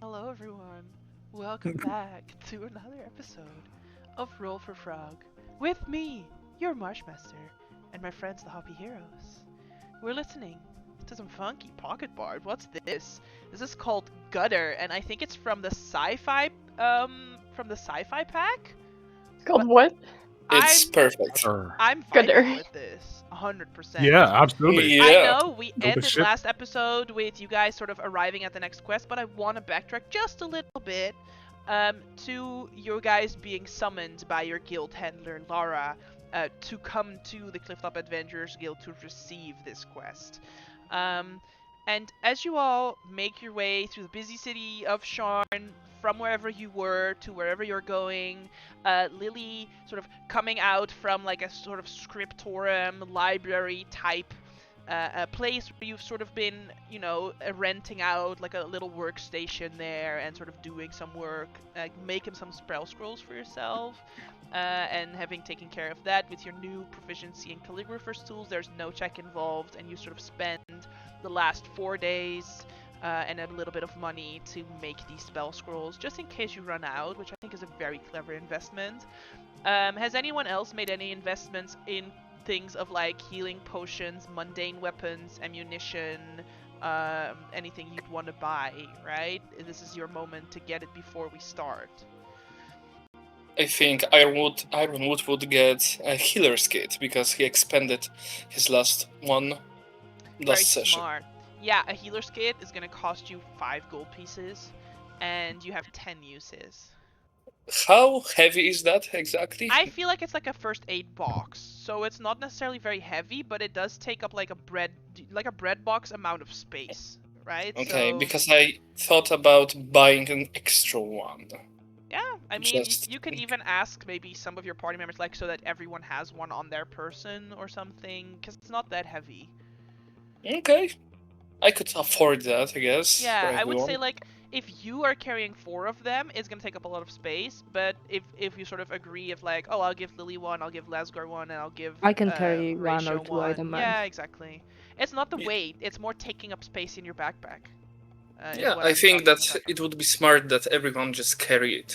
Hello, everyone. Welcome back to another episode of Roll for Frog with me, your Marshmaster, and my friends, the Hoppy Heroes. We're listening to some funky pocket bard. What's this? This is called Gutter, and I think it's from the sci-fi pack. It's called But what? It's I'm perfect. I'm Gutter. vibing with this 100%. Yeah, absolutely. I Yeah. know we Build a ended ship. last episode with you guys sort of arriving at the next quest, but I want to backtrack just a little bit to you guys being summoned by your guild handler, Lara, to come to the Clifftop Adventurers Guild to receive this quest. And as you all make your way through the busy city of Sharn, from wherever you were to wherever you're going, Lily sort of coming out from like a sort of scriptorium library type a place where you've sort of been, renting out like a little workstation there and sort of doing some work, making some spell scrolls for yourself, and having taken care of that with your new proficiency in calligrapher's tools. There's no check involved, and you sort of spend the last 4 days and a little bit of money to make these spell scrolls, just in case you run out, which I think is a very clever investment. Has anyone else made any investments in things of like healing potions, mundane weapons, ammunition, anything you'd want to buy, right? This is your moment to get it before we start. I think Ironwood would get a healer's kit because he expended his last Very session. smart. Yeah, a healer's kit is going to cost you 5 gold pieces, and you have 10 uses. How heavy is that exactly? I feel like it's like a first aid box, so it's not necessarily very heavy, but it does take up like a bread box amount of space, right? Okay, So, because I thought about buying an extra one. yeah, I mean, Just you can think. even ask maybe some of your party members, like, so that everyone has one on their person or something, because it's not that heavy. Okay, I could afford that, I guess. Yeah, for I would say everyone. like if you are carrying 4 of them, it's gonna take up a lot of space. But if you sort of agree, if like, oh, I'll give Lily one, I'll give Lasgar one, and I'll give I can carry one Horatio or two, I don't mind. Yeah, exactly. It's not the Yeah. weight; it's more taking up space in your backpack. Is Yeah, what I I'm think talking that about. it would be smart that everyone just carried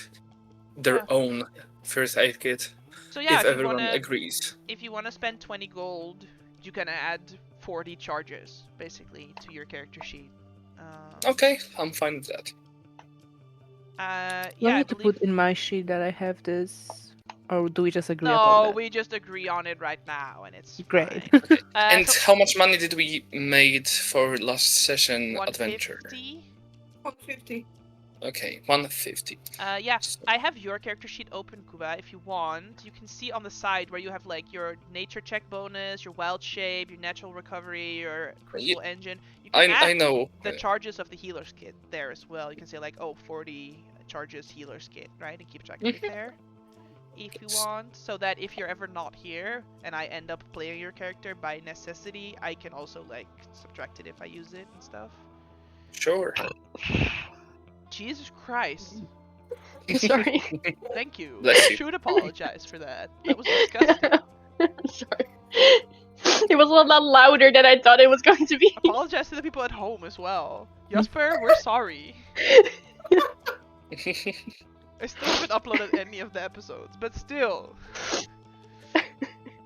their Yeah. own first aid kit. So yeah, if everyone agrees. if you wanna spend 20 gold, you can add 40 charges basically to your character sheet. Okay, I'm fine with that. Do I Yeah, I need to believe. put in my sheet that I have this, or do we just agree No, upon that? we just agree on it right now, and it's Great. fine. Okay. And So how much money did we made for last session adventure? 150. 150. Okay, 150. Yeah, So- I have your character sheet open, Kuba. If you want, you can see on the side where you have like your nature check bonus, your wild shape, your natural recovery, your crystal engine. You can I add know. the charges of the healer's kit there as well. You can say like, oh, 40 charges healer's kit, right? And keep track of it there. If you want, so that if you're ever not here and I end up playing your character by necessity, I can also like subtract it if I use it and stuff. Sure. Jesus Christ. Sorry. Thank you. Bless I you. should apologize for that. That was disgusting. Sorry. It was a lot louder than I thought it was going to be. Apologize to the people at home as well. Jasper, we're sorry. I still haven't uploaded any of the episodes, but still.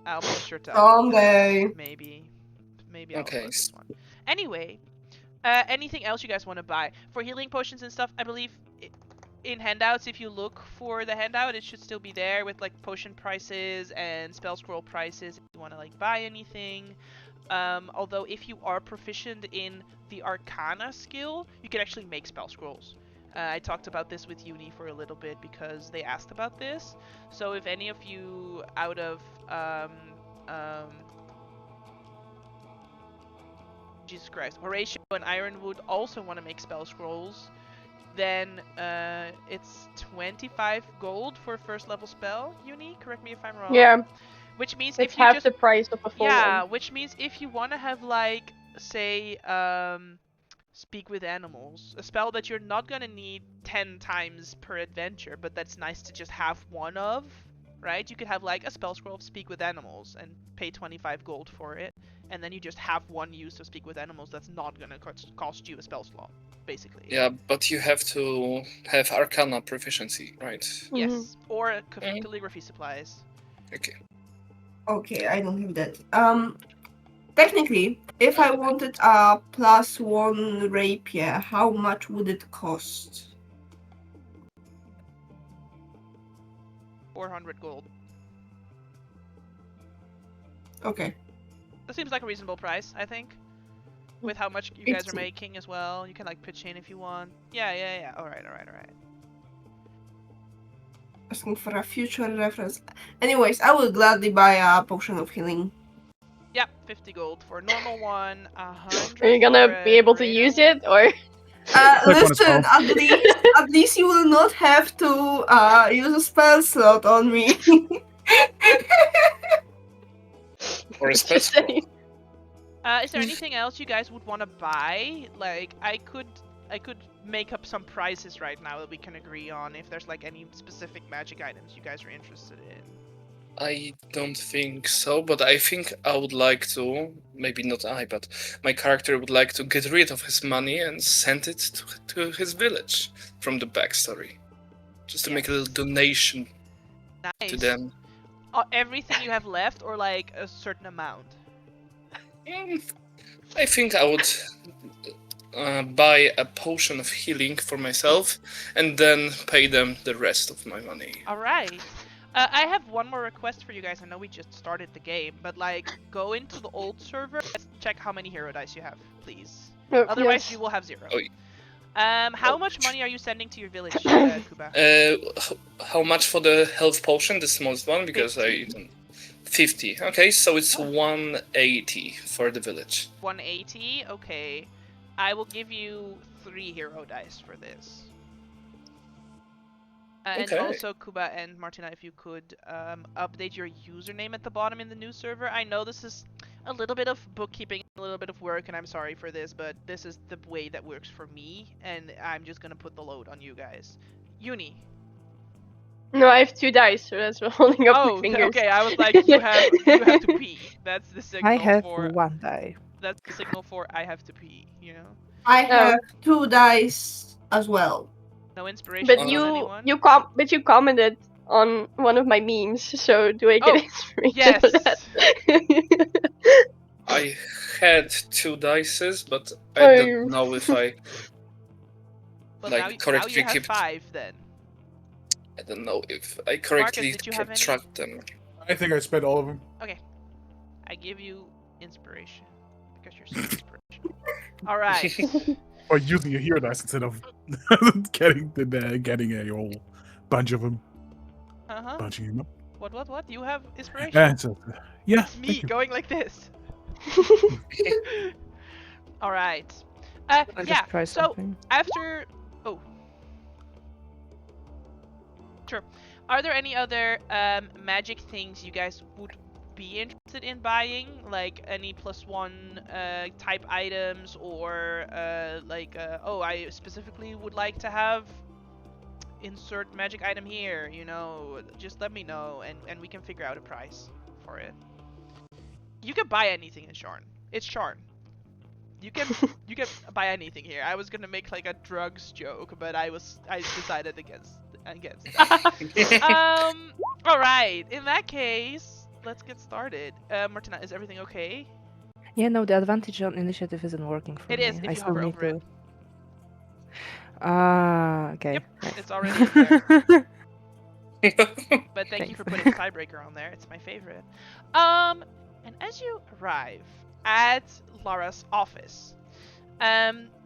I'll make sure to upload Someday. them. Maybe I'll Okay. upload this one. Anyway, anything else you guys want to buy? For healing potions and stuff, I believe in handouts, if you look for the handout, it should still be there with like potion prices and spell scroll prices if you want to like buy anything. Although if you are proficient in the Arcana skill, you can actually make spell scrolls. I talked about this with Uni for a little bit because they asked about this. So if any of you out of Jesus Christ, Horatio and Ironwood also want to make spell scrolls, then it's 25 gold for a first level spell. Uni, correct me if I'm wrong. Yeah, Which means it's if you half just the price of a full yeah, one. which means if you want to have like say speak with animals, a spell that you're not gonna need 10 times per adventure, but that's nice to just have one of, right? You could have like a spell scroll of speak with animals and pay 25 gold for it, and then you just have one use of speak with animals that's not gonna cost you a spell slot, basically. Yeah, but you have to have Arcana proficiency, right? Yes, or Mhm. calligraphy supplies. Okay. Okay, I don't have that. Technically, if I wanted a +1 rapier, how much would it cost? 400 gold. Okay. That seems like a reasonable price, I think. With how much you guys are It's- making as well. You can like pitch in if you want. Yeah. Alright. Asking for a future reference. Anyways, I will gladly buy a potion of healing. Yeah, 50 gold for a normal one, 100 Are you for gonna be a able to greater use one. it, or? one as Listen, well. at least you will not have to use a spell slot on me. Or a Just spell scroll. saying. Is there anything else you guys would want to buy? Like, I could make up some prices right now that we can agree on if there's like any specific magic items you guys are interested in. I don't think so, but I think I would like to, maybe not I, but my character would like to get rid of his money and send it to his village from the backstory. Just to make a little donation Nice. to them. Everything you have left, or like a certain amount? I think I would buy a potion of healing for myself and then pay them the rest of my money. Alright. I have one more request for you guys. I know we just started the game, but like, go into the old server. Let's check how many hero dice you have, please. Oh, Otherwise, yes. you will have 0. Oh, How Oh. much money are you sending to your village, Kuba? How much for the health potion, the smallest one? Because 50. Okay, so it's 180 for the village. 180? Okay. I will give you 3 hero dice for this. And Okay. also, Kuba and Martina, if you could update your username at the bottom in the new server. I know this is a little bit of bookkeeping, a little bit of work, and I'm sorry for this, but this is the way that works for me, and I'm just gonna put the load on you guys. Uni. No, I have 2 dice, so that's why I'm holding up my Oh, fingers. okay. I was like, you have to pee. That's the signal I have for. 1 die. That's the signal for I have to pee. You know. I have 2 dice as well. No inspiration But on you anyone. you commented on one of my memes, so do I get Oh, inspiration for that? I had 2 dices, but I Oh. don't know if I Well, like now you correctly have kept. 5 then. I don't know if I correctly did you have kept any? track of them. I think I spent all of them. I give you inspiration because you're so inspirational. All right. Or using a hero dice instead of getting a whole bunch of them. Bunching them up. What? You have inspiration? Yeah, yeah. It's me thank you. going like this. All right. I just Yeah. try So something. after, sure. Are there any other magic things you guys would be interested in buying? Like any +1 type items, or I specifically would like to have insert magic item here, you know, just let me know and we can figure out a price for it. You can buy anything in Sharn. It's Sharn. You can buy anything here. I was gonna make like a drugs joke, but I decided against that. Alright, in that case, let's get started. Martina, is everything okay? Yeah, no, the advantage on initiative isn't working for It me. is if I you still hover need over it. Ah, okay. Yep, nice. it's already in there. But thank you Thanks. for putting the tiebreaker on there. It's my favorite. And as you arrive at Lara's office,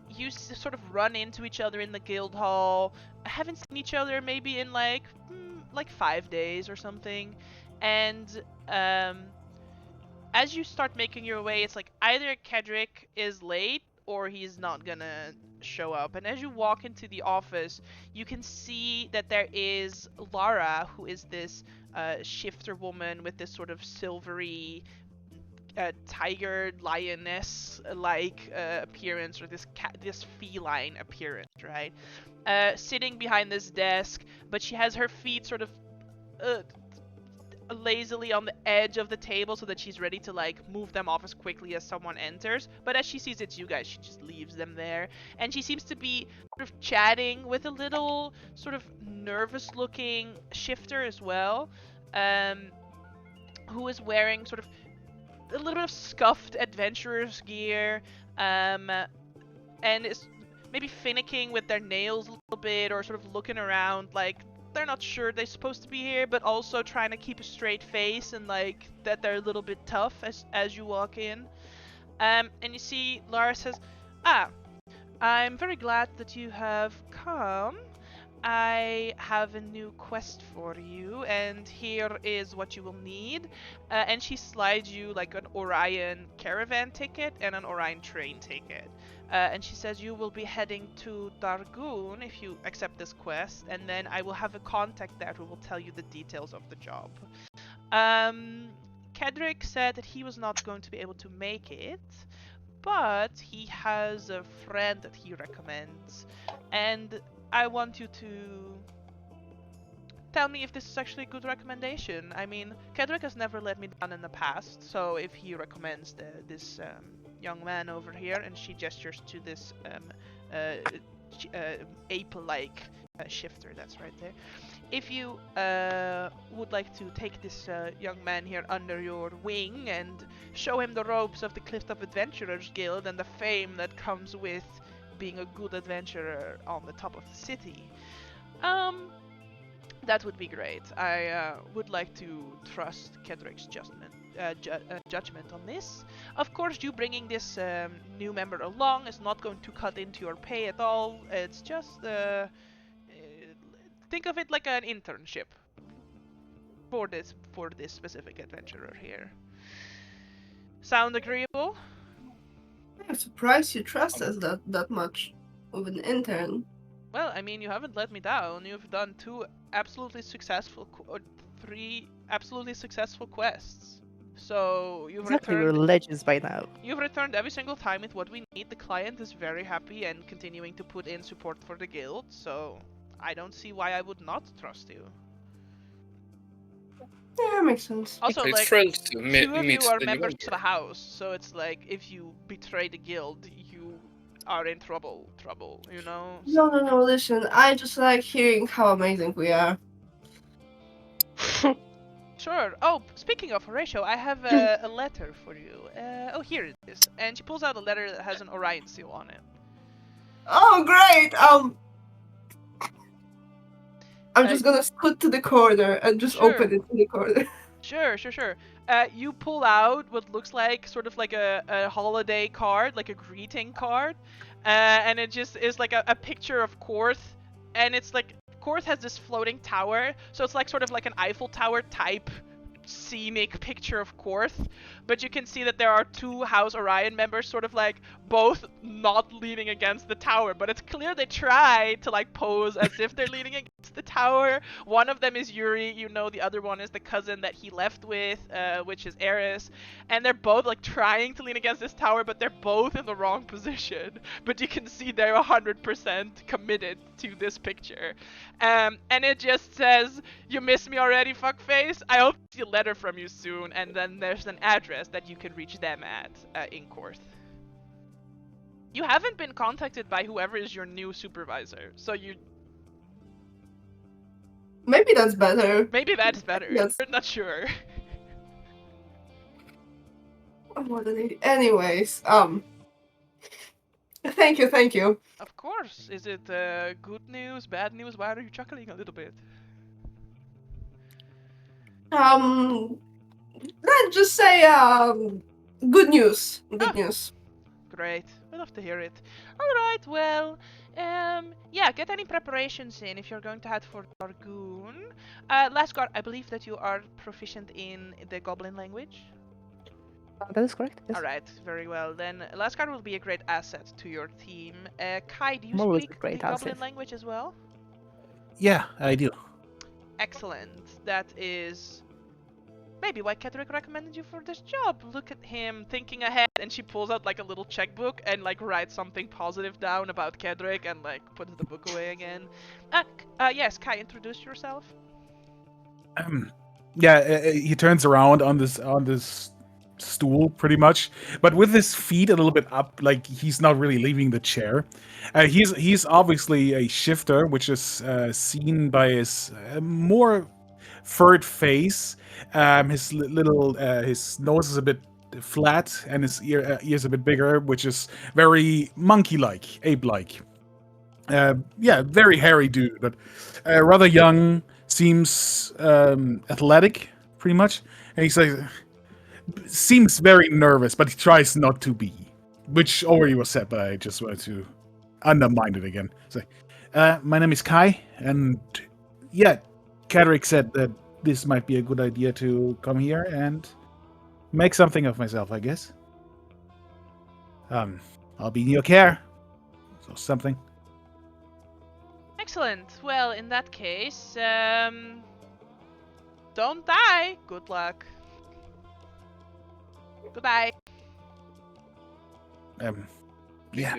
you sort of run into each other in the guild hall. Haven't seen each other maybe in like 5 days or something. And as you start making your way, it's like either Kedrick is late or he's not gonna show up. And as you walk into the office, you can see that there is Lara, who is this shifter woman with this sort of silvery tiger lioness like appearance, or this feline appearance, right? Sitting behind this desk, but she has her feet sort of lazily on the edge of the table so that she's ready to like move them off as quickly as someone enters. But as she sees it's you guys, she just leaves them there. And she seems to be sort of chatting with a little sort of nervous looking shifter as well, who is wearing sort of a little bit of scuffed adventurer's gear, and is maybe finicking with their nails a little bit, or sort of looking around like they're not sure they're supposed to be here, but also trying to keep a straight face and like that they're a little bit tough as you walk in. And you see Lara says, I'm very glad that you have come. I have a new quest for you, and here is what you will need. And she slides you like an Orion caravan ticket and an Orion train ticket. And she says you will be heading to Dargoon if you accept this quest, and then I will have a contact there who will tell you the details of the job. Kedrick said that he was not going to be able to make it, but he has a friend that he recommends, and I want you to tell me if this is actually a good recommendation. I mean, Kedrick has never let me down in the past, so if he recommends this young man over here, and she gestures to this ape-like shifter that's right there. If you would like to take this young man here under your wing and show him the ropes of the Clifftop Adventurers Guild and the fame that comes with being a good adventurer on the top of the city, that would be great. I would like to trust Kedrick's judgment on this. Of course, you bringing this new member along is not going to cut into your pay at all. It's just think of it like an internship for this specific adventurer here. Sound agreeable? I'm surprised you trust us that much with an intern. Well, I mean, you haven't let me down. You've done 2 absolutely successful, or 3 absolutely successful quests. So you've Exactly, we're returned. legends by now. You've returned every single time with what we need. The client is very happy and continuing to put in support for the guild. So I don't see why I would not trust you. Yeah, makes sense. Also, Okay, like, thrilled to 2 meet of you are the new members member. of a house, so it's like if you betray the guild, you are in trouble, you know? No, listen, I just like hearing how amazing we are. Sure. Oh, speaking of Horatio, I have a letter for you. Oh, here it is. And she pulls out a letter that has an Orion seal on it. Oh, great! I'm just gonna scoot to the corner and just Sure. open it to the corner. Sure. You pull out what looks like sort of like a holiday card, like a greeting card, and it just is like a picture of Korth, and it's like Korth has this floating tower, so it's like sort of like an Eiffel Tower type scenic picture of Korth, but you can see that there are 2 House Orion members sort of like both not leaning against the tower, but it's clear they try to like pose as if they're leaning against the tower. One of them is Yuri, you know, the other one is the cousin that he left with, which is Eris, and they're both like trying to lean against this tower, but they're both in the wrong position, but you can see they're 100% committed to this picture. And it just says, "You miss me already, fuckface? I hope to see a letter from you soon," and then there's an address that you can reach them at in Korth. You haven't been contacted by whoever is your new supervisor, so you... Maybe that's better. Maybe that's better. Yes. We're not sure. Anyways, thank you. Of course. Is it good news, bad news? Why are you chuckling a little bit? Let's just say, good news. Good news. Great. I love to hear it. Alright, well, yeah, get any preparations in if you're going to head for Dargoon. Lascar, I believe that you are proficient in the Goblin language. That is correct. Yes. Alright, very well. Then Lascar will be a great asset to your team. Kai, do you I'm always speak a great the Goblin asset. language as well? Yeah, I do. Excellent. That is maybe why Kedrick recommended you for this job. Look at him thinking ahead, and she pulls out like a little checkbook and like writes something positive down about Kedrick and like puts the book away again. Yes, Kai, introduce yourself. he turns around on this stool pretty much, but with his feet a little bit up, like he's not really leaving the chair. He's obviously a shifter, which is seen by his more furred face. His nose is a bit flat, and his ears a bit bigger, which is very monkey-like, ape-like. Very hairy dude, but rather young. Seems athletic, pretty much. And he's like, seems very nervous, but he tries not to be, which already was said, but I just wanted to undermine it again. So, my name is Kai, and yeah, Kadrick said that this might be a good idea to come here and make something of myself, I guess. I'll be in your care. So something. Excellent. Well, in that case, don't die. Good luck. Goodbye. Yeah.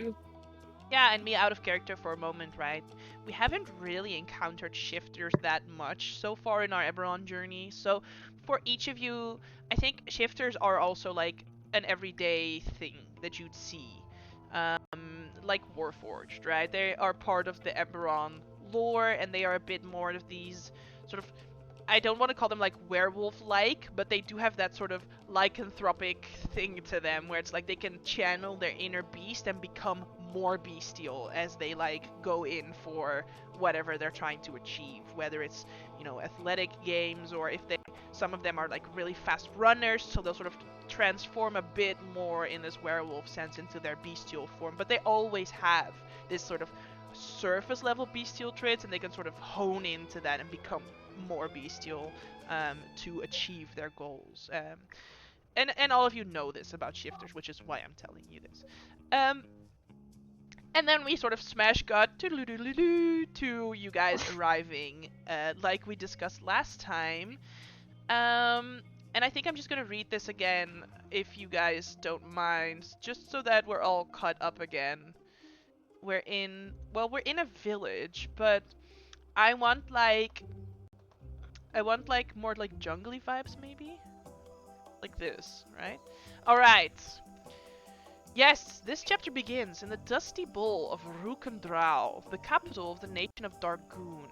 Yeah, and me out of character for a moment, right? We haven't really encountered shifters that much so far in our Eberron journey. So for each of you, I think shifters are also like an everyday thing that you'd see. Like Warforged, right? They are part of the Eberron lore, and they are a bit more of these sort of, I don't want to call them like werewolf-like, but they do have that sort of lycanthropic thing to them, where it's like they can channel their inner beast and become more bestial as they like go in for whatever they're trying to achieve, whether it's, you know, athletic games, or if some of them are like really fast runners, so they'll sort of transform a bit more in this werewolf sense into their bestial form, but they always have this sort of surface level bestial traits, and they can sort of hone into that and become more bestial to achieve their goals. And all of you know this about shifters, which is why I'm telling you this. And then we sort of smash cut to you guys arriving, like we discussed last time. And I think I'm just gonna read this again, if you guys don't mind, just so that we're all caught up again. We're in a village, but I want like more like jungly vibes, maybe? Like this, right? Alright. Yes, this chapter begins in the dusty bowl of Rukendrau, the capital of the nation of Dargoon.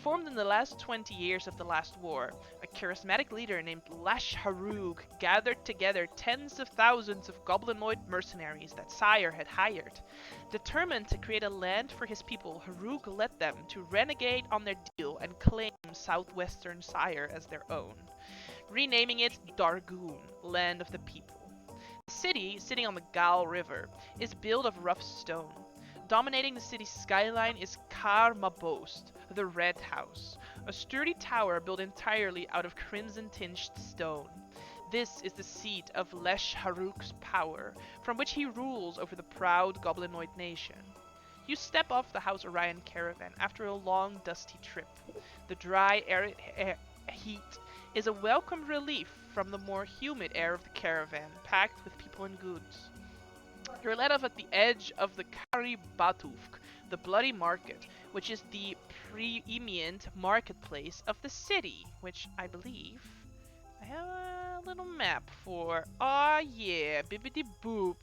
Formed in the last 20 years of the last war, a charismatic leader named Lash Harug gathered together tens of thousands of goblinoid mercenaries that Sire had hired. Determined to create a land for his people, Harug led them to renegade on their deal and claim southwestern Sire as their own, renaming it Dargoon, Land of the People. The city, sitting on the Gal River, is built of rough stone. Dominating the city's skyline is Kar Mabost, the Red House, a sturdy tower built entirely out of crimson-tinged stone. This is the seat of Lesh Haruk's power, from which he rules over the proud goblinoid nation. You step off the House Orion caravan after a long, dusty trip. The dry, arid heat is a welcome relief from the more humid air of the caravan, packed with people and goods. You're led off at the edge of the Kari Batuvk, the Bloody Market, which is the preeminent marketplace of the city, which I believe I have a little map for. Ah, yeah, bibbidi boop.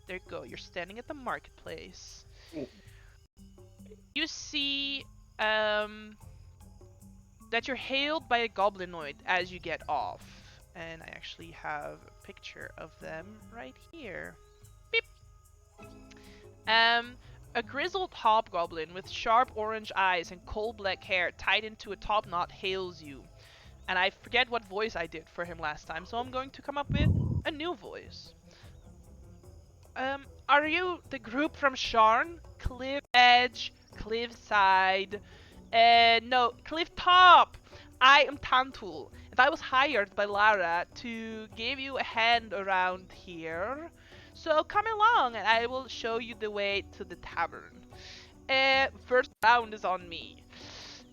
There you go, you're standing at the marketplace. You see, that you're hailed by a goblinoid as you get off. And I actually have a picture of them right here. Beep! A grizzled hobgoblin with sharp orange eyes and coal black hair tied into a top knot hails you. And I forget what voice I did for him last time, so I'm going to come up with a new voice. Are you the group from Sharn? Cliff Edge, Cliffside, no, Clifftop! I am Tantul, and I was hired by Lara to give you a hand around here. So come along, and I will show you the way to the tavern. First round is on me.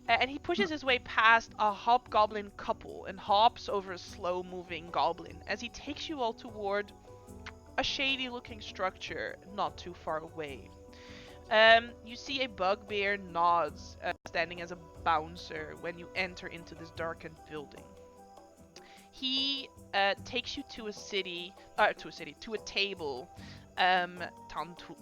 And he pushes his way past a hobgoblin couple and hops over a slow-moving goblin as he takes you all toward a shady-looking structure not too far away. You see a bugbear nods, standing as a bouncer when you enter into this darkened building. he takes you to a table. Tontul,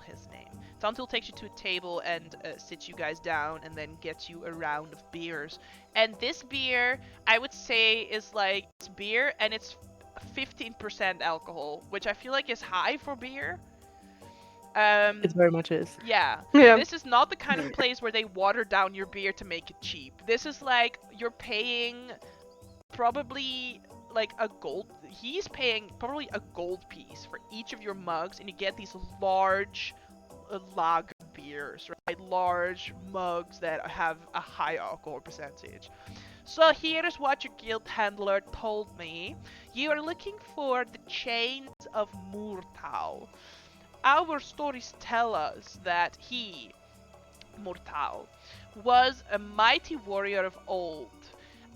his name. Tontul takes you to a table and sits you guys down and then gets you a round of beers. And this beer, I would say, is like it's beer and it's 15% alcohol, which I feel like is high for beer. It very much is. Yeah. Yeah. This is not the kind of place where they water down your beer to make it cheap. This is like you're paying probably like he's paying probably a gold piece for each of your mugs, and you get these large lager beers, right? Large mugs that have a high alcohol percentage. So here's what your guild handler told me. You are looking for the chains of Murtal. Our stories tell us that he, Murtal, was a mighty warrior of old,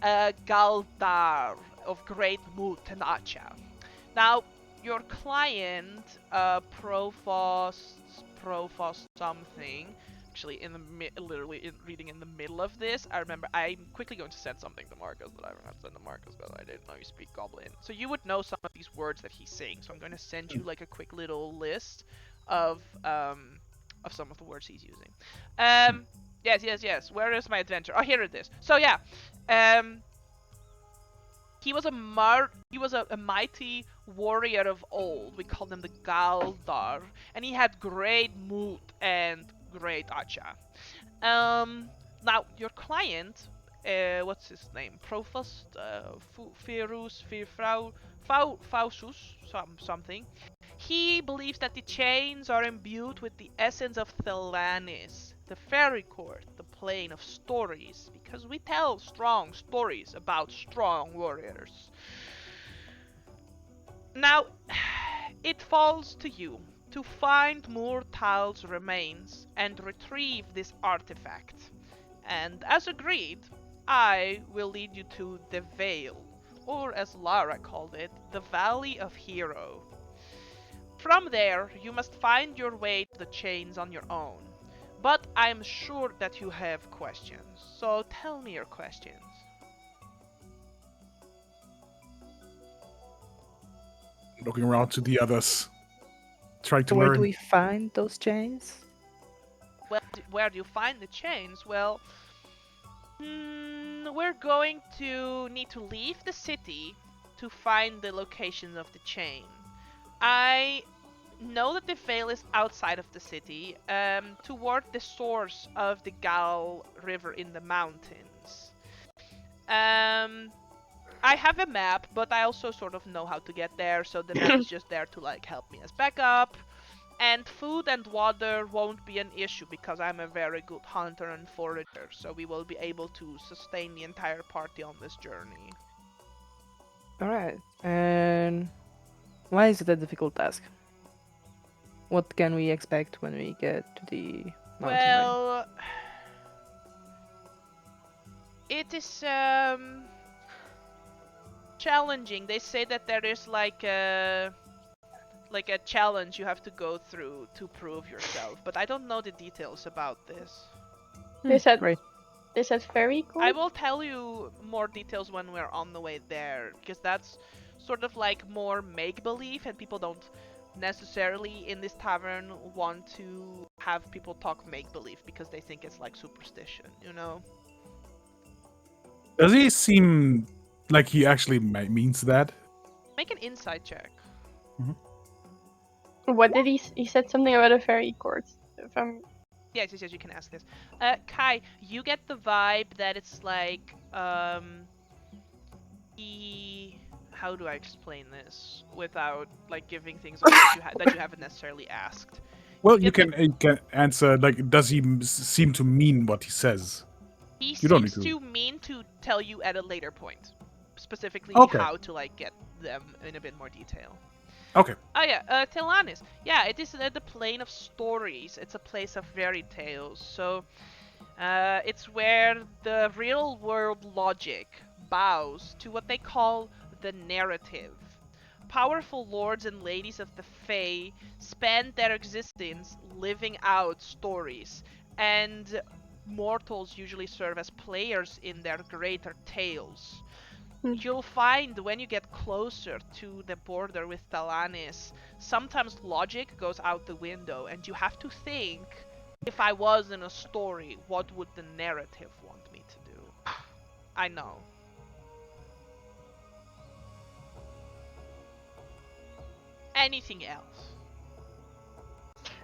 a Galdar of great Mutenacha. Now, your client, Provost something, actually reading in the middle of this, I remember I'm quickly going to send something to Marcus, but I haven't sent to Marcus because I didn't know you speak Goblin. So you would know some of these words that he's saying, so I'm going to send you like a quick little list of some of the words he's using. Yes. Where is my adventure? Oh, here it is. So yeah, he was a mighty warrior of old. We called him the Galdar, and he had great mood and great acha. Now your client, what's his name? Provost, Fausus, something. He believes that the chains are imbued with the essence of Thelanis, the fairy court, the plane of stories, because we tell strong stories about strong warriors. Now, it falls to you to find Murtal's remains and retrieve this artifact. And as agreed, I will lead you to the Vale, or as Lara called it, the Valley of Hero. From there, you must find your way to the chains on your own. But I'm sure that you have questions, so tell me your questions. Looking around to the others. Trying to Where learn. do we find those chains? Well, where do you find the chains? Well, we're going to need to leave the city to find the location of the chain. I know that the Vale is outside of the city, toward the source of the Gal River in the mountains. I have a map, but I also sort of know how to get there, so the map is just there to like help me as backup. And food and water won't be an issue because I'm a very good hunter and forager, so we will be able to sustain the entire party on this journey. Alright. And why is it a difficult task? What can we expect when we get to the mountain range? Well, it is challenging. They say that there is like a challenge you have to go through to prove yourself, but I don't know the details about this. They said Right. very cool. I will tell you more details when we're on the way there, because that's sort of like more make-believe, and people don't necessarily in this tavern want to have people talk make-believe because they think it's like superstition, you know? Does he seem like he actually means that? Make an insight check. What did he said something about a fairy court. If I'm Yes, you can ask this. Kai, you get the vibe that it's like, how do I explain this without like giving things away that you haven't necessarily asked? Well, you can answer, like, does he seem to mean what he says? He You don't seems need to. to mean to tell you at a later point, specifically Okay. how to like get them in a bit more detail. Okay. Oh yeah, Telanis. Yeah, it is the plane of stories. It's a place of fairy tales. So, it's where the real world logic bows to what they call the narrative. Powerful lords and ladies of the Fae spend their existence living out stories, and mortals usually serve as players in their greater tales. you'll find when you get closer to the border with Talanis, sometimes logic goes out the window, and you have to think, if I was in a story, what would the narrative want me to do? I know. Anything else?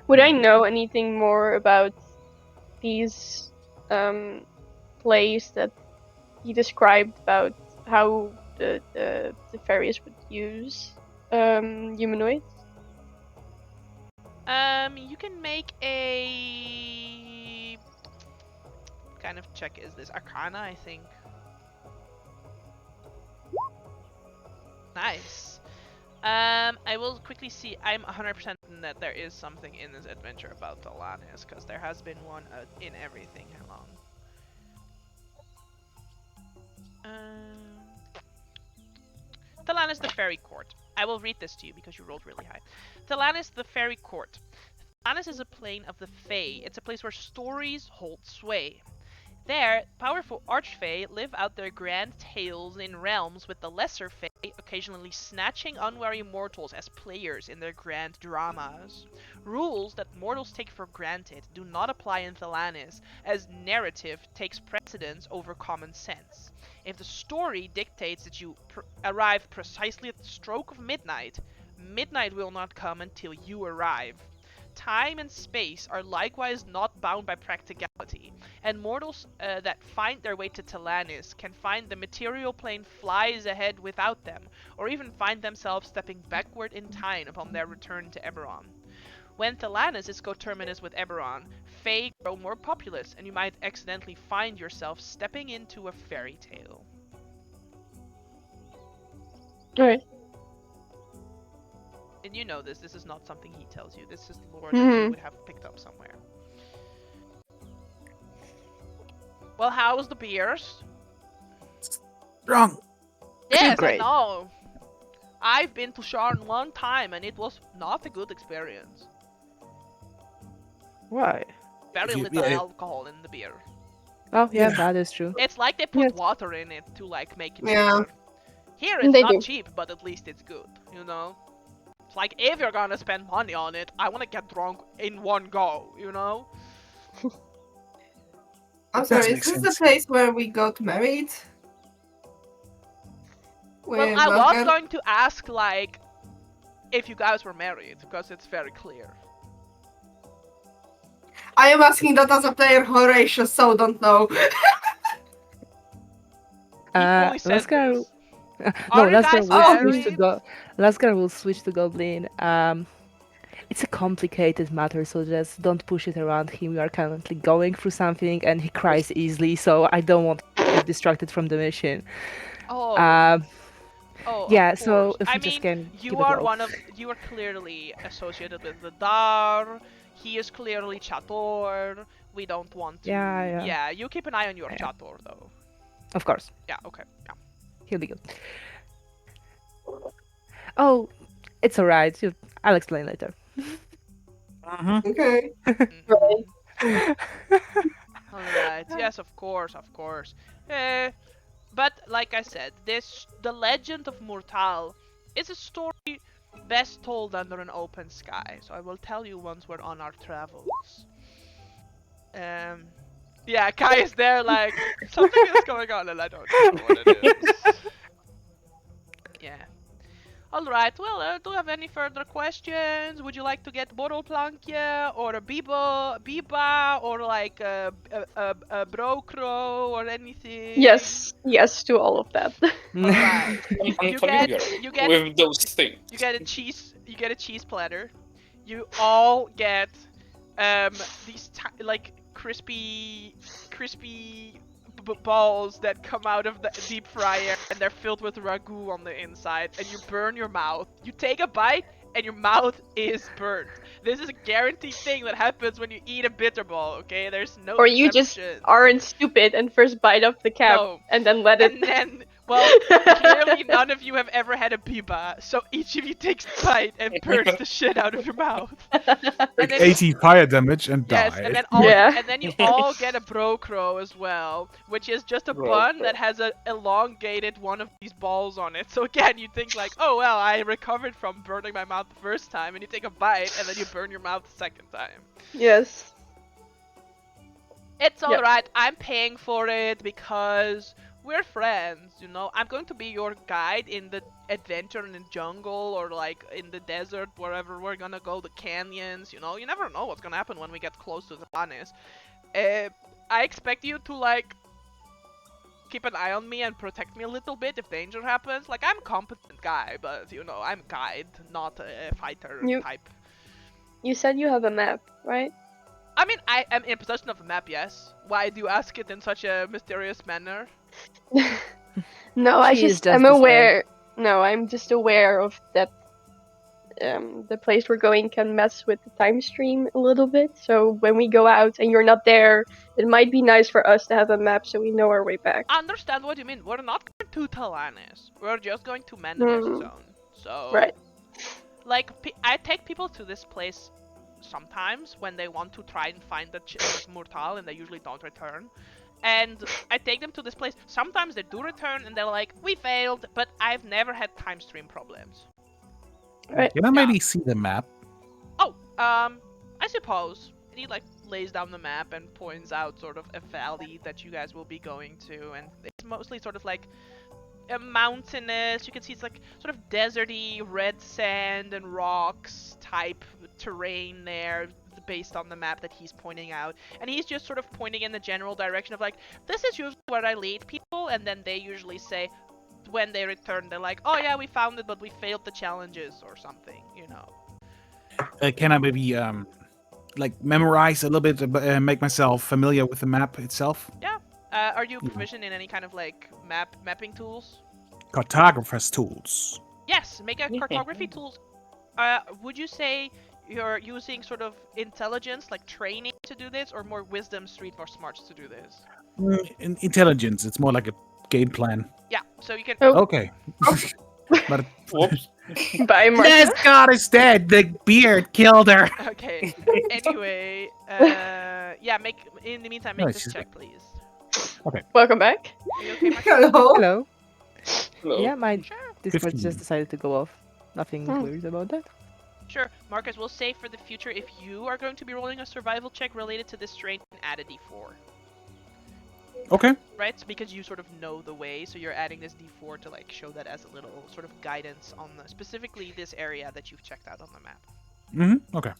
Would I know anything more about these plays that he described about how the fairies would use humanoids? You can make a kind of check. Is this Arcana? I think. Nice. I will quickly see. I'm 100% certain that there is something in this adventure about Talanis, because there has been one in everything. How long? Talanis the Fairy Court. I will read this to you because you rolled really high. Talanis the Fairy Court. Talanis is a plane of the Fae. It's a place where stories hold sway. There, powerful archfae live out their grand tales in realms with the lesser fae occasionally snatching unwary mortals as players in their grand dramas. Rules that mortals take for granted do not apply in Thalanis, as narrative takes precedence over common sense. If the story dictates that you arrive precisely at the stroke of midnight, midnight will not come until you arrive. Time and space are likewise not bound by practicality, and mortals that find their way to Talanis can find the material plane flies ahead without them, or even find themselves stepping backward in time upon their return to Eberron. When Talanis is coterminous with Eberron, Fae grow more populous, and you might accidentally find yourself stepping into a fairy tale. Alright. And you know this is not something he tells you. This is lore that you would have picked up somewhere. Well, how's the beers? Strong. Yes, Great. I know. I've been to Sharn one time and it was not a good experience. Why? Very little alcohol in the beer. Oh yeah, Yeah. that is true. It's like they put Yes. water in it to like make it Yeah. cheaper. Here it's They not do. cheap, but at least it's good, you know? It's like, if you're gonna spend money on it, I wanna get drunk in one go, you know? I'm That sorry, is makes this the sense. place where we got married? Well, With I was Lasgar? going to ask, like, if you guys were married, because it's very clear. I am asking that as a player, Horatio, so don't know. He fully said Laskar. this. No, Are you Laskar guys will switch to married? Laskar will switch to Goblin. It's a complicated matter, so just don't push it around him. We are currently going through something, and he cries easily, so I don't want to get distracted from the mission. Oh. Oh, Yeah, of so course. if I we just mean, can keep you it are low. you are clearly associated with the Dar. He is clearly Chator. We don't want to. Yeah. Yeah, you keep an eye on your Yeah. Chator though. Of course, Yeah. Okay. Yeah. he'll be good. Oh, it's alright. I'll explain later. Okay. Right. All right. Yes, of course, of course. But like I said, the legend of Murtal is a story best told under an open sky. So I will tell you once we're on our travels. Yeah, Kai is there like something is going on and I don't know what it is. Yeah. Alright, well, do you have any further questions? Would you like to get Borolplankje or a Biba or like a Brokro or anything? Yes, to all of that. Alright. I'm You familiar get with those things. you get a cheese platter. You all get these like crispy balls that come out of the deep fryer and they're filled with ragu on the inside, and you burn your mouth. You take a bite and your mouth is burnt. This is a guaranteed thing that happens when you eat a bitter ball, okay? There's no Or you just exception. aren't stupid and first bite off the cap No. and then let it. And then Well, clearly none of you have ever had a biba, so each of you takes a bite and burns the shit out of your mouth. Like then 80 fire damage and yes, die. and then all, Yeah. and then you all get a brocro as well, which is just a bun that has a elongated one of these balls on it. So again, you think like, oh well, I recovered from burning my mouth the first time, and you take a bite, and then you burn your mouth the second time. Yes. It's Yep. alright, I'm paying for it because we're friends, you know? I'm going to be your guide in the adventure in the jungle or like in the desert, wherever we're gonna go, the canyons, you know? You never know what's gonna happen when we get close to the planet. I expect you to like keep an eye on me and protect me a little bit if danger happens. Like, I'm a competent guy, but you know, I'm a guide, not a fighter type. You said you have a map, right? I mean, I am in possession of a map, yes. Why do you ask it in such a mysterious manner? No, I'm aware. No, I'm just aware of that. The place we're going can mess with the time stream a little bit. So when we go out and you're not there, it might be nice for us to have a map so we know our way back. I understand what you mean. We're not going to Talanis. We're just going to memebers zone. So, Right. like, I take people to this place sometimes when they want to try and find the Murtal, and they usually don't return. And I take them to this place. Sometimes they do return, and they're like, we failed, but I've never had time stream problems. Right. Can I maybe see the map? Oh, I suppose. He, like, lays down the map and points out sort of a valley that you guys will be going to, and it's mostly sort of like mountainous. You can see it's like sort of deserty, red sand and rocks type terrain there based on the map that he's pointing out. And he's just sort of pointing in the general direction of like, this is usually where I lead people, and then they usually say, when they return, they're like, oh yeah, we found it, but we failed the challenges or something, you know. Can I maybe like memorize a little bit, make myself familiar with the map itself? Yeah. Are you proficient in any kind of like mapping tools? Cartographer's tools. Yes, make a cartography tools. Would you say you're using sort of intelligence, like training to do this, or more wisdom, street, or smarts to do this? Intelligence. It's more like a game plan. Yeah, so you can. Oh. Okay. But Whoops. Bye, Mark. this god is dead. The beard killed her. Okay. Anyway, yeah. In the meantime, make No, this she's check, please. Welcome back. Are you okay, Mark? Hello. Hello. Hello. Yeah, my Sure. Discord 15. just decided to go off. Nothing Hmm. weird about that. Sure. Marcus, we'll say for the future, if you are going to be rolling a survival check related to this strain, add a d4. Okay. Right? Because you sort of know the way, so you're adding this d4 to like show that as a little sort of guidance on specifically this area that you've checked out on the map. Mm-hmm. Okay.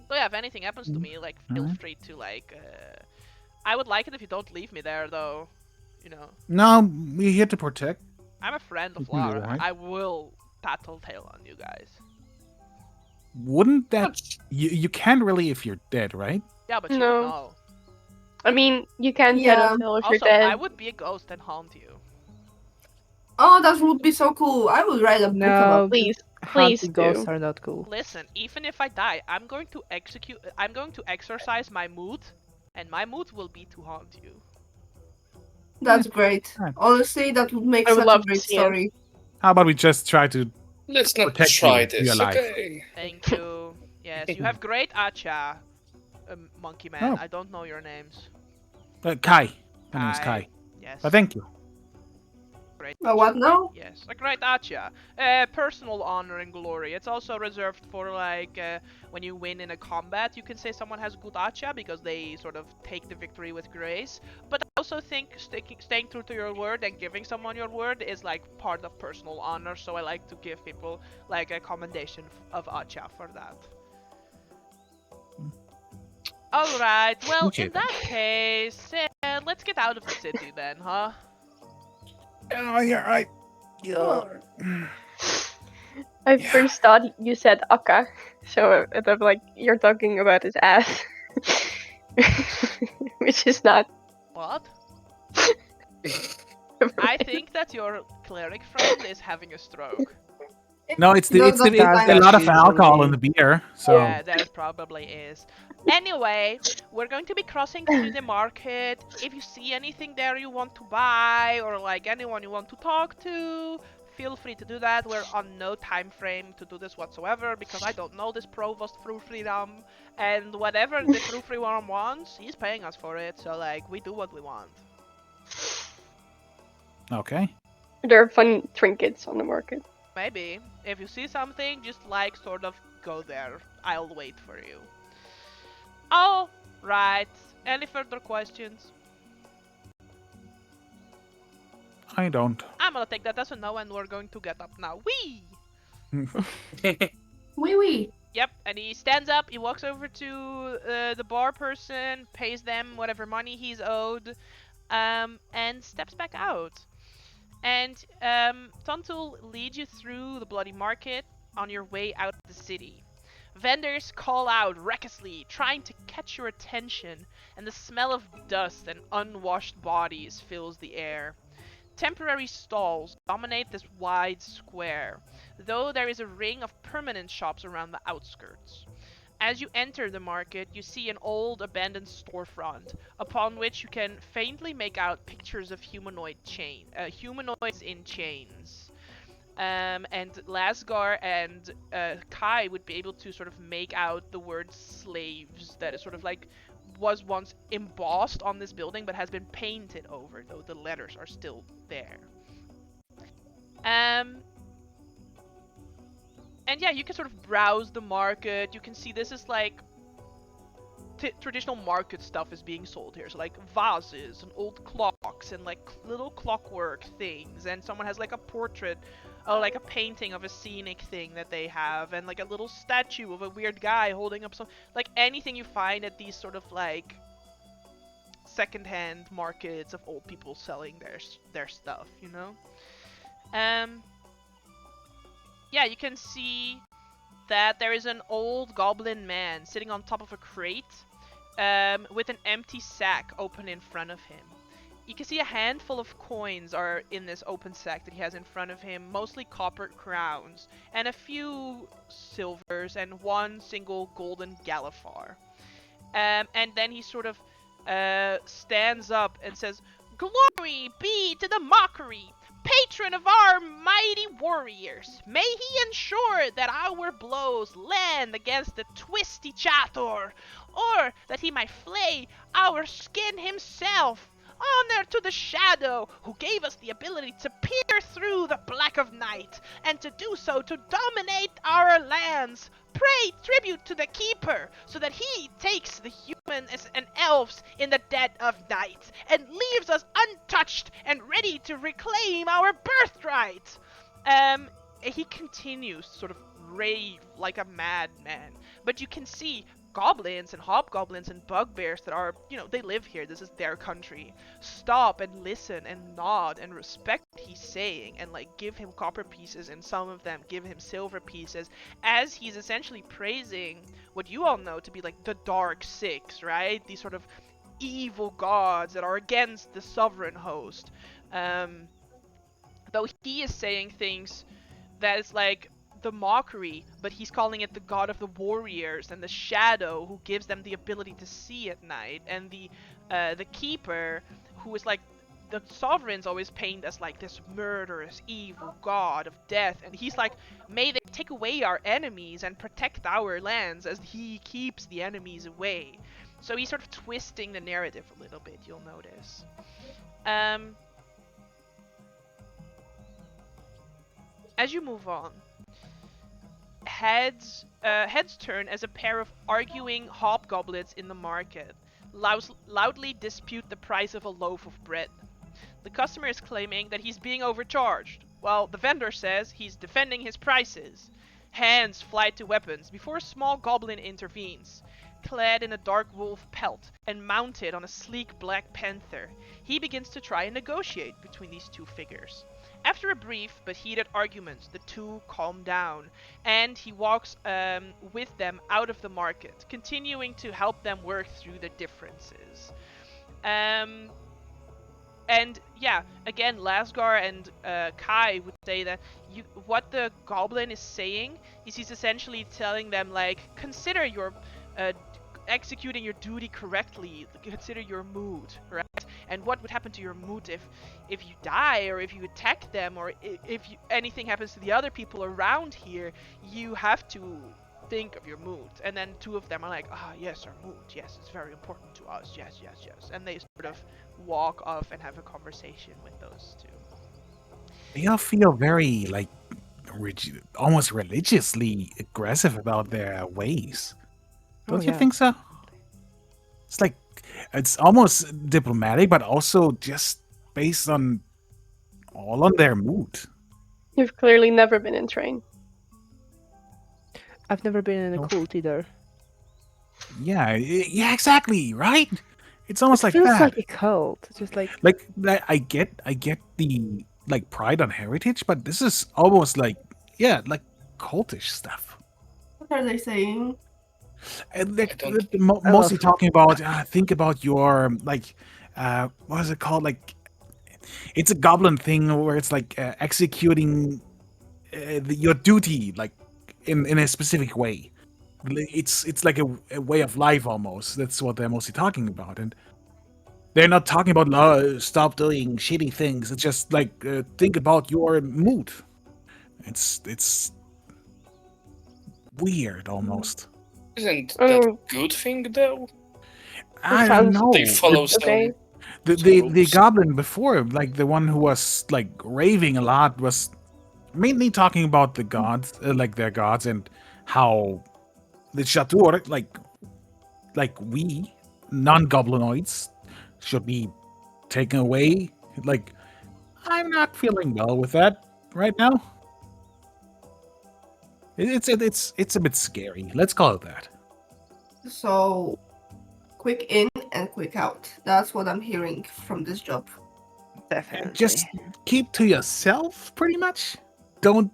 So yeah, if anything happens to me, like feel Alright. free to like. I would like it if you don't leave me there, though. You know, No, we're here to protect. I'm a friend of It's gonna be Lara. alright. I will tattletale on you guys. Wouldn't that you can't really if you're dead, right? Yeah, but you No. don't know. I mean, you can't Yeah. get until if you're Also, dead. I would be a ghost and haunt you. Oh, that would be so cool. I would write a book No. about Please, please Haunted ghosts do. are not cool. Listen, even if I die, I'm going to exercise my mood, and my mood will be to haunt you. That's great. Right. Honestly, that would make I would such love a to great see it. story. How about we just try to Let's not Protect try you, this, your life. okay? Thank you. Yes, you have great acha, monkey man. Oh. I don't know your names. Kai. My name is Kai. Yes. But thank you. Great. What now? Yes, a great acha. Personal honor and glory. It's also reserved for like when you win in a combat, you can say someone has good acha because they sort of take the victory with grace. But I also think staying true to your word and giving someone your word is like part of personal honor. So I like to give people like a commendation of acha for that. All right. Well, Okay, in that case, let's get out of the city then, huh? Oh, you're right. I first thought you said Akka, so I'm like, you're talking about his ass. Which is not. What? I think that your cleric friend is having a stroke. No, it's a lot of That's alcohol in the beer. So Yeah, there probably is. Anyway, we're going to be crossing through the market. If you see anything there you want to buy, or like anyone you want to talk to, feel free to do that. We're on no time frame to do this whatsoever, because I don't know this provost through freedom, and whatever the through freedom wants, he's paying us for it. So like, we do what we want. Okay. There are fun trinkets on the market. Maybe if you see something, just like sort of go there. I'll wait for you. All right. Any further questions? I don't. I'm gonna take that as a no, and we're going to get up now. Wee! Wee wee. Yep, and he stands up, he walks over to the bar person, pays them whatever money he's owed, and steps back out. And Tontul leads you through the bloody market on your way out of the city. Vendors call out recklessly, trying to catch your attention, and the smell of dust and unwashed bodies fills the air. Temporary stalls dominate this wide square, though there is a ring of permanent shops around the outskirts. As you enter the market, you see an old abandoned storefront, upon which you can faintly make out pictures of humanoids in chains. And Lasgar and Kai would be able to sort of make out the word slaves that is sort of like was once embossed on this building but has been painted over, though the letters are still there. And yeah, you can sort of browse the market. You can see this is like traditional market stuff is being sold here. So like vases and old clocks and like little clockwork things, and someone has like a portrait or like a painting of a scenic thing that they have, and like a little statue of a weird guy holding up some, like anything you find at these sort of like secondhand markets of old people selling their stuff, you know? Yeah, you can see that there is an old goblin man sitting on top of a crate with an empty sack open in front of him. You can see a handful of coins are in this open sack that he has in front of him, mostly copper crowns, and a few silvers, and one single golden galifar. And then he sort of stands up and says, "Glory be to the mockery, patron of our mighty warriors. May he ensure that our blows land against the twisty chator, or that he might flay our skin himself. Honor to the shadow, who gave us the ability to peer through the black of night, and to do so to dominate our lands. Pray tribute to the keeper, so that he takes the humans and elves in the dead of night, and leaves us untouched and ready to reclaim our birthright." He continues to sort of rave like a madman, but you can see goblins and hobgoblins and bugbears that are, you know, they live here, this is their country, stop and listen and nod and respect what he's saying, and like give him copper pieces, and some of them give him silver pieces, as he's essentially praising what you all know to be like the Dark Six, right? These sort of evil gods that are against the sovereign host. Though he is saying things that is like the mockery, but he's calling it the god of the warriors, and the shadow who gives them the ability to see at night, and the keeper, who is like the sovereigns always paint as like this murderous evil god of death, and he's like, may they take away our enemies and protect our lands as he keeps the enemies away. So he's sort of twisting the narrative a little bit, you'll notice. As you move on, heads turn as a pair of arguing hobgoblins in the market loudly dispute the price of a loaf of bread. The customer is claiming that he's being overcharged, while the vendor says he's defending his prices. Hands fly to weapons before a small goblin intervenes. Clad in a dark wolf pelt and mounted on a sleek black panther, he begins to try and negotiate between these two figures. After a brief but heated argument, the two calm down, and he walks with them out of the market, continuing to help them work through the differences. And yeah, again, Lasgar and Kai would say that what the goblin is saying is he's essentially telling them, like, consider your executing your duty correctly, consider your mood, right? And what would happen to your mood if you die, or if you attack them, or if anything happens to the other people around here. You have to think of your mood. And then two of them are like, yes, our mood, yes, it's very important to us, yes, yes, yes. And they sort of walk off and have a conversation with those two. They all feel very, like, almost religiously aggressive about their ways. Don't you think so? It's like, it's almost diplomatic, but also just based on all on their mood. You've clearly never been in train. I've never been in a cult either. Yeah, exactly, right? It's almost like feels that. Like a cult, just like I get the like pride on heritage, but this is almost like like cultish stuff. What are they saying? And mostly talking about think about your like what is it called, like it's a goblin thing where it's like executing your duty like in a specific way. It's like a way of life almost. That's what they're mostly talking about, and they're not talking about stop doing shitty things. It's just like think about your mood. It's weird almost. Isn't that a good thing though? I don't know. They follow some. The goblin before, like the one who was like raving a lot, was mainly talking about the gods, like their gods, and how the Chatur, like we non-goblinoids, should be taken away. Like, I'm not feeling well with that right now. It's a bit scary. Let's call it that. So, quick in and quick out. That's what I'm hearing from this job. Definitely. Just keep to yourself, pretty much. Don't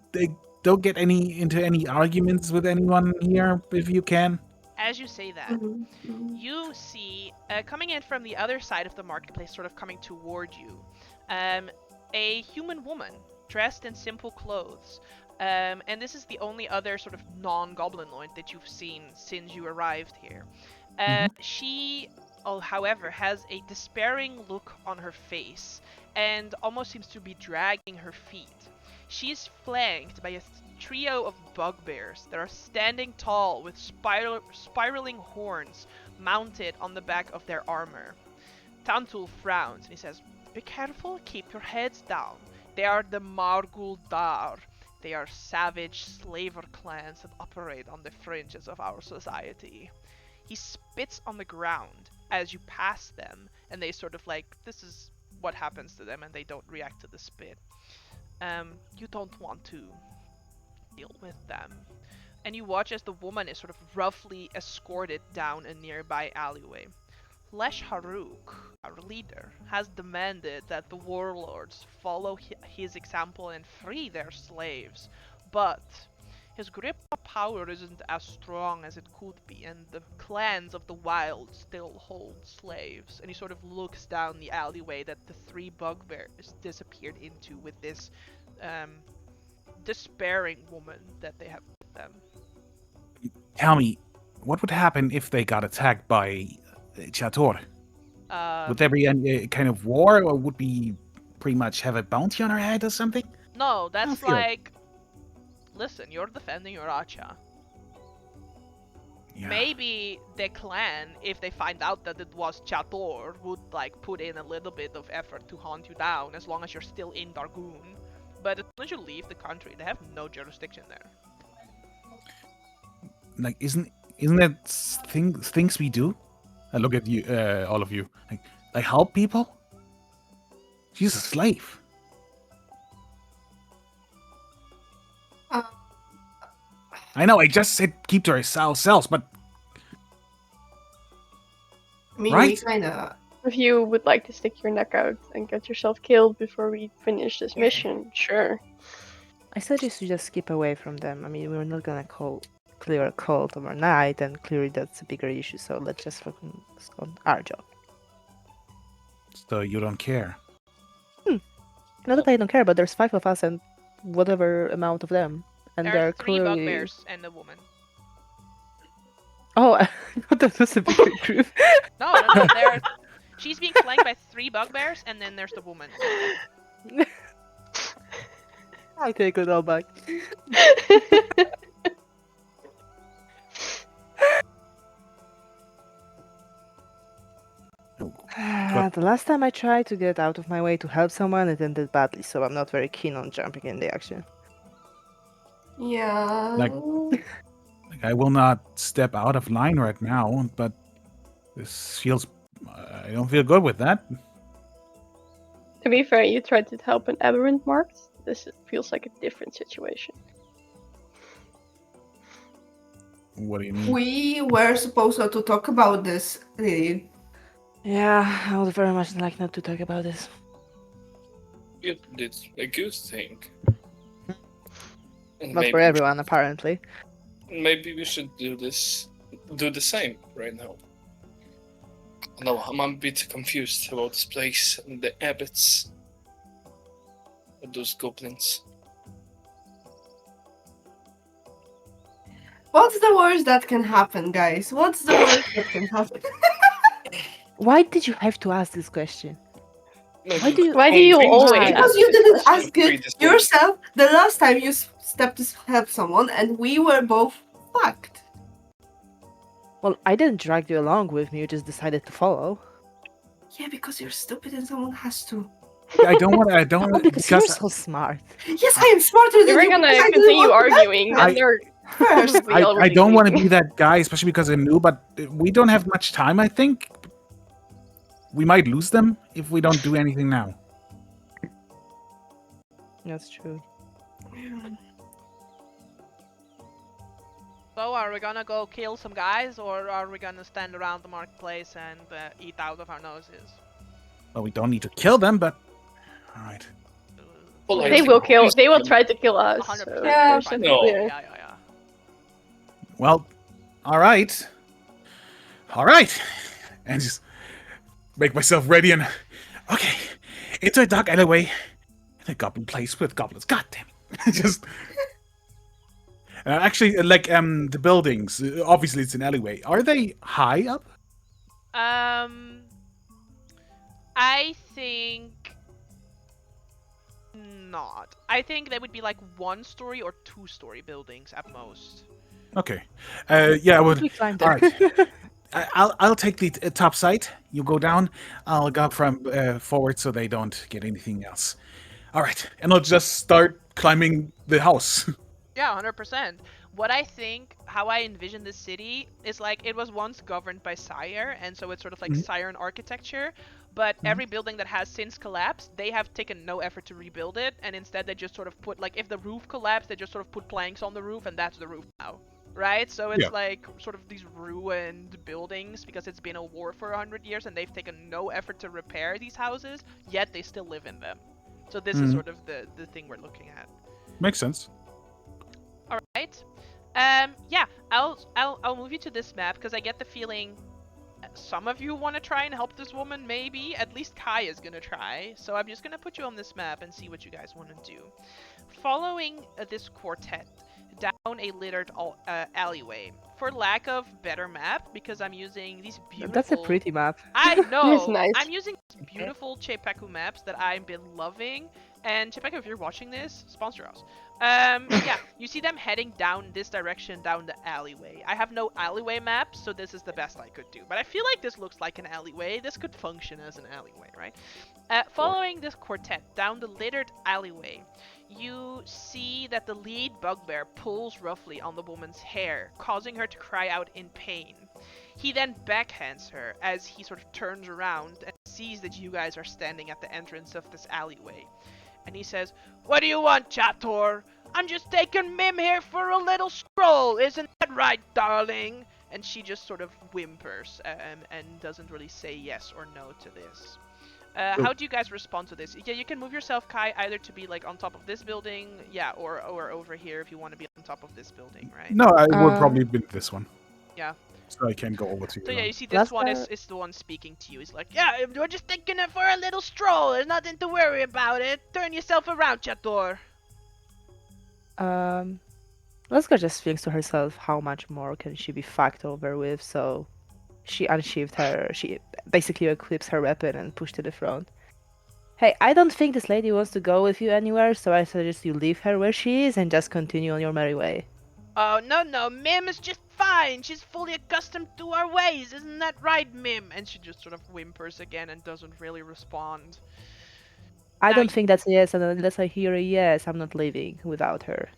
get into any arguments with anyone here if you can. As you say that, you see, coming in from the other side of the marketplace, sort of coming toward you, a human woman dressed in simple clothes. And this is the only other sort of non-goblinoid that you've seen since you arrived here. She, however, has a despairing look on her face and almost seems to be dragging her feet. She's flanked by a trio of bugbears that are standing tall with spiraling horns mounted on the back of their armor. Tantul frowns and he says, "Be careful, keep your heads down. They are the Margul Dar. They are savage slaver clans that operate on the fringes of our society." He spits on the ground as you pass them, and they sort of like, this is what happens to them, and they don't react to the spit. You don't want to deal with them. And you watch as the woman is sort of roughly escorted down a nearby alleyway. Lesh Haruk, our leader, has demanded that the warlords follow his example and free their slaves, but his grip of power isn't as strong as it could be, and the clans of the wild still hold slaves. And he sort of looks down the alleyway that the three bugbears disappeared into with this despairing woman that they have with them. Tell me, what would happen if they got attacked by Chator? Would there be any kind of war, or would we pretty much have a bounty on our head or something? No, that's like, listen, you're defending your Acha. Yeah. Maybe the clan, if they find out that it was Chator, would like put in a little bit of effort to hunt you down as long as you're still in Dargoon. But as soon as you leave the country, they have no jurisdiction there. Like, isn't that things we do? I look at you, all of you. Like help people? She's a slave. I know, I just said keep to ourselves, but... I mean, right? we kinda... If you would like to stick your neck out and get yourself killed before we finish this mission, sure. I suggest you just keep away from them. I mean, we're not gonna clear a cult overnight, and clearly that's a bigger issue, so let's just focus on our job. So you don't care? Not that I don't care, but there's 5 of us and whatever amount of them. And there are 3 clearly... bugbears and a woman. Oh, I thought that was a bigger group. No. She's being flanked by 3 bugbears, and then there's the woman. I take it all back. The last time I tried to get out of my way to help someone, it ended badly, so I'm not very keen on jumping in the action. Yeah. Like, I will not step out of line right now, but this feels... I don't feel good with that. To be fair, you tried to help an aberrant, Marks. This feels like a different situation. What do you mean? We were supposed not to talk about this, really. Yeah, I would very much like not to talk about this. You did a good thing. And Not for everyone, apparently. Maybe we should do the same right now. No, I'm a bit confused about this place and the abbots. Those goblins. What's the worst that can happen, guys? What's the worst that can happen? Why did you have to ask this question? Why do you always? Because you didn't ask it yourself the last time you stepped to help someone, and we were both fucked. Well, I didn't drag you along with me. You just decided to follow. Yeah, because you're stupid and someone has to. I don't want. Oh, because you're so smart. Yes, I am smarter than you. We're gonna continue arguing. I don't want to be that guy, especially because I'm new. But we don't have much time. I think we might lose them if we don't do anything now. That's true. So are we gonna go kill some guys, or are we gonna stand around the marketplace and eat out of our noses? Well, we don't need to kill them, but all right. They will kill. They will try to kill us. 100%. So Yeah. Well, all right, and just make myself ready and okay, into a dark alleyway in a goblin place with goblins. God damn it! Just actually, like the buildings. Obviously, it's an alleyway. Are they high up? I think not. I think they would be like 1-story or 2-story buildings at most. Okay. Yeah, I would. We climbed All there. right. I'll take the top side. You go down. I'll go from forward so they don't get anything else. All right, and I'll just start climbing the house. Yeah, 100%. What I think, how I envision this city is like it was once governed by Sire, and so it's sort of like Siren architecture. But every building that has since collapsed, they have taken no effort to rebuild it, and instead they just sort of put, like, if the roof collapsed, they just sort of put planks on the roof, and that's the roof now. Right? So it's like sort of these ruined buildings because it's been a war for 100 years and they've taken no effort to repair these houses, yet they still live in them. So this is sort of the thing we're looking at. Makes sense. All right. Yeah, I'll move you to this map because I get the feeling some of you want to try and help this woman, maybe. At least Kai is going to try. So I'm just going to put you on this map and see what you guys want to do. Following this quartet down a littered alleyway. For lack of better map, because I'm using these beautiful... That's a pretty map. I know! It's nice. I'm using these beautiful Chepaku maps that I've been loving. And Chepaku, if you're watching this, sponsor us. Yeah, you see them heading down this direction, down the alleyway. I have no alleyway map, so this is the best I could do. But I feel like this looks like an alleyway. This could function as an alleyway, right? Following this quartet down the littered alleyway, you see that the lead bugbear pulls roughly on the woman's hair, causing her to cry out in pain. He then backhands her as he sort of turns around and sees that you guys are standing at the entrance of this alleyway. And he says, "What do you want, Chator? I'm just taking Mim here for a little stroll, isn't that right, darling?" And she just sort of whimpers and doesn't really say yes or no to this. How do you guys respond to this? Yeah, you can move yourself, Kai, either to be like on top of this building, yeah, or over here if you want to be on top of this building, right? No, I would probably be this one. Yeah. So I can go over to you. So yeah, you see this one is the one speaking to you. He's like, "Yeah, we're just taking it for a little stroll. There's nothing to worry about it. Turn yourself around, Chator." Laska just thinks to herself how much more can she be fucked over with, so she unsheathed she basically equips her weapon and pushed to the front. Hey, I don't think this lady wants to go with you anywhere, so I suggest you leave her where she is and just continue on your merry way. Oh, no, Mim is just fine. She's fully accustomed to our ways. Isn't that right, Mim? And she just sort of whimpers again and doesn't really respond. I Now don't think that's a yes, and unless I hear a yes, I'm not leaving without her.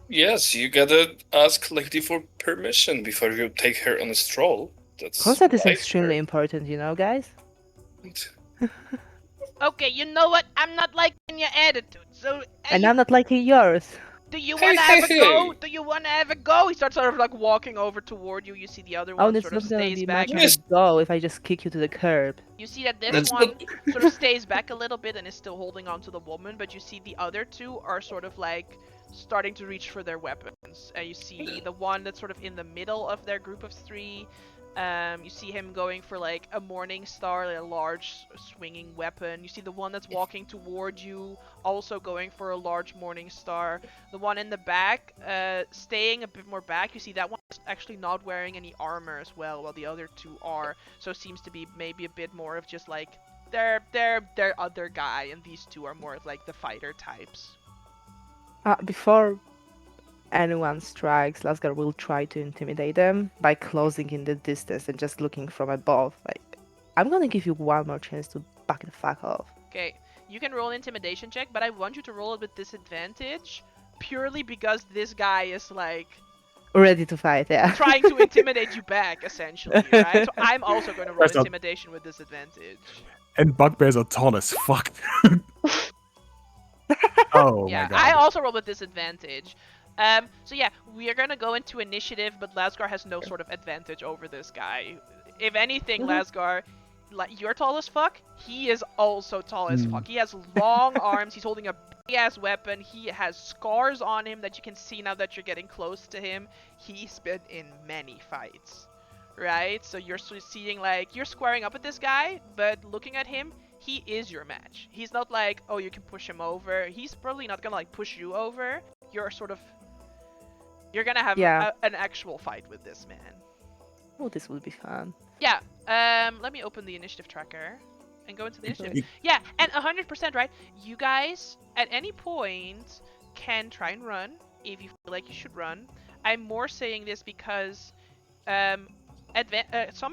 Yes, you gotta ask Lady for permission before you take her on a stroll. That's Consent is right, extremely her. important, you know, guys? Okay, you know what? I'm not liking your attitude, so... And I'm not liking yours. Do you Hey, want to hey, have a go? hey. Do you want to have a go? He starts sort of like walking over toward you. You see the other Oh, one it's sort of not gonna stays be back. much of a go if I just kick you to the curb. You see that this That's one not- sort of stays back a little bit and is still holding on to the woman, but you see the other two are sort of like starting to reach for their weapons. You see the one that's sort of in the middle of their group of three. You see him going for like a morning star, like a large swinging weapon. You see the one that's walking toward you also going for a large morning star. The one in the back, staying a bit more back. You see that one is actually not wearing any armor as well, while the other two are. So it seems to be maybe a bit more of just like their other guy, and these two are more of like the fighter types. Before anyone strikes, Lasgar will try to intimidate them by closing in the distance and just looking from above. Like, I'm gonna give you one more chance to back the fuck off. Okay, you can roll an intimidation check, but I want you to roll it with disadvantage, purely because this guy is like Ready to fight, yeah. trying to intimidate you back, essentially, right? So I'm also going to roll That's not- intimidation with disadvantage. And bugbears are tall as fuck. Oh Yeah, my god. I also roll with disadvantage. So yeah, we are gonna go into initiative, but Lasgar has no sort of advantage over this guy. If anything, Lasgar, like, you're tall as fuck. He is also tall as fuck. He has long arms. He's holding a big ass weapon. He has scars on him that you can see now that you're getting close to him. He's been in many fights, right? So you're seeing like you're squaring up with this guy, but looking at him, he is your match. He's not like, oh, you can push him over. He's probably not gonna like push you over. You're gonna have an actual fight with this man. Oh, this will be fun. Yeah. Let me open the initiative tracker and go into the initiative. Yeah, and 100% right. You guys at any point can try and run if you feel like you should run. I'm more saying this because some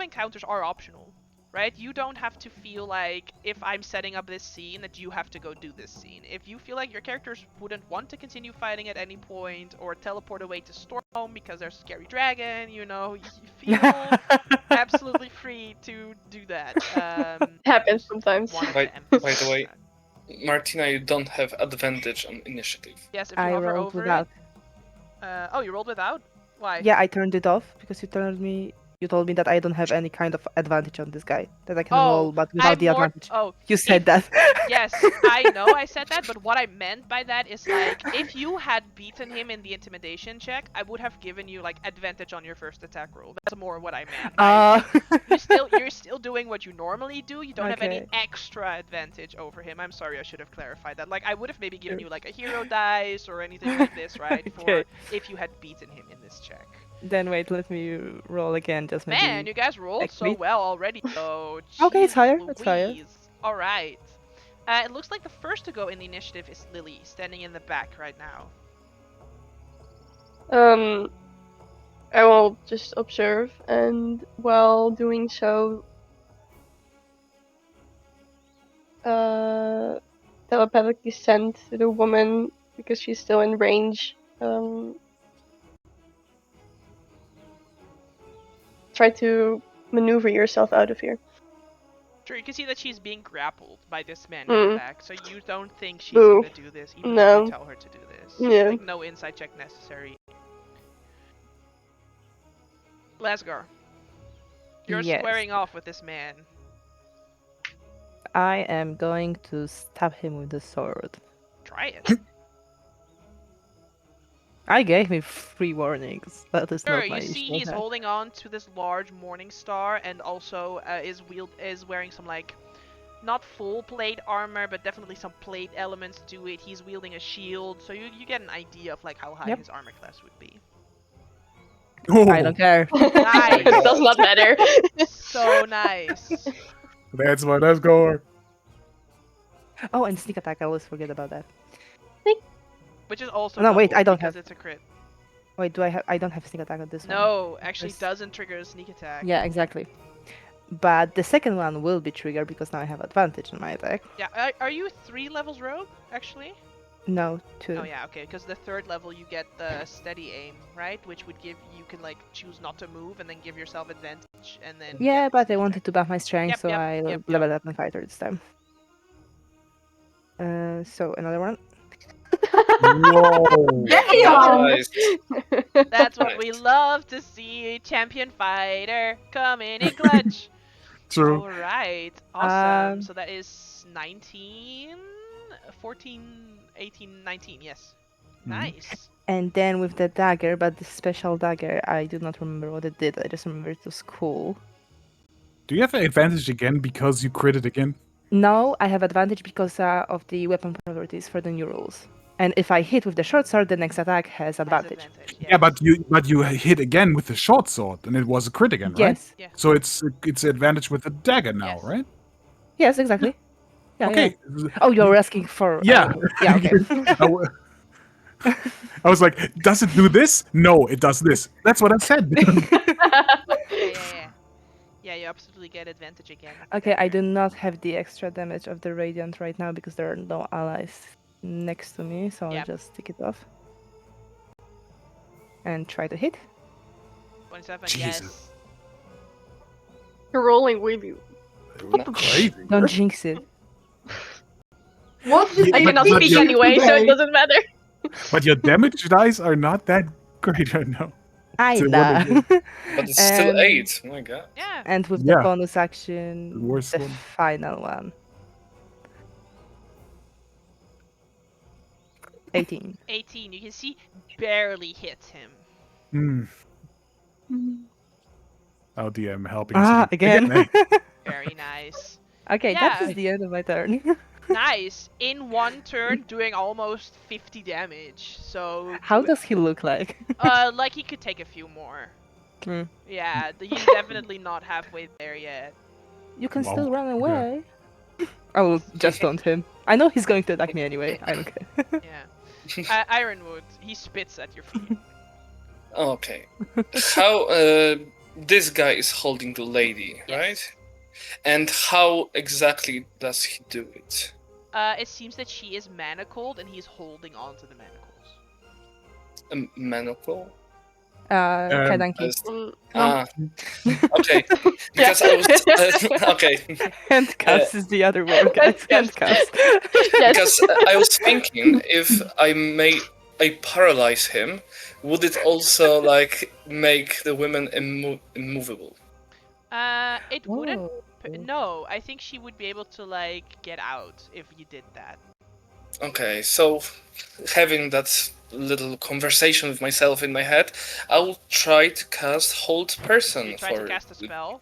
encounters are optional, right? You don't have to feel like if I'm setting up this scene that you have to go do this scene. If you feel like your characters wouldn't want to continue fighting at any point or teleport away to Stormhome because there's a scary dragon, you know, you feel absolutely free to do that. Happens sometimes. By the way, Martina, you don't have advantage on initiative. Yes, if you I hover rolled over without. it. Oh, you rolled without? Why? Yeah, I turned it off because you told me that I don't have any kind of advantage on this guy. That I can roll, but without the advantage. Oh, You said that. Yes, I know I said that, but what I meant by that is like, if you had beaten him in the intimidation check, I would have given you like advantage on your first attack roll. That's more what I meant. You're still doing what you normally do. You don't have any extra advantage over him. I'm sorry, I should have clarified that. Like, I would have maybe given you like a hero dice or anything like this, right? For if you had beaten him in this check. Then wait, let me roll again. Just maybe. Man, you guys rolled so well already, though. Okay, it's higher. Louise. It's higher. All right. It looks like the first to go in the initiative is Lily, standing in the back right now. I will just observe, and while doing so, telepathically send to the woman because she's still in range. Try to maneuver yourself out of here. Sure, you can see that she's being grappled by this man in the back, so you don't think she's Boo. gonna do this, even if you tell her to do this. Yeah. Like, no insight check necessary. Lasgar, you're squaring off with this man. I am going to stab him with the sword. Try it. I gave him 3 warnings. That is Sure, not my you see issue. he's holding on to this large morning star and also is wearing some like not full plate armor, but definitely some plate elements to it. He's wielding a shield, so you get an idea of like how high Yep. his armor class would be. I don't care. Nice. It does not matter. So nice. That's what I score. Oh, and sneak attack. I always forget about that. Which is also No, wait, double I don't because have- it's a crit. Wait, do I have? I don't have sneak attack on this one. No, actually Yes. doesn't trigger a sneak attack. Yeah, exactly. But the second one will be triggered because now I have advantage on my attack. Yeah, are you 3 levels rogue, actually? No, 2. Oh yeah, okay, because the 3rd level you get the steady aim, right? Which would give, you can like choose not to move and then give yourself advantage and then... Yeah, but I sneak wanted attack. to buff my strength, Yep, so yep, I yep, leveled up my fighter this time. So another one. Whoa. Damn! Nice. That's what we love to see, champion fighter coming in clutch. True. Alright, awesome. Um, So that is 19, 14, 18, 19, yes. Nice. And then with the dagger, but the special dagger, I do not remember what it did. I just remember it was cool. Do you have an advantage again because you critted again? No, I have advantage because of the weapon properties for the new rules. And if I hit with the short sword, the next attack has advantage. Yeah, but you hit again with the short sword, and it was a crit again, right? Yes. Yeah. So it's advantage with the dagger now, Yes. right? Yes, exactly. Yeah, Okay. yeah. Oh, you're asking for... Yeah. yeah, okay. I was like, does it do this? No, it does this. That's what I said. Yeah. Yeah, you absolutely get advantage again. Okay, I do not have the extra damage of the Radiant right now because there are no allies next to me, so I'll Yep. just take it off. And try to hit. 27, Jesus. yes. You're rolling with you. Crazy. Don't jinx it. What did I you cannot do speak you're- anyway, so it doesn't matter. But your damage dice are not that great right now. I So what know. But it's still And- 8. Oh my god. Yeah. And with Yeah. the bonus action, The worst the one. final one. 18. 18, you can see, barely hits him. Oh, DM helping us Again. eh? Very nice. Okay, that Yeah. is the end of my turn. Nice. In one turn, doing almost 50 damage. So. How does he look like? Like he could take a few more. Hmm. Yeah, he's definitely not halfway there yet. You can Wow. still run away. I will just taunt him. I know he's going to attack me anyway. I don't care. Yeah. Ironwood, he spits at your feet. Okay. How this guy is holding the lady, Yes. right? And how exactly does he do it? It seems that she is manacled and he's holding on to the manacles. A manacle? Kaidanki. Okay. Because I was okay. Handcuffs is the other word, guys. Handcuffs. Yes. Because I was thinking if I paralyze him, would it also like make the women immovable? It wouldn't. Oh. No, I think she would be able to like get out if you did that. Okay, so having that little conversation with myself in my head, I will try to cast Hold Person You try to cast a spell.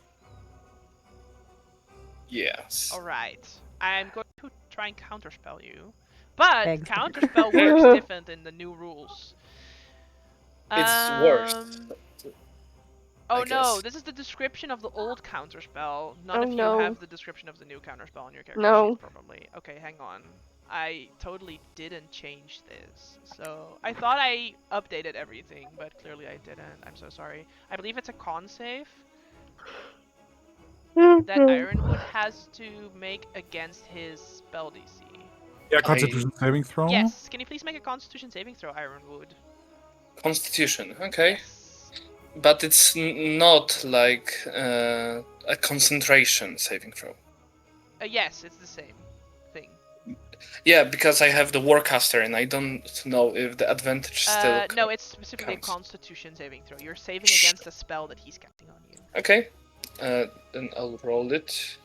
Yes. Alright. I'm going to try and counterspell you. But Exactly. counterspell works different in the new rules. It's worse. Oh I no, guess. this is the description of the old counterspell. None Oh, of you no. have the description of the new counterspell on your character No. sheets, probably. Okay, hang on. I totally didn't change this. So, I thought I updated everything, but clearly I didn't. I'm so sorry. I believe it's a con save that Ironwood has to make against his spell DC. Yeah, Constitution saving throw. Yes, can you please make a Constitution saving throw, Ironwood? Constitution, okay. Yes. But it's not like a concentration saving throw. Yes, it's the same thing. Yeah, because I have the Warcaster and I don't know if the advantage still. No, it's specifically a counts. Constitution saving throw. You're saving against a spell that he's casting on you. Okay, then I'll roll it.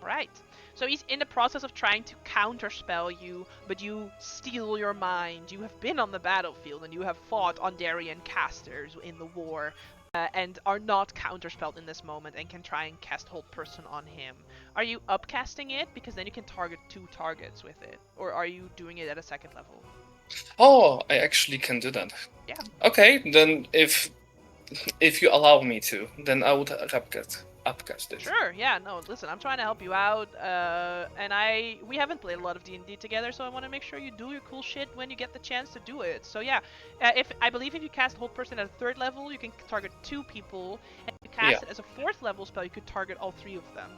Right. So he's in the process of trying to counterspell you, but you steal your mind. You have been on the battlefield and you have fought Ondarian casters in the war. and are not counterspelled in this moment and can try and cast Hold Person on him. Are you upcasting it? Because then you can target 2 targets with it. Or are you doing it at a 2nd level? Oh, I actually can do that. Yeah. Okay, then if you allow me to, then I would upcast it. Sure, yeah, no, listen, I'm trying to help you out, and we haven't played a lot of D&D together, so I want to make sure you do your cool shit when you get the chance to do it. So yeah, I believe if you cast Hold Person at a 3rd level, you can target 2 people, and if you cast it as a 4th level spell, you could target all 3 of them.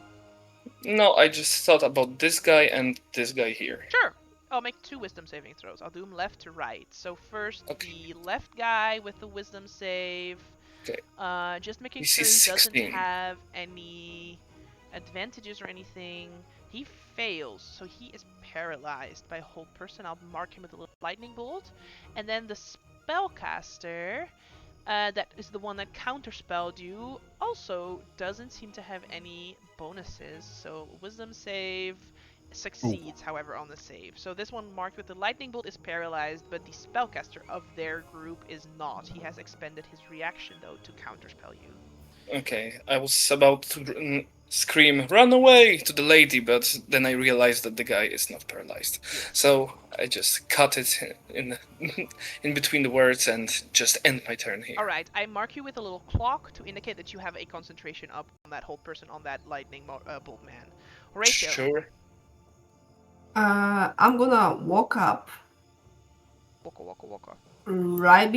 No, I just thought about this guy and this guy here. Sure. I'll make 2 wisdom saving throws. I'll do them left to right. So first, the left guy with the wisdom save. Okay. Just making DC sure he doesn't 16. have any advantages or anything. He fails, so he is paralyzed by Hold Person. I'll mark him with a little lightning bolt. And then the spellcaster, that is the one that counterspelled you, also doesn't seem to have any bonuses. So wisdom save succeeds, however, on the save. So this one marked with the lightning bolt is paralyzed, but the spellcaster of their group is not. He has expended his reaction, though, to counterspell you. Okay, I was about to scream, "Run away!" to the lady, but then I realized that the guy is not paralyzed. So I just cut it in between the words and just end my turn here. Alright, I mark you with a little clock to indicate that you have a concentration up on that Hold Person on that lightning bolt man. Horatio. Sure. I'm gonna walk up Waka. right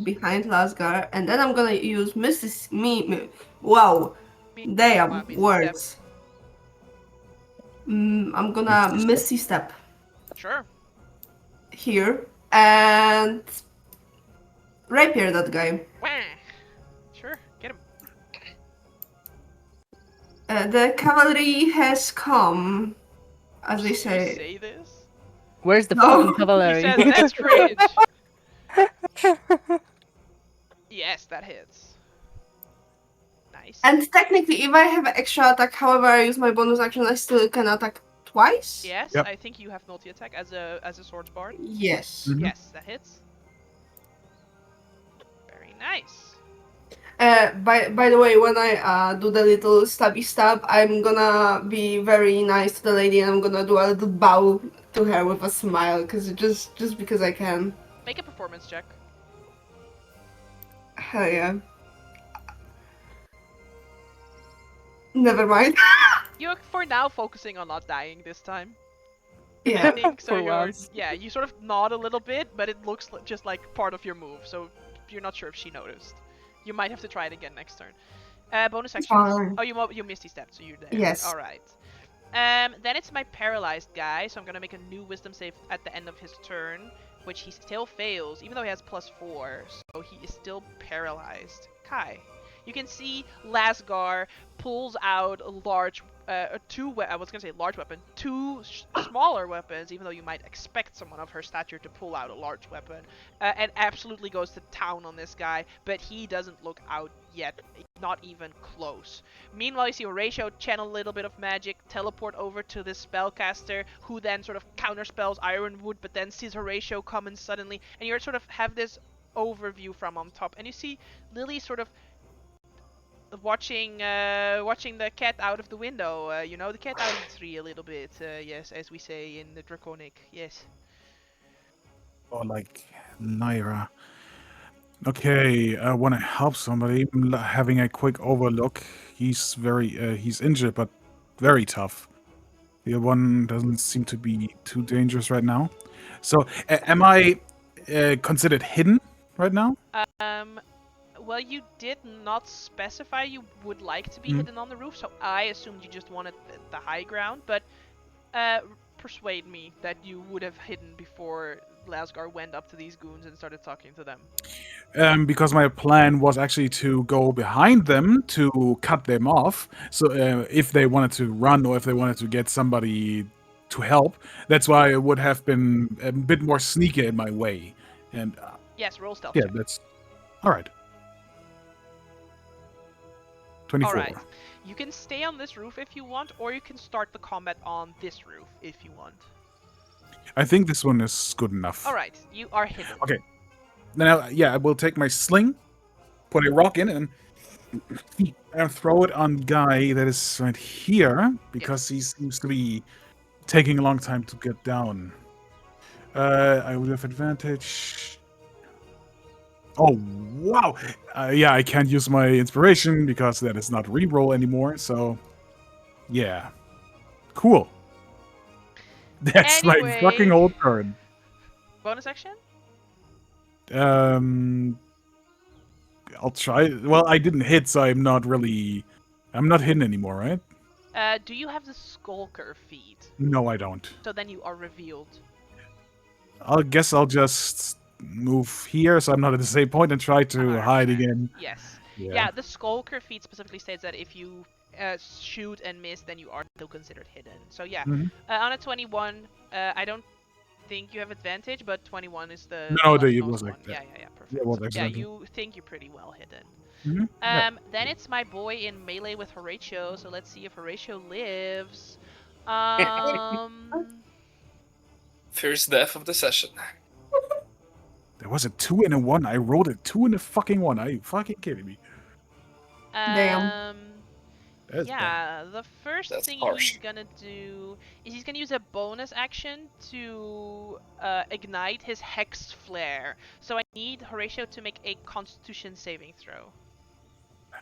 behind Lasgar, and then I'm gonna use Wow, damn words. I'm gonna Misty Step. Sure. Here and rapier that guy. Wah. Sure, get him. The cavalry has come, as they Did you say. say this? Where's the No. fucking He cavalry? says that's cringe. Yes, that hits. Nice. And technically, if I have extra attack, however I use my bonus action, I still can attack twice. Yes, Yep. I think you have multi-attack as a swords bard. Yes. Mhm. Yes, that hits. Very nice. By the way, when I do the little stabby stab, I'm gonna be very nice to the lady, and I'm gonna do a little bow to her with a smile, just because I can. Make a performance check. Hell yeah. Never mind. You're for now focusing on not dying this time. Yeah. I think so. For once. Yeah, you sort of nod a little bit, but it looks just like part of your move, so you're not sure if she noticed. You might have to try it again next turn. Bonus action. Fine. Oh, you misty stepped, so you're there. Yes. All right. Then it's my paralyzed guy, so I'm gonna make a new wisdom save at the end of his turn, which he still fails, even though he has +4, so he is still paralyzed. Kai, you can see Lasgar pulls out a large, two smaller weapons, even though you might expect someone of her stature to pull out a large weapon, and absolutely goes to town on this guy, but he doesn't look out yet, not even close. Meanwhile, you see Horatio channel a little bit of magic, teleport over to this spellcaster, who then sort of counterspells Ironwood, but then sees Horatio coming suddenly, and you sort of have this overview from on top, and you see Lily sort of watching the cat out of the window. The cat out of the tree a little bit. Yes, as we say in the Draconic. Yes. Or like Lyra. Okay, I want to help somebody. I'm having a quick overlook. He's he's injured, but very tough. The other one doesn't seem to be too dangerous right now. So, am I considered hidden right now? Well, you did not specify you would like to be hidden on the roof, so I assumed you just wanted the high ground, but persuade me that you would have hidden before Lasgar went up to these goons and started talking to them. Because my plan was actually to go behind them to cut them off. So if they wanted to run or if they wanted to get somebody to help, that's why it would have been a bit more sneaky in my way. And yes, roll stealth. yeah, check. that's all right. 24. All right. You can stay on this roof if you want, or you can start the combat on this roof if you want. I think this one is good enough. All right, you are hidden. Okay. Now, yeah, I will take my sling put a rock in it and throw it on the guy that is right here because he seems to be taking a long time to get down. I would have advantage. Oh, wow. Yeah, I can't use my inspiration because that is not reroll anymore. So, yeah. Cool. That's my fucking whole turn. Bonus action? I'll try. Well, I didn't hit, so I'm not hidden anymore, right? Do you have the Skulker feat? No, I don't. So then you are revealed. I guess I'll just move here so I'm not at the same point and try to hide again. Yes. Yeah. Yeah, the Skulker feat specifically states that if you shoot and miss, then you are still considered hidden. So yeah, on a 21, I don't think you have advantage, but 21 is the it was one. like that. Yeah, perfect. Yeah, you think you're pretty well hidden. Then it's my boy in melee with Horatio, so let's see if Horatio lives. First death of the session. There was a 2 and a 1. I rolled a 2 and a fucking 1. Are you fucking kidding me? Damn. Yeah, the first thing harsh. he's gonna do is he's gonna use a bonus action to ignite his Hex Flare. So I need Horatio to make a Constitution saving throw.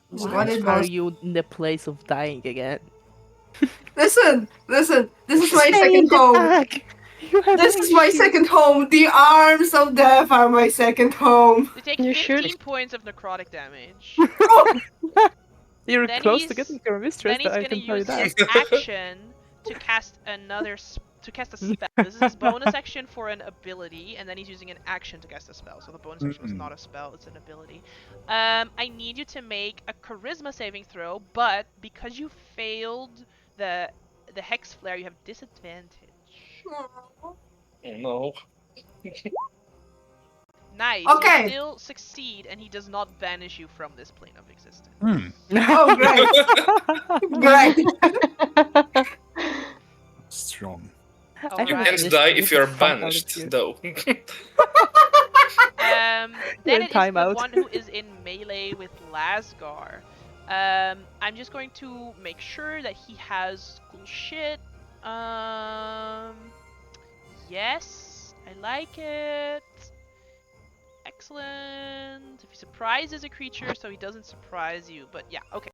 Why are you in the place of dying again? Listen. This is my second home. This is my second home. The arms of death are my second home. You take 15 points of necrotic damage. You're close to getting your mistress, then he's I can tell you gonna use that. his action to cast a spell. This is his bonus action for an ability, and then he's using an action to cast a spell. So the bonus action is not a spell; it's an ability. I need you to make a Charisma saving throw, but because you failed the Hex Flare, you have disadvantage. Oh no. Nice. Okay. You still succeed, and he does not banish you from this plane of existence. Oh, great. Strong. You can't die if you're banished, though. Then it is the one who is in melee with Lasgar. I'm just going to make sure that he has cool shit. Yes, I like it. Excellent. If he surprises a creature, so he doesn't surprise you, but yeah, okay.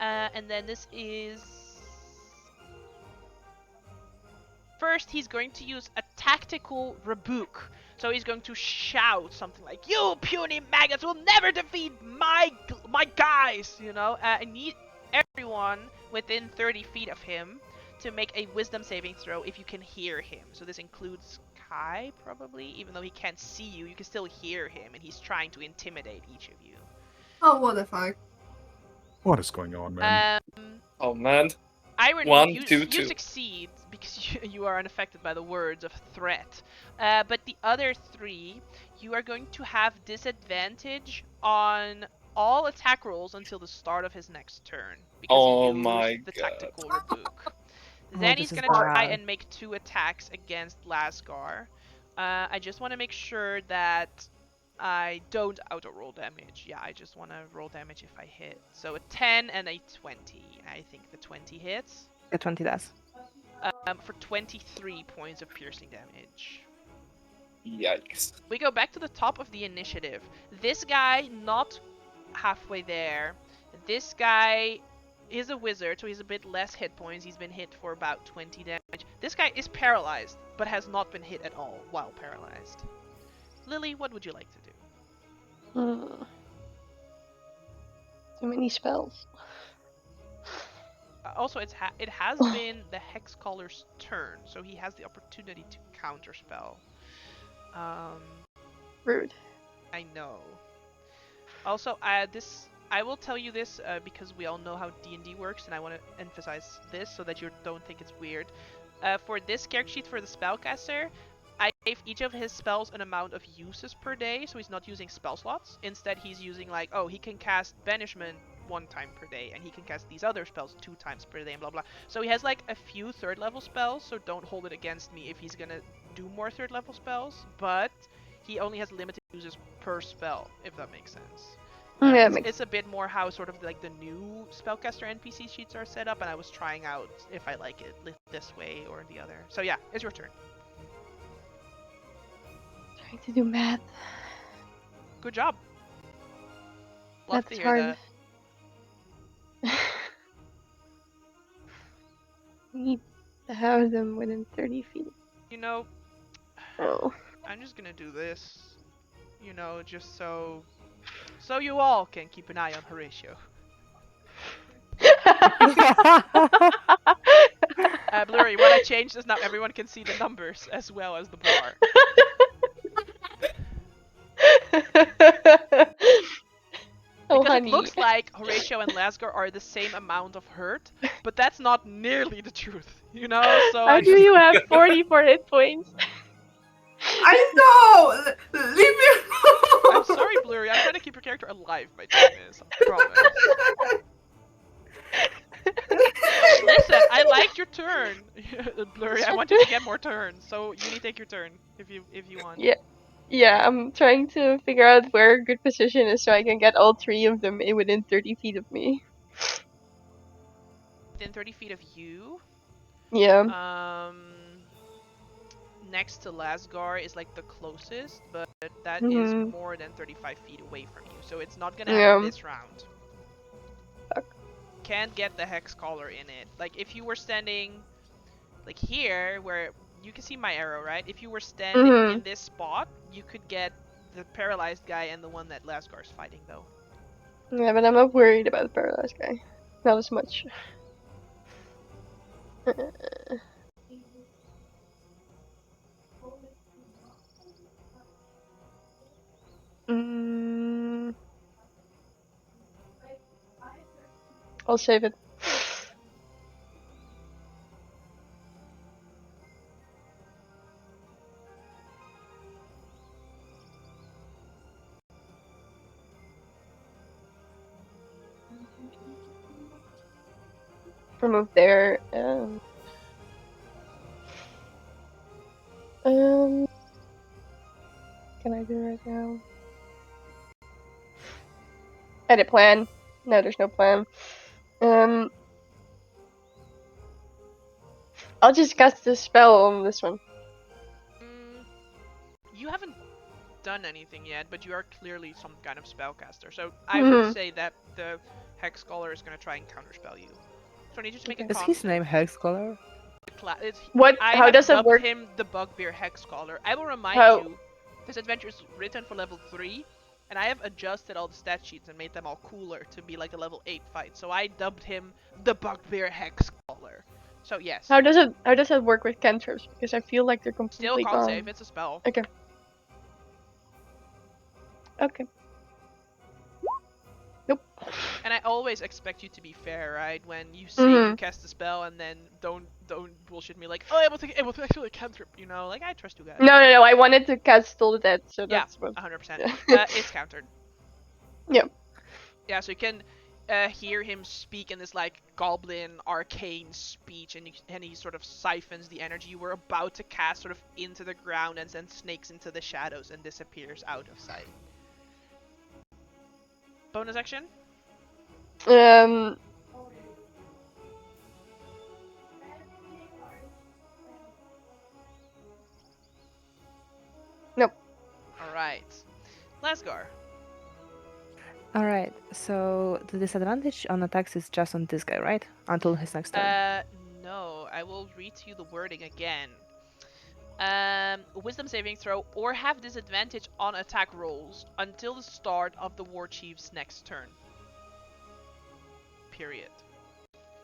And then this is... First, he's going to use a tactical rebuke. So he's going to shout something like, "You puny maggots will never defeat my guys!" You know, I need everyone within 30 feet of him to make a wisdom saving throw if you can hear him. So this includes Kai, probably. Even though he can't see you, you can still hear him, and he's trying to intimidate each of you. Oh, what the fuck? What is going on, man? Oh, man. Irony, you succeed because you are unaffected by the words of threat. But the other three, you are going to have disadvantage on all attack rolls until the start of his next turn. Because he used the tactical rebuke. Then he's going to try and make 2 attacks against Lasgar. I just want to make sure that I don't auto-roll damage. Yeah, I just want to roll damage if I hit. So a 10 and a 20. I think the 20 hits. The 20 does. For 23 points of piercing damage. Yikes. We go back to the top of the initiative. This guy, not halfway there. This guy is a wizard, so he's a bit less hit points. He's been hit for about 20 damage. This guy is paralyzed, but has not been hit at all while paralyzed. Lily, what would you like to do? Too many spells. Also, it has been the Hexcaller's turn, so he has the opportunity to counterspell. Rude. I know. Also, I will tell you this because we all know how D&D works, and I want to emphasize this so that you don't think it's weird. For this character sheet for the spellcaster, I gave each of his spells an amount of uses per day, so he's not using spell slots. Instead, he's using like, oh, he can cast Banishment 1 time per day, and he can cast these other spells 2 times per day, and blah blah. So he has like a few 3rd level spells, so don't hold it against me if he's gonna do more 3rd level spells, but he only has limited uses per spell, if that makes sense. Yeah, It's a bit more how sort of like the new spellcaster NPC sheets are set up, and I was trying out if I like it this way or the other. So yeah, it's your turn. trying to do math. Good job. Love That's to hear hard. that. Need to have them within 30 feet. You know, Oh. I'm just gonna do this. You know, just so you all can keep an eye on Horatio. Blurry, what I changed is now everyone can see the numbers as well as the bar. Because honey. it looks like Horatio and Lasgar are the same amount of hurt, but that's not nearly the truth, you know? So How do you have 44 hit points? I know! Leave me alone! I'm sorry, Blurry. I'm trying to keep your character alive, my genius. I promise. Listen, I liked your turn, Blurry. I want you to get more turns, so you need to take your turn if you want. Yeah, I'm trying to figure out where a good position is so I can get all 3 of them within 30 feet of me. Within 30 feet of you? Yeah. Next to Lasgar is like the closest, but that is more than 35 feet away from you, so it's not gonna happen this round. Fuck. Can't get the hex collar in it. Like if you were standing like here, where you can see my arrow, right? If you were standing in this spot, you could get the paralyzed guy and the one that Lasgar's fighting, though. Yeah, but I'm not worried about the paralyzed guy. Not as much. I'll save it. Remove there. Can I do it right now? Edit plan. No, there's no plan. I'll just cast the spell on this one. You haven't done anything yet, but you are clearly some kind of spellcaster. So I would say that the Hex Scholar is going to try and counterspell you. So I need you to make a Is his name Hex Scholar? What? How does it work? I have dubbed him the Bugbear Hex Scholar. I will remind you, this adventure is written for level 3, and I have adjusted all the stat sheets and made them all cooler to be like a level 8 fight. So I dubbed him the Bugbear Hex Scholar. So yes. How does it work with cantrips? Because I feel like they're completely Still can't gone. save, it's a spell. Okay. Okay. Nope. And I always expect you to be fair, right? When you say you cast a spell and then don't bullshit me like, oh, it was actually a cantrip, you know? Like, I trust you guys. No. I wanted to cast Toll the Dead, so that's what... 100%. It's countered. Yeah. Yeah, so you can hear him speak in this, like, goblin arcane speech, and he sort of siphons the energy you were about to cast sort of into the ground and then snakes into the shadows and disappears out of sight. Bonus action? Nope. Alright. Lasgar. Alright, so the disadvantage on attacks is just on this guy, right? Until his next turn. No. I will read to you the wording again. Wisdom saving throw or have disadvantage on attack rolls until the start of the War Chief's next turn. Period.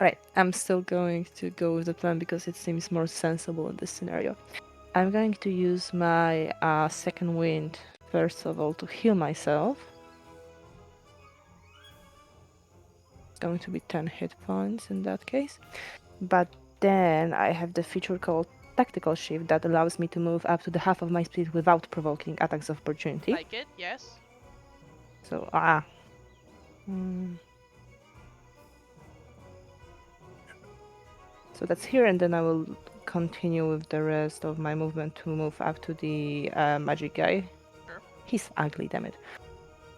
Alright, I'm still going to go with the plan because it seems more sensible in this scenario. I'm going to use my second wind, first of all, to heal myself. It's going to be 10 hit points in that case. But then I have the feature called Tactical Shift that allows me to move up to the half of my speed without provoking attacks of opportunity. Like it, yes. So, So that's here, and then I will continue with the rest of my movement to move up to the magic guy. Sure. He's ugly, damn it.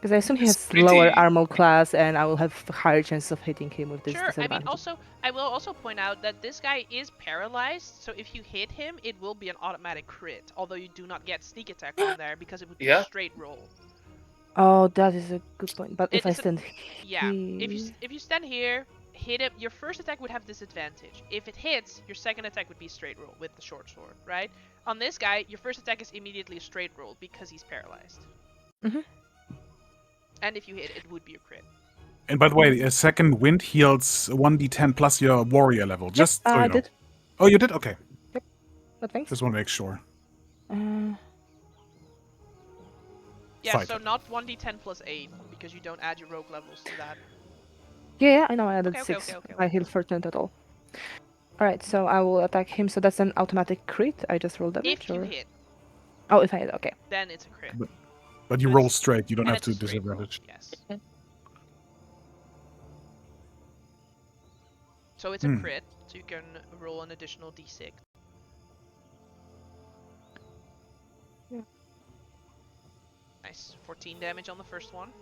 Because I assume he It's has lower pretty- armor class, and I will have higher chances of hitting him with this Sure. I mean, disadvantage. I will also point out that this guy is paralyzed, so if you hit him, it will be an automatic crit. Although you do not get sneak attack on there because it would be a Yeah. straight roll. Oh, that is a good point. But if I It's a- stand Yeah. here... If you stand here, hit it, your first attack would have disadvantage. If it hits, your second attack would be straight roll with the short sword, right? On this guy, your first attack is immediately a straight roll because he's paralyzed. Mhm. And if you hit, it would be a crit. And by the way, a second wind heals 1d10 plus your warrior level. Just so I you know. did. Oh, you did? Okay. But thanks. Just want to make sure. Yeah, Fight. so not 1d10 plus 8, because you don't add your rogue levels to that. Yeah, I know. I added Okay, 6. okay. I healed for 10 total. Alright, so I will attack him. So that's an automatic crit. I just rolled damage? If you or... hit, Oh, if I hit, okay. then it's a crit. But you So roll it's- straight. You don't And have it's a to straight roll, disadvantage. yes. So it's a Hmm. crit, so you can roll an additional d6. Yeah. Nice. 14 damage on the first one.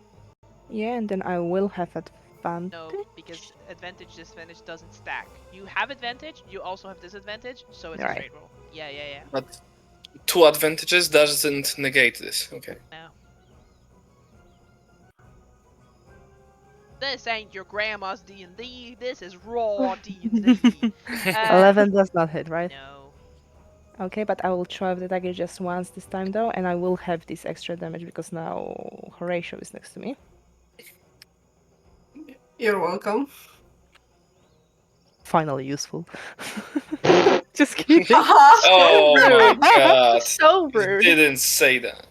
Yeah, and then I will have advantage. No, because advantage disadvantage doesn't stack. You have advantage, you also have disadvantage, so it's a Right. straight roll. Yeah. But 2 advantages doesn't negate this. Okay. No. This ain't your grandma's D&D. This is raw D&D. 11 does not hit, right? No. Okay, but I will try the dagger just once this time though, and I will have this extra damage because now Horatio is next to me. You're welcome. Finally useful. Just kidding. Oh my god. So You rude. didn't say that.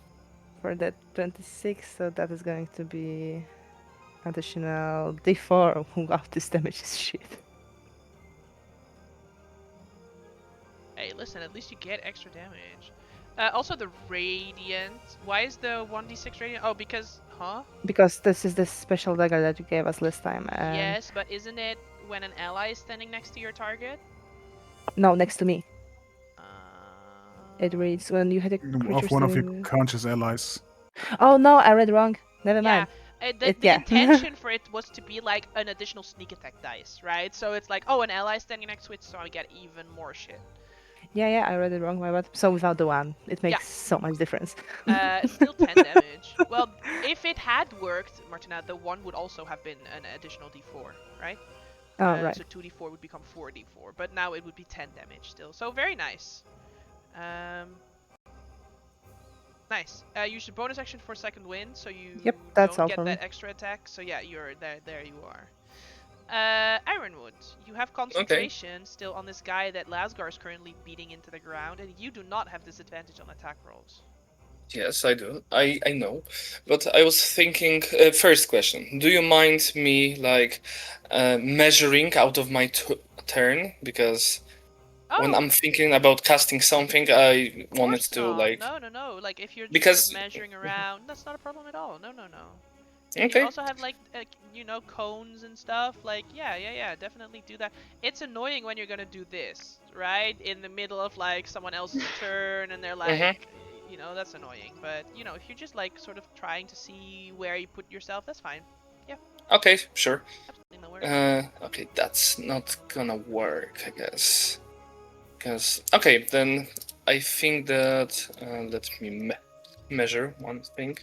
For that 26, so that is going to be additional d4. Wow, this damage is shit. Hey, listen, at least you get extra damage. Also, the radiant. Why is the 1d6 radiant? Oh, because. Huh? Because this is the special dagger that you gave us last time. And... Yes, but isn't it when an ally is standing next to your target? No, next to me. Uh... It reads when you hit a creature Of one of your standing- conscious allies. Oh no, I read wrong. Never Yeah, mind. the Yeah. intention for it was to be like an additional sneak attack dice, right? So it's like, oh, an ally standing next to it, so I get even more shit. Yeah, I read it wrong, my bad. So without the 1, it makes Yeah. so much difference. Still 10 damage. Well, if it had worked, Martina, the 1 would also have been an additional d4, right? Oh, right. So 2d4 would become 4d4, but now it would be 10 damage still. So very nice. Nice. Use your bonus action for second wind, so you Yep, that's don't all get for that me. extra attack. So yeah, you're there. There you are. Ironwood, you have concentration still on this guy that Lasgar is currently beating into the ground, and you do not have disadvantage on attack rolls. Yes, I do. I know. But I was thinking, first question, do you mind me like measuring out of my turn? Because when I'm thinking about casting something, I of wanted course to not. like... No. Like if you're just Because- sort of measuring around, that's not a problem at all. No. Okay. You also have like cones and stuff. Like yeah, definitely do that. It's annoying when you're gonna do this, right? In the middle of like someone else's turn, and they're like, that's annoying. But if you're just like sort of trying to see where you put yourself, that's fine. Okay, sure. Absolutely no worries. Okay, that's not gonna work, I guess. Because okay, then I think that let me measure one thing,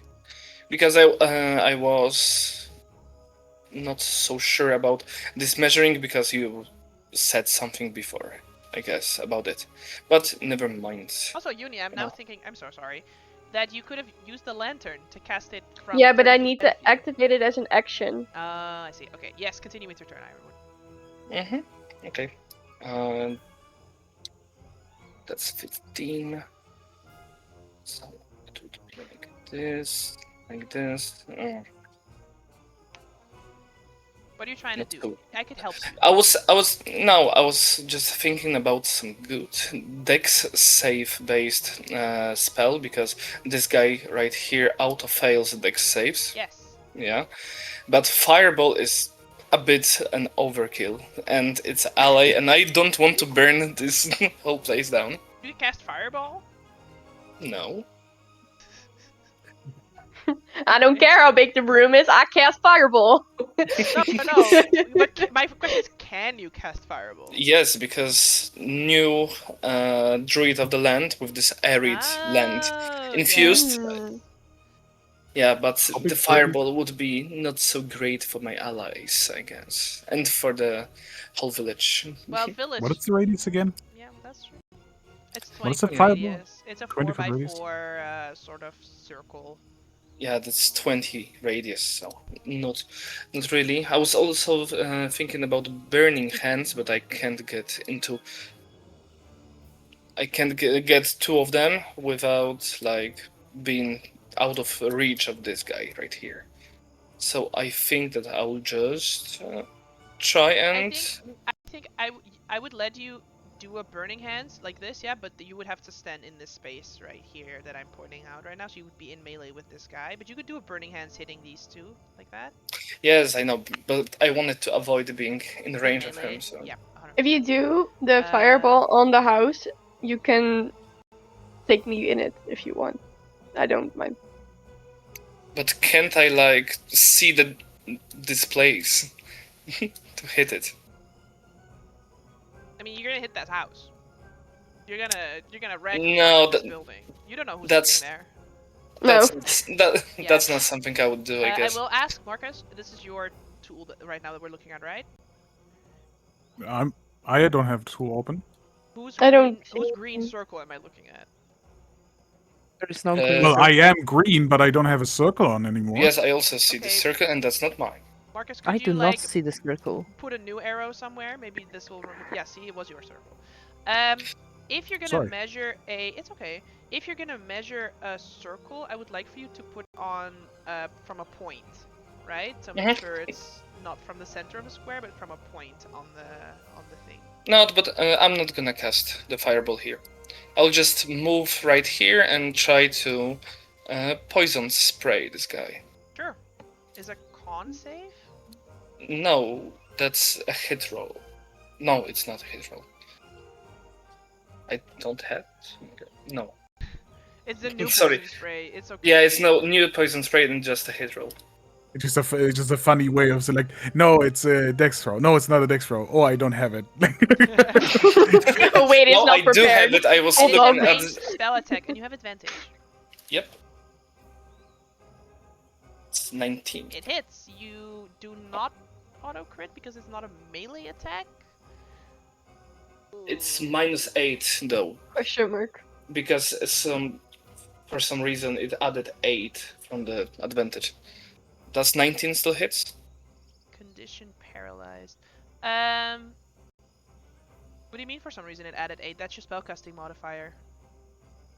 because I was not so sure about this measuring because you said something before, I guess, about it. But never mind. Also, Uni, I'm now thinking. I'm so sorry. That you could have used the lantern to cast it from. Yeah, but I 30 need feet ahead to of you. activate it as an action. I see. Okay, yes, continue with your turn, Ironwood. Okay. That's 15. So it would be like this, like this. What are you trying to Not do? cool. I could help you. I was just thinking about some good dex save based spell, because this guy right here auto fails dex saves. Yes. Yeah, but fireball is a bit an overkill, and it's ally, and I don't want to burn this whole place down. Do you cast fireball? No. I don't care how big the room is. I cast fireball. No. But my question is, can you cast fireball? Yes, because new druid of the land with this arid land infused. Hmm. Yeah, but How the big fireball would be not so great for my allies, I guess, and for the whole village. Well, village. What is the radius again? Yeah, that's true. It's What 20 is the foot fireball? radius. It's a 20 foot 4x4 radius? sort of circle. Yeah, that's 20 radius, so not really. I was also thinking about burning hands, but I can't get into. I can't get two of them without like being out of reach of this guy right here. So I think that I'll just try and. I think I would let you do a burning hands like this, yeah, but you would have to stand in this space right here that I'm pointing out right now, so you would be in melee with this guy. But you could do a burning hands hitting these two like that. Yes, I know, but I wanted to avoid being in the range of him. So. Yeah. 100%. If you do the fireball on the house, you can take me in it if you want. I don't mind. But can't I like see this place to hit it? I mean, you're gonna hit that house. You're gonna wreck this building. You don't know who's sitting there. That's not something I would do, I guess. I will ask Marcus. This is your tool right now that we're looking at, right? I don't have the tool open. Whose don't green circle am I looking at? There is no Well, I am green, but I don't have a circle on anymore. Yes, I also see the Okay. circle, and that's not mine. Marcus, could I you do not see the circle. put a new arrow somewhere? Maybe this will. Yeah, see, it was your circle. If you're gonna measure it's okay. If you're gonna measure a circle, I would like for you to put on from a point, right? So make sure it's not from the center of the square, but from a point on the thing. No, but I'm not gonna cast the fireball here. I'll just move right here and try to poison spray this guy. Sure. Is a con save? No, that's a hit roll. No, it's not a hit roll. I don't have. No. It's a new Sorry. poison spray. It's okay. Yeah, it's no new poison spray and just a hit roll. It's just a funny way of saying, like, no, it's a dex throw. No, it's not a dex throw. Oh, I don't have it. Oh wait, it's no, not I prepared. do have it. I was It's a looking at ranged spell attack, and you have advantage. Yep. It's 19. It hits. You do not auto crit because it's not a melee attack. It's -8 though, Question mark. because for some reason it added 8 from the advantage. Does 19 still hits? Condition paralyzed. What do you mean for some reason it added 8? That's your spellcasting modifier.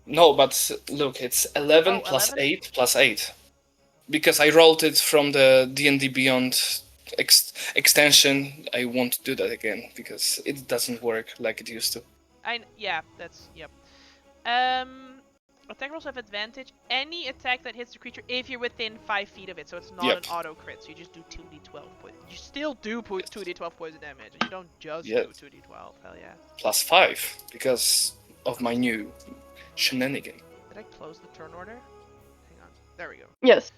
No, but look, it's 11 plus 11? 8 plus 8. Because I rolled it from the D&D Beyond extension, I won't do that again because it doesn't work like it used to. Yeah, that's yep. Attack rolls have advantage. Any attack that hits the creature if you're within 5 feet of it, so it's not an auto crit. So you just do 2d12 poison. You still do 2d12 poison damage, and you don't just do 2d12. Hell yeah. Plus 5 because of my new shenanigan. Did I close the turn order? Hang on. There we go. Yes.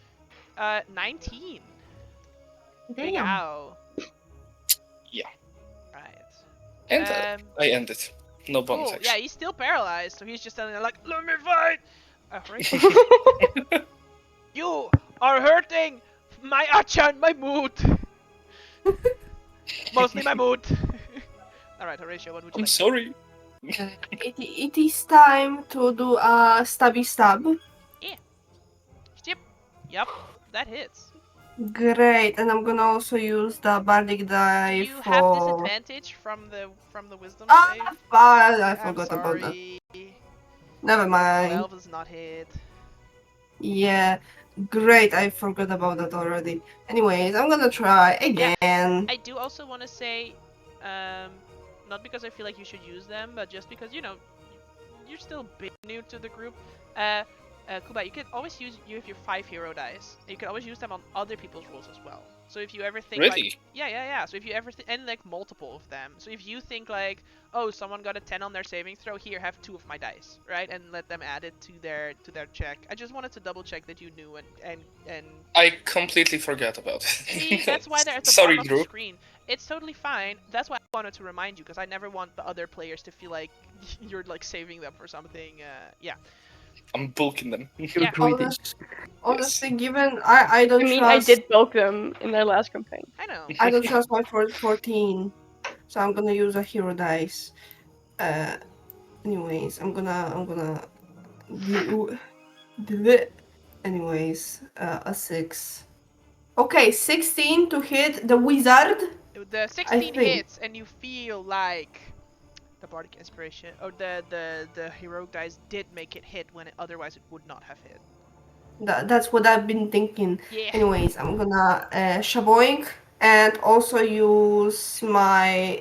19. Damn. Wow. Yeah. Right. And I end it. No bonus Cool. action. Yeah, he's still paralyzed, so he's just standing there like, let me fight! You are hurting my acha and my mood! Mostly my mood. Alright, Horatio, what would you I'm like? sorry. It is time to do a stabby stab. Yep, that hits. Great, and I'm gonna also use the bardic die You for. have disadvantage from the wisdom save. I I'm forgot about that. sorry. Never mind. 12 does not hit. Yeah, great. I forgot about that already. Anyways, I'm gonna try again. I do also want to say, not because I feel like you should use them, but just because, you know, you're still big new to the group. Kuba, you can always use your 5 hero dice. You can always use them on other people's rolls as well. So if you ever think Really? like, yeah. So if you ever and like multiple of them. So if you think like, oh, someone got a 10 on their saving throw, here, have 2 of my dice, right? And let them add it to their check. I just wanted to double check that you knew and. I completely forgot about it. See, that's why they're at the Sorry, bottom of Drew. the screen. It's totally fine. That's why I wanted to remind you, because I never want the other players to feel like you're like saving them for something. Yeah. I'm bulking them. Yeah. Honestly, given I don't I mean, trust. I did bulk them in their last campaign. I know. I don't trust my 14, so I'm gonna use a hero dice. Anyways, I'm gonna. Anyways, a 6. Okay, 16 to hit the wizard. The 16 hits, and you feel like the bardic inspiration or the heroic dice did make it hit when otherwise it would not have hit. That's what I've been thinking. Yeah. Anyways, I'm gonna shaboink and also use my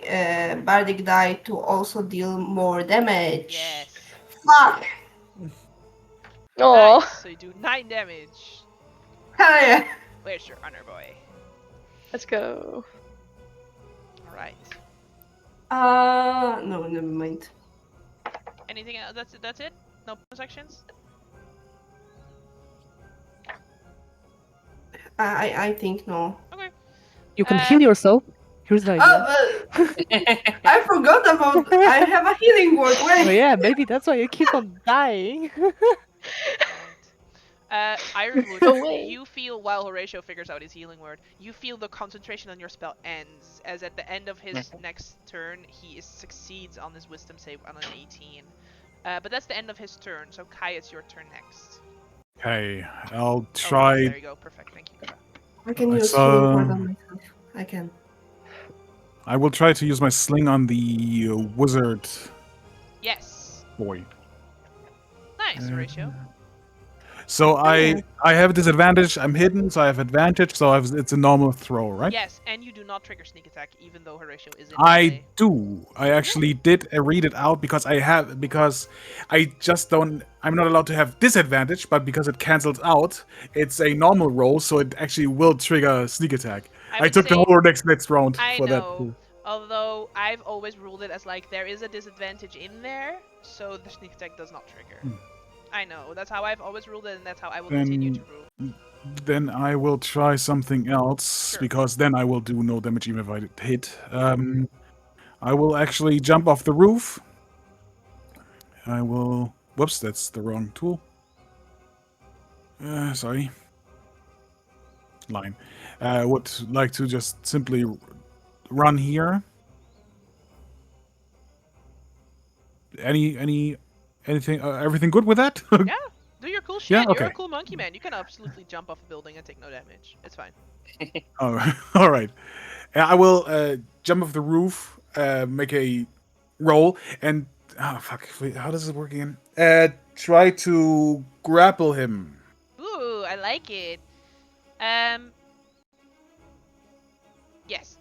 bardic die to also deal more damage. Yes. Fuck! Oh, Nice. So you do 9 damage. Hell yeah! Where's your honor boy? let's go. All right. No, never mind. Anything else? That's it. No bonus actions. I think no. Okay. You can heal yourself. Here's the idea. I forgot about. I have a healing word. Oh Wait. yeah, maybe that's why you keep on dying. Ironwood, Away. you feel while Horatio figures out his healing word, you feel the concentration on your spell ends, as at the end of his next turn, he succeeds on his wisdom save on an 18. But that's the end of his turn, so Kai, it's your turn next. Okay, I'll Oh, try. there you go, perfect, thank you. I can I use saw- healing word on myself. I can. I will try to use my sling on the wizard Yes. boy. Nice, Horatio. So I have disadvantage. I'm hidden, so I have advantage. So it's a normal throw, right? Yes, and you do not trigger sneak attack, even though Horatio is in I melee. do. I actually did read it out because I just don't. I'm not allowed to have disadvantage, but because it cancels out, it's a normal roll, so it actually will trigger sneak attack. I would took the say- whole next round I for know. that. Although I've always ruled it as like there is a disadvantage in there, so the sneak attack does not trigger. I know. That's how I've always ruled it, and that's how I will continue to rule. Then I will try something else Sure. because then I will do no damage even if I hit. I will actually jump off the roof. I will. Whoops, that's the wrong tool. Sorry. Line. Would like to just simply run here. Anything? Everything good with that? Yeah, do your cool shit. Yeah, You're okay. a cool monkey man. You can absolutely jump off a building and take no damage. It's fine. All right. I will jump off the roof, make a roll, and oh fuck! Wait, how does it work again? Try to grapple him. Ooh, I like it. Yes.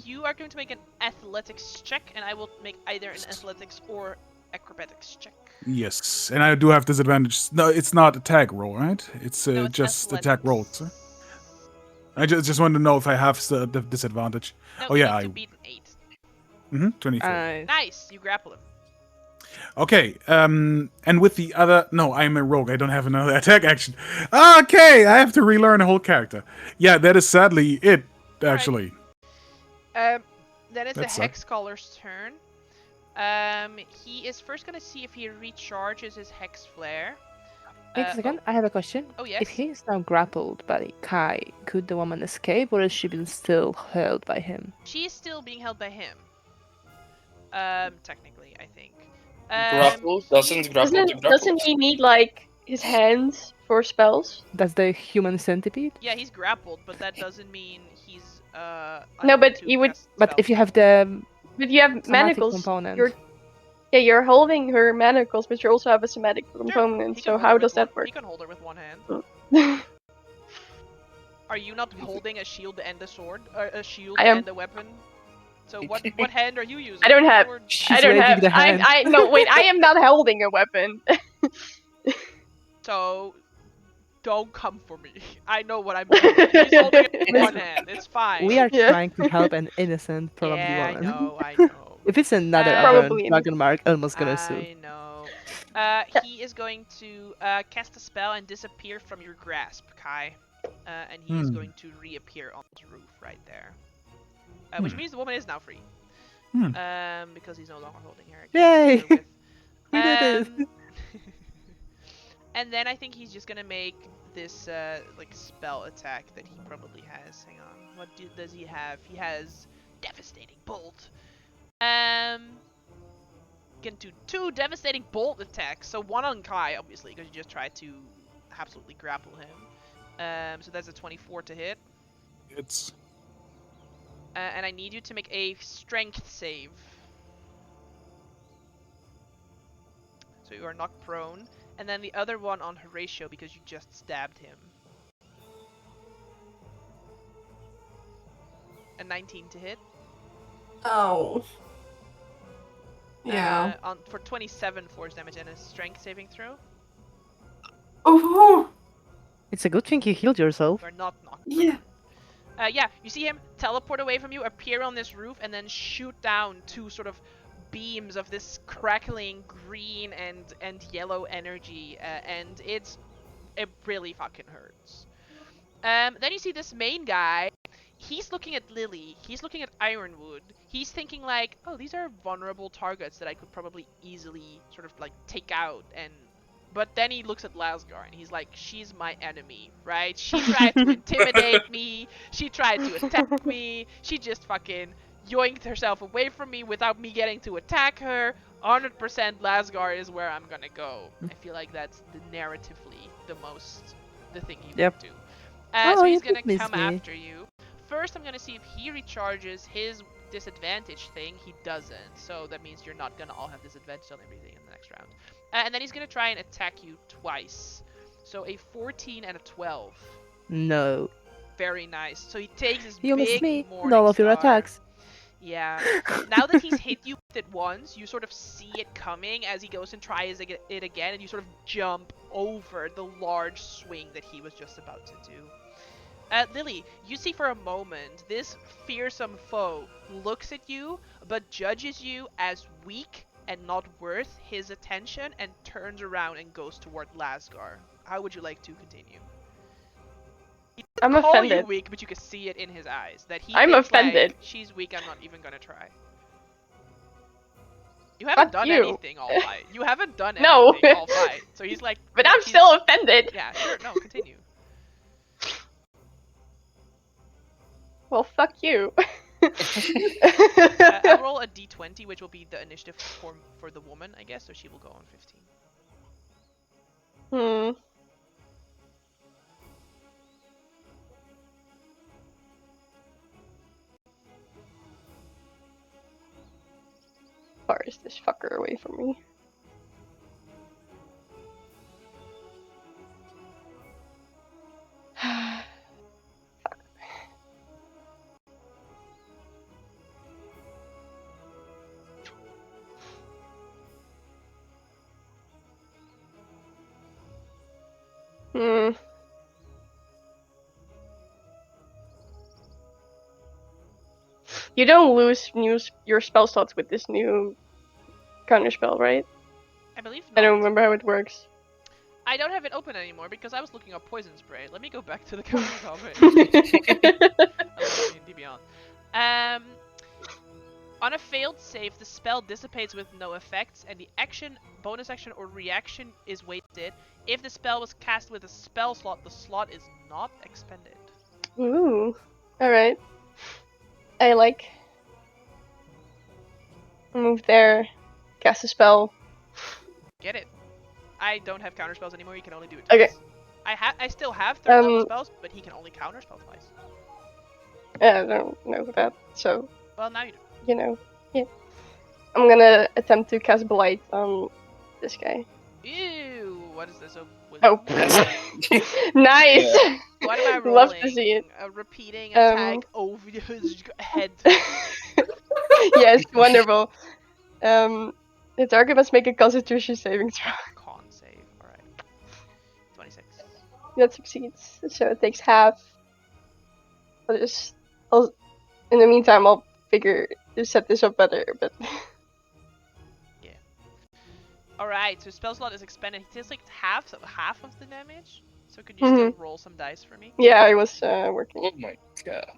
You are going to make an athletics check, and I will make either an athletics or acrobatics check. Yes, and I do have disadvantage. No, it's not attack roll, right? It's No, it's just athletics. attack rolls. Huh? I just want to know if I have the disadvantage. No, Oh you yeah, need I. to beat an 8. 24. Nice, you grapple him. Okay, and with the other... No, I'm a rogue. I don't have another attack action. Okay, I have to relearn a whole character. Yeah, that is sadly it, actually. Then it's That the sucks. Hex Caller's turn. He is first gonna see if he recharges his Hex Flare. Wait a second, I have a question. Oh, yes? If he is now grappled by Kai, could the woman escape, or has she been still held by him? She is still being held by him. Technically, I think. Grapple doesn't grapple to grapple. Doesn't he need like his hands for spells? That's the human centipede? Yeah, he's grappled, but that doesn't mean he's No, unable but to he would- cast But spells. if you have the But you have somatic manacles. component, You're holding her manacles, but you also have a somatic Sure, component. he can So hold how her with does that one- work? He can hold her with one hand. Are you not holding a shield and a sword? A shield I am. and a weapon? So what hand are you using? I don't have- Sword? she's I don't waving have. the hand. No, wait. I am not holding a weapon. So don't come for me. I know what I'm doing. He's holding it in one hand. It's fine. We are Yeah. trying to help an innocent, probably yeah, woman. I know. If it's another Probably Eberron, Dragon Mark, Elmo's gonna sue. I know. He is going to cast a spell and disappear from your grasp, Kai. And he is going to reappear on the roof right there. Which means the woman is now free. Because he's no longer holding her. Yay! We did it! And then I think he's just gonna make this like spell attack that he probably has. Hang on, what does he have? He has Devastating Bolt. Can do 2 Devastating Bolt attacks. So 1 on Kai, obviously, because you just tried to absolutely grapple him. So that's a 24 to hit. It's And I need you to make a Strength save. So you are knocked prone. And then the other one on Horatio because you just stabbed him. A 19 to hit. Oh. Yeah. For 27 force damage and a strength saving throw. Oh. It's a good thing you healed yourself. You are not knocked. Yeah. Yeah, you see him teleport away from you, appear on this roof, and then shoot down 2 sort of beams of this crackling green and yellow energy, and it really fucking hurts. Then you see this main guy. He's looking at Lily. He's looking at Ironwood. He's thinking like, oh, these are vulnerable targets that I could probably easily sort of like take out. But then he looks at Lasgar and he's like, she's my enemy, right? She tried to intimidate me. She tried to attack me. She just fucking yoinked herself away from me without me getting to attack her. 100% Lasgar is where I'm gonna go. I feel like that's narratively the thing he would do. So he's gonna come after you. First, I'm gonna see if he recharges his disadvantage thing. He doesn't, so that means you're not gonna all have disadvantage on everything in the next round. And then he's gonna try and attack you twice. So a 14 and a 12. No. Very nice. So he takes his You missed big me morning and all of your star. attacks. Yeah. Now that he's hit you with it once, you sort of see it coming as he goes and tries it again, and you sort of jump over the large swing that he was just about to do. Lily, you see for a moment this fearsome foe looks at you, but judges you as weak and not worth his attention, and turns around and goes toward Lasgar. How would you like to continue? I'm Call offended. you weak, but you can see it in his eyes that he I'm thinks, offended. like, she's weak. I'm not even gonna try. You haven't done anything all fight. You haven't done anything all fight. So he's like, but I'm still offended. Yeah, sure. No, continue. Well, fuck you. I'll roll a d20, which will be the initiative for the woman, I guess. So she will go on 15. Far is this fucker away from me? You don't lose your spell slots with this new counter spell, right? I believe not. I don't remember how it works. I don't have it open anymore because I was looking up poison spray. Let me go back to the counter spell. On a failed save, the spell dissipates with no effects, and the action, bonus action, or reaction is wasted. If the spell was cast with a spell slot, the slot is not expended. Ooh. Alright. I like... move there, cast a spell. Get it. I don't have counter spells anymore, you can only do it twice. Okay. I still have third level spells, but he can only counter spell twice. I don't know that, so... Well, now you do. You know, yeah. I'm gonna attempt to cast Blight on this guy. Ew, what is this? Oh. Nice! Yeah. What am I rolling? Love to see it. A repeating attack over his head. Yes, wonderful. The target must make a Constitution saving throw. Con save, alright. That succeeds. So it takes half. In the meantime, I'll figure to set this up better, but... Alright, so spell slot is expanded. He takes like half of the damage. So could you still roll some dice for me? Yeah, I was working. Oh my god.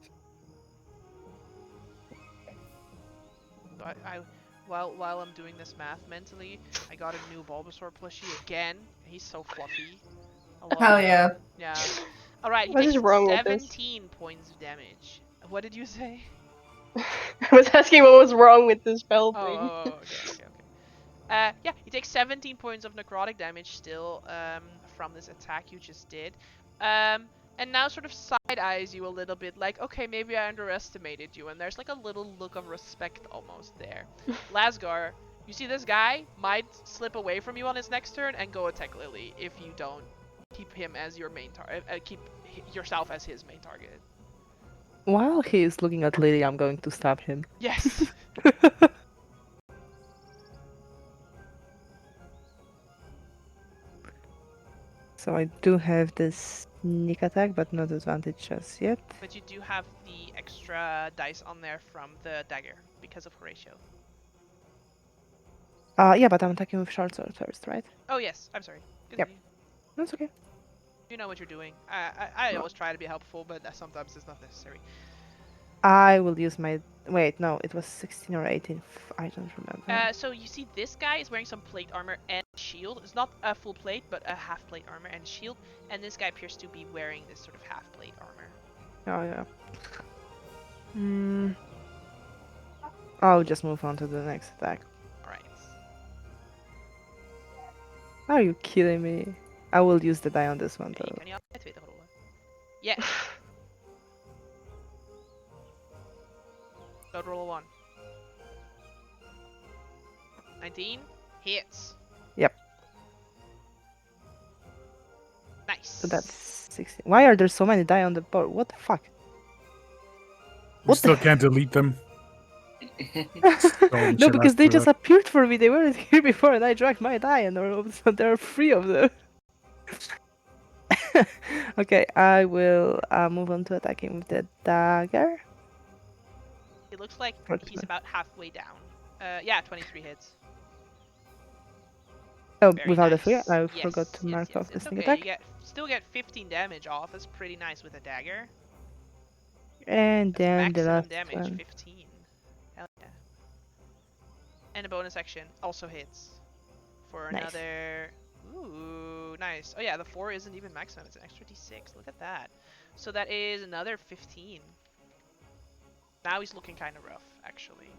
While I'm doing this math mentally, I got a new Bulbasaur plushie again. He's so fluffy. Hell yeah. Yeah. Alright, he What takes is wrong with this? 17 points of damage. What did you say? I was asking what was wrong with the spell thing. Okay. Yeah, he takes 17 points of necrotic damage still from this attack you just did. And now sort of side-eyes you a little bit, like, okay, maybe I underestimated you, and there's like a little look of respect almost there. Lasgar, you see this guy might slip away from you on his next turn and go attack Lily if you don't keep him as your main target, keep yourself as his main target. While he is looking at Lily, I'm going to stab him. Yes! So I do have this sneak attack, but not advantage just yet. But you do have the extra dice on there from the dagger because of Horatio. Yeah, but I'm attacking with short sword first, right? Oh yes, I'm sorry. Yep. That's okay. You know what you're doing. I always try to be helpful, but sometimes it's not necessary. I will use my... Wait, no, it was 16 or 18. I don't remember. So you see this guy is wearing some plate armor and shield. It's not a full plate, but a half plate armor and shield. And this guy appears to be wearing this sort of half plate armor. Oh, yeah. I'll just move on to the next attack. Alright. Are you kidding me? I will use the die on this one, though. Kan je altijd weten rollen? Yes! Go roll a 1. 19 hits. Yep. Nice. So that's 16. Why are there so many die on the board? What the fuck? We still can't delete them. No, because they just appeared for me. They weren't here before, and I dragged my die, and there are 3 of them. Okay, I will move on to attacking with the dagger. It looks like he's about halfway down. Yeah, 23 hits. Oh, Very without nice. a fear, I Yes, forgot to mark off the it's sneak okay. attack. You still get 15 damage off. That's pretty nice with a dagger. And That's then the maximum last damage, one. 15. Hell yeah. And a bonus action also hits for Nice. another. Ooh, nice. Oh yeah, the 4 isn't even maximum. It's an extra d6. Look at that. So that is another 15. Now he's looking kind of rough, actually.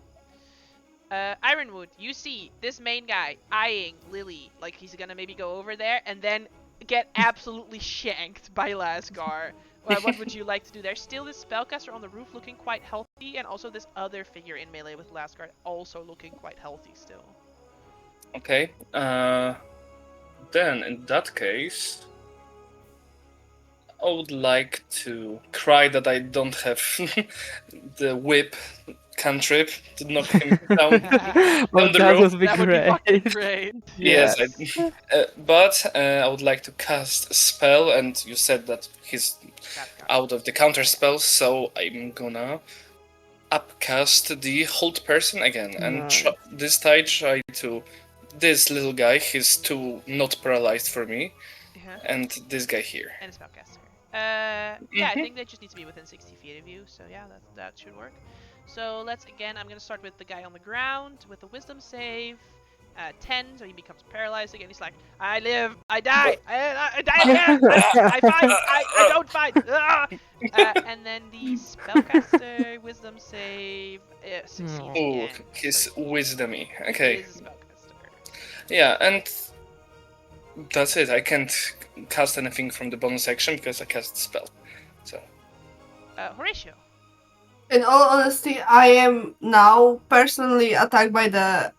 Ironwood, you see this main guy eyeing Lily like he's gonna maybe go over there and then get absolutely shanked by Lasgar. What would you like to do? There's still this spellcaster on the roof looking quite healthy, and also this other figure in melee with Lasgar also looking quite healthy still. Okay. Then in that case, I would like to cry that I don't have the whip cantrip to knock him down, Well, the that rope. would be That would great. be fucking great. Yes, but I would like to cast a spell, and you said that he's out of the counter spells, so I'm gonna upcast the hold person again, and this time try to this little guy. He's too not paralyzed for me, and this guy here. And a spellcaster. Yeah, I think they just need to be within 60 feet of you, so yeah, that should work. So let's, again, I'm going to start with the guy on the ground with a wisdom save. 10, so he becomes paralyzed again. He's like, I live, I die, I die again, I fight, I don't fight. And then the spellcaster wisdom save succeeds Oh, again. he's So wisdomy. he Okay. is a spellcaster. Yeah, and that's it. I can't cast anything from the bonus action because I cast the spell. So. Horatio. In all honesty, I am now personally attacked by the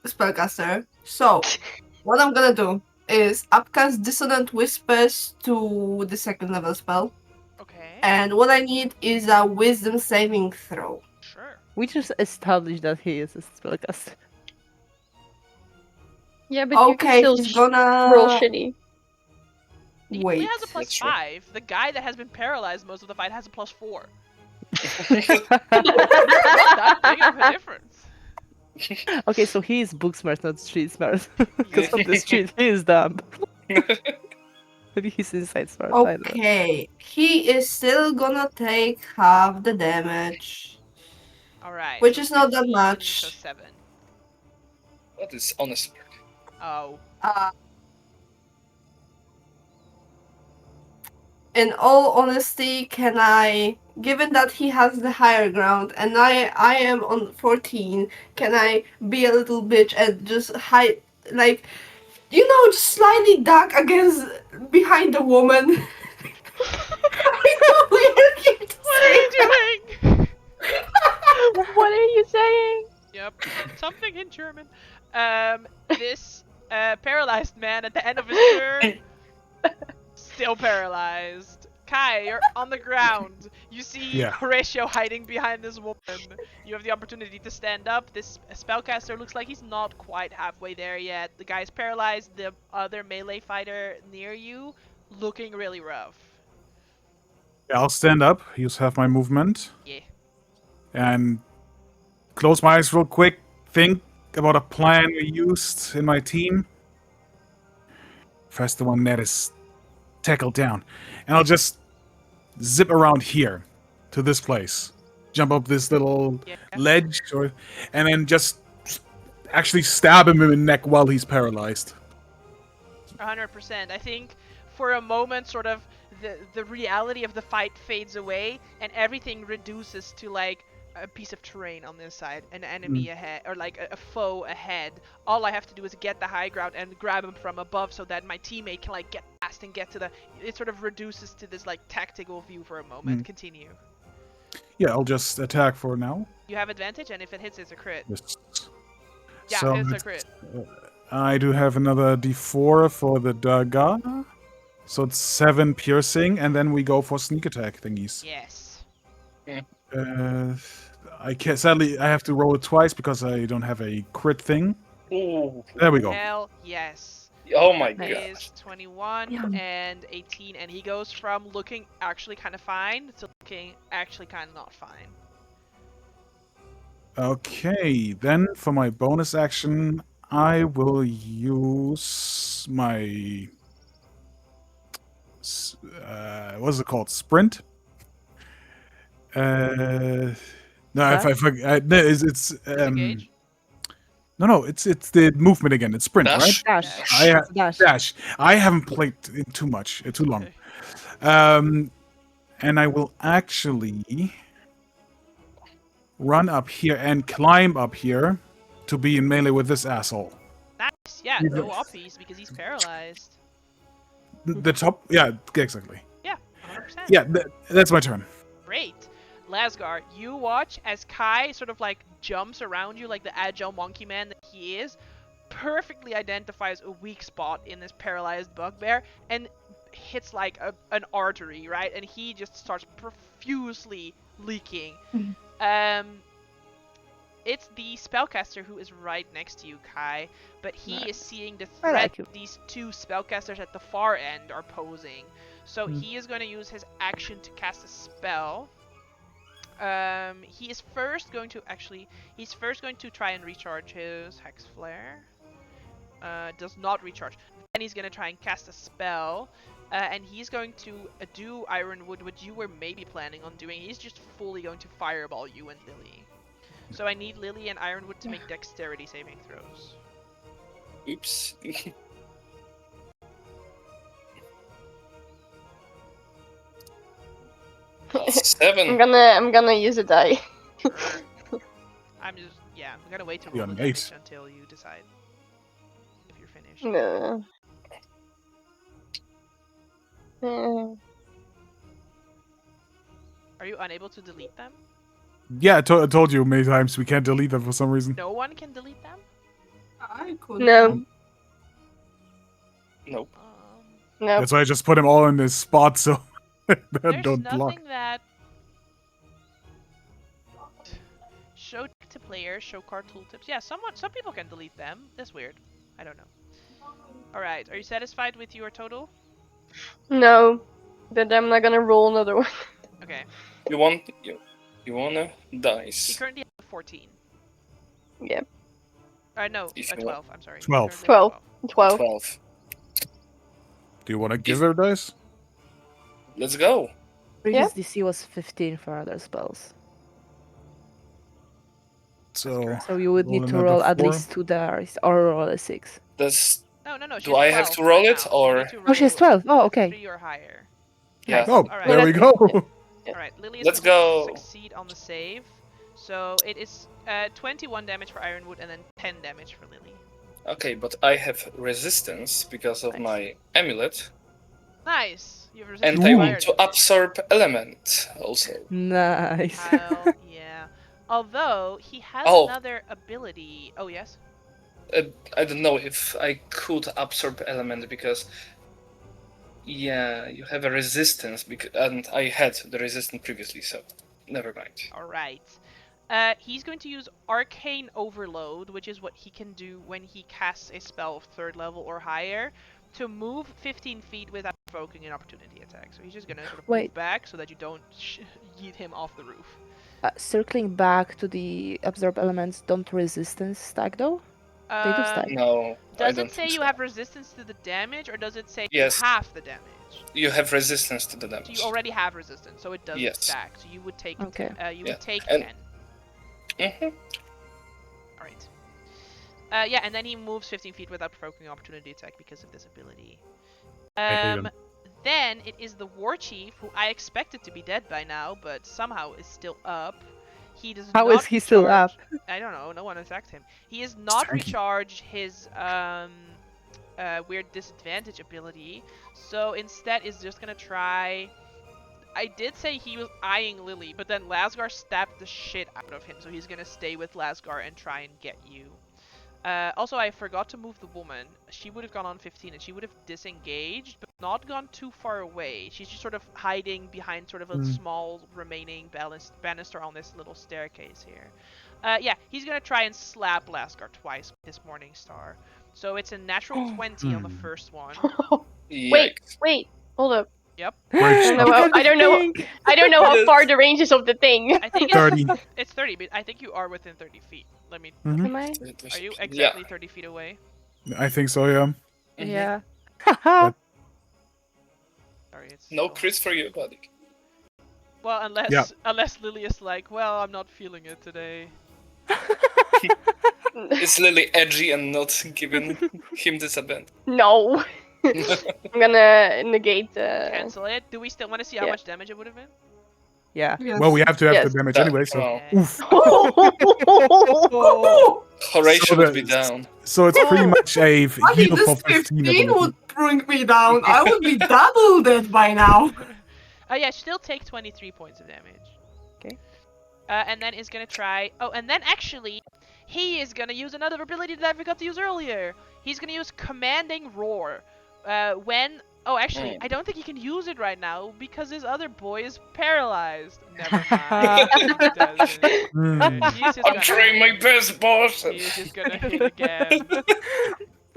spellcaster. So, what I'm gonna do is upcast Dissonant Whispers to the 2nd level spell. Okay. And what I need is a wisdom saving throw. Sure. We just established that he is a spellcaster. Yeah, but Okay, you can he's still gonna roll shitty. He Wait. has a plus That's true. 5. The guy that has been paralyzed most of the fight has a plus 4. Okay, Not that big of a difference. so he is book smart, not street smart. Because on the street he is dumb. Maybe he's inside smart. I don't know. Okay. He is still gonna take half the damage. Alright. Which so is not that 15, much. So 7. What is honest? Oh. In all honesty, can I, given that he has the higher ground and I am on 14, can I be a little bitch and just hide, like, just slightly duck against behind the woman? I know weird thing to What are say. you doing? What are you saying? Yep. Something in German. This paralyzed man at the end of his turn, still paralyzed. Kai, you're on the ground. You see Yeah. Horatio hiding behind this woman. You have the opportunity to stand up. This spellcaster looks like he's not quite halfway there yet. The guy's paralyzed. The other melee fighter near you, looking really rough. I'll stand up, use half my movement, Yeah. and close my eyes real quick. Think about a plan we used in my team. First, the one that is tackled down, and I'll just zip around here to this place, jump up this little ledge, and then just actually stab him in the neck while he's paralyzed. 100%. I think for a moment, sort of the reality of the fight fades away, and everything reduces to like a piece of terrain on this side, an enemy ahead, or like a foe ahead. All I have to do is get the high ground and grab him from above, so that my teammate can like get past and get to the. It sort of reduces to this like tactical view for a moment. Continue. Yeah, I'll just attack for now. You have advantage, and if it hits, it's a crit. Yes. Yeah, So it's a crit. I do have another d4 for the dagger. So it's 7 piercing, and then we go for sneak attack thingies. Yes. Sadly, I have to roll it twice because I don't have a crit thing. Ooh. There we go. Hell yes. Oh my That god. is 21 and 18, and he goes from looking actually kind of fine to looking actually kind of not fine. Okay, then for my bonus action, I will use my what is it called? Sprint. No, if I forget, no, it's Disengage? no, it's the movement again. It's sprint, Dash? right? Dash. Dash. Dash. I haven't played it too long. Okay. And I will actually run up here and climb up here to be in melee with this asshole. Nice. Yeah, no oppies because he's paralyzed. The top, yeah, exactly. Yeah, 100%. Yeah, that's my turn. Great. Lasgar, you watch as Kai sort of like jumps around you like the agile monkey man that he is, perfectly identifies a weak spot in this paralyzed bugbear, and hits like an artery, right? And he just starts profusely leaking. It's the spellcaster who is right next to you, Kai, but he is seeing the threat these two spellcasters at the far end are posing. So he is going to use his action to cast a spell. He is first going to try and recharge his Hex Flare. Does not recharge. Then he's going to try and cast a spell. And he's going to do Ironwood, what you were maybe planning on doing. He's just fully going to fireball you and Lily. So I need Lily and Ironwood to make dexterity saving throws. Oops. 7. I'm gonna use a die. Sure. I'm gonna wait to roll the damage until you decide if you're finished. No. Are you unable to delete them? Yeah, I told you many times we can't delete them for some reason. No one can delete them? I could. No. Nope. No. That's why I just put them all in this spot so There's don't nothing block. that... Show to players, show card tooltips. Yeah, some people can delete them. That's weird. I don't know. Alright, are you satisfied with your total? No, but I'm not gonna roll another one. Okay. You want a He dice. currently has a 14. Yeah, No, If a you want. 12. I'm sorry. He 12. currently has a 12. 12. Do you want to give her dice? Let's go. Previous DC was 15 for other spells. So, So you would roll need to another roll at 4. least 2 dice or roll a 6. Does No, she Do has I 12 have to roll right it, now. You or- need to Oh, she has roll 12. Oh, okay. 3 or higher. yeah? Oh, Alright. there we Well, go. Alright, Lily is Let's going to go. succeed on the save. So it is 21 damage for Ironwood and then 10 damage for Lily. Okay, but I have resistance because of Nice. my amulet, Nice! You have and resistance I to want fire to damage. absorb element also. Nice. Hell yeah. Although, he has Oh. another ability. Oh, yes? I don't know if I could absorb element because, yeah, you have a resistance, and I had the resistance previously, so never mind. Alright. He's going to use Arcane Overload, which is what he can do when he casts a spell of 3rd level or higher, to move 15 feet without provoking an opportunity attack. So he's just gonna sort of move Wait. back so that you don't yeet him off the roof. Circling back to the absorb elements, don't resistance stack though? They do stack. No, I Does don't it say think you so. have resistance to the damage, or does it say Yes. half the damage? You have resistance to the So damage. you already have resistance, so it doesn't Yes. stack. So you would take Okay. you Yeah, would take and- 10. Mhm. All right. Yeah, and then he moves 15 feet without provoking an opportunity attack because of this ability. I hate him. Then it is the war chief, who I expected to be dead by now, but somehow is still up. He does How not is he still recharge- up? I don't know. No one attacked him. He has not Tanky. recharged his weird disadvantage ability, so instead is just gonna try. I did say he was eyeing Lily, but then Lasgar stabbed the shit out of him, so he's gonna stay with Lasgar and try and get you. Also, I forgot to move the woman. She would have gone on 15 and she would have disengaged, but not gone too far away. She's just sort of hiding behind sort of a small remaining banister on this little staircase here. Yeah, he's gonna try and slap Lasgar twice with his Morning Star. So it's a natural 20 on the first one. Yikes. Wait, hold up. Yep. Great I don't know. stuff. I don't know. I don't know how far the range is of the thing. I think 30. it's 30, but I think you are within 30 feet. Let me. Mhm. Am I? Are you Yeah. exactly 30 feet away? I think so, yeah. Mhm. Yeah. Sorry, it's No still- crit for you, buddy. Well, unless Lily is like, well, I'm not feeling it today. Is Lily edgy and not giving him disadvantage? No. I'm gonna negate. Cancel it. Do we still want to see how Yeah. much damage it would have been? Yeah. Yes. Well, we have to have Yes. the damage That- anyway, so. oh. Oof. Horatio So would be that's- down. So it's pretty much a I heal mean, for this 15 15 ability. would bring me down. I would be double dead by now. Oh yeah, still take 23 points of damage. Okay. And then is gonna try. Oh, and then actually, he is gonna use another ability that I forgot to use earlier. He's gonna use Commanding Roar. When. Oh, actually, I don't think he can use it right now because his other boy is paralyzed. Never mind. He doesn't. Hmm. He's just I'm gonna trying my hit. best, boss. He's just gonna hit again.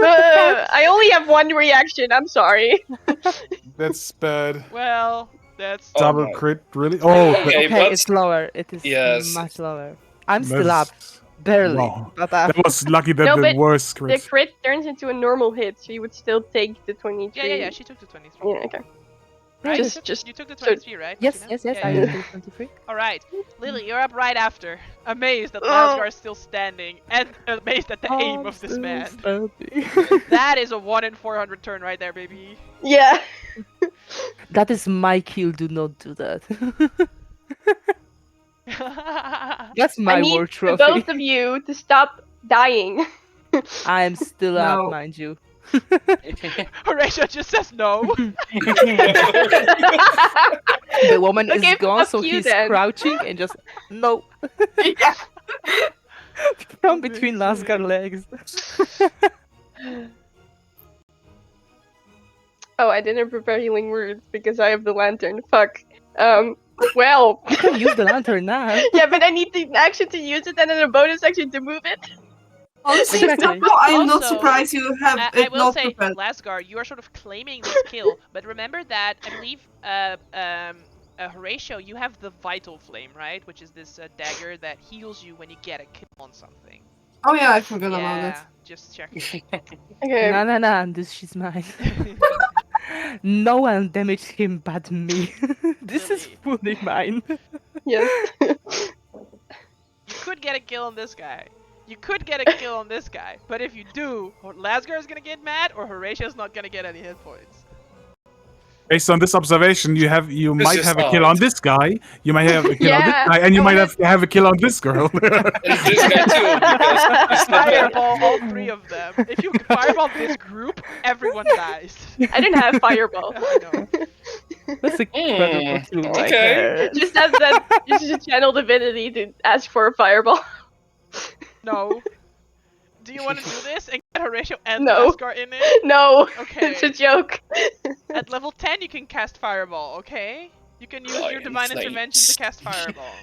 I only have one reaction. I'm sorry. That's bad. Well, that's. Oh Double my. crit, really? Oh, Okay, Okay, but- it's lower. It is Yes. much lower. I'm still up. that's- Barely. Wow. But That was lucky that No, the but worst The crit. crit turns into a normal hit, so you would still take the 23. Yeah. She took the 23. Yeah, okay. Right? Just- You took the so- 23, right? yes, Martina? yes, Yeah, I yeah. will take 23. All right, Lily, you're up right after. Amazed that Oh. Lasgar is still standing, and amazed at the aim of this man. That is a 1 in 400 turn right there, baby. Yeah. That is my kill. Do not do that. That's my I need war the trophy. both of you to stop dying. I am still No. up, mind you. Horatio just says no. The woman Okay, is gone, fuck so you he's then. crouching and just no Yeah. from between Lasgar legs. Oh, I didn't prepare healing words because I have the lantern. Fuck. Well. You can use the lantern now. Yeah, but I need the action to use it and then a bonus action to move it. Honestly, Exactly. somehow I'm not Also, surprised you have I it will not say, prepared. Lasgar, you are sort of claiming this kill, but remember that I believe Horatio, you have the Vital Flame, right? Which is this dagger that heals you when you get a kill on something. Oh yeah, I forgot about it. Yeah, just checking. Okay. No, this she's mine. No one damaged him but me. This is Really? fully mine. Yes. You could get a kill on this guy. You could get a kill on this guy, but if you do, Lasgar is gonna get mad, or Horatio's not gonna get any hit points. Based on this observation, you might just have a kill on odd. this guy, you might have a kill on this Yeah, guy, and you I might wanna- have a kill on this girl. And this guy too, because he's not there. Fireball all three of them. If you fireball this group, everyone dies. I didn't have fireball. I know. That's incredible too. Like, okay. Just have that. You should channel divinity to ask for a fireball. No. Do you want to do this and get Horatio and No. Lascar in it? No, Okay. it's a joke. At level 10, you can cast Fireball, okay? You can use your Lion Divine flames. Intervention to cast Fireball.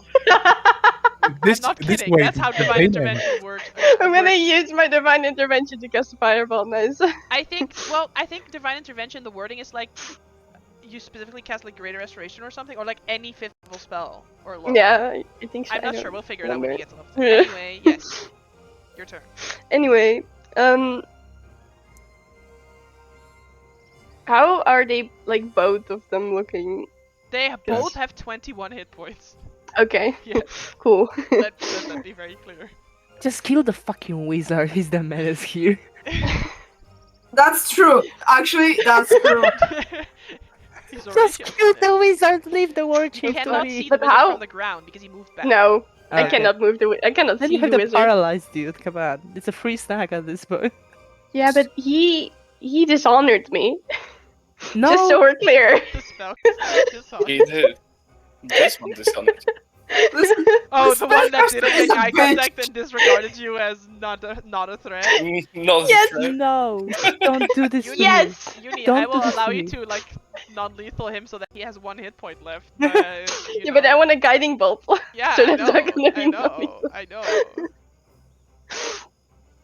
this, I'm not this kidding, way that's how to Divine campaign Intervention works. I'm gonna use my divine intervention to cast a fireball. Nice. I think Divine Intervention, the wording is like, you specifically cast like Greater Restoration or something, or like any 5th level spell, or lower. Yeah, I think so. I'm I not don't sure, we'll figure it out when we remember. get to level 10. Anyway, yes. Your turn. Anyway, how are they, like, both of them looking? They both have 21 hit points. Okay. Yes. Cool. Let that be very clear. just kill the fucking wizard. He's the menace here. That's true. Actually, that's true. He's Just already kill the wizard. Leave the war You chief cannot to see me. the But wizard how? from the ground because he moved back. No, I Okay. cannot move the. I cannot Then see you have the the wizard. paralyzed dude. Come on, it's a free snack at this point. Yeah, but he dishonored me. No. Just so we're clear. The spell is dishonored. He did. This one dishonored. Listen, Oh, the the one that spellcaster didn't is make a eye bitch. contact and disregarded you as not a threat. Not Yes. a threat. No, don't do this to me. Yes. Uni, Don't I do will this allow to you me. to like non-lethal him so that he has 1 hit point left. But, Yeah, but I want a guiding bolt. Yeah, so I that's not gonna be I know.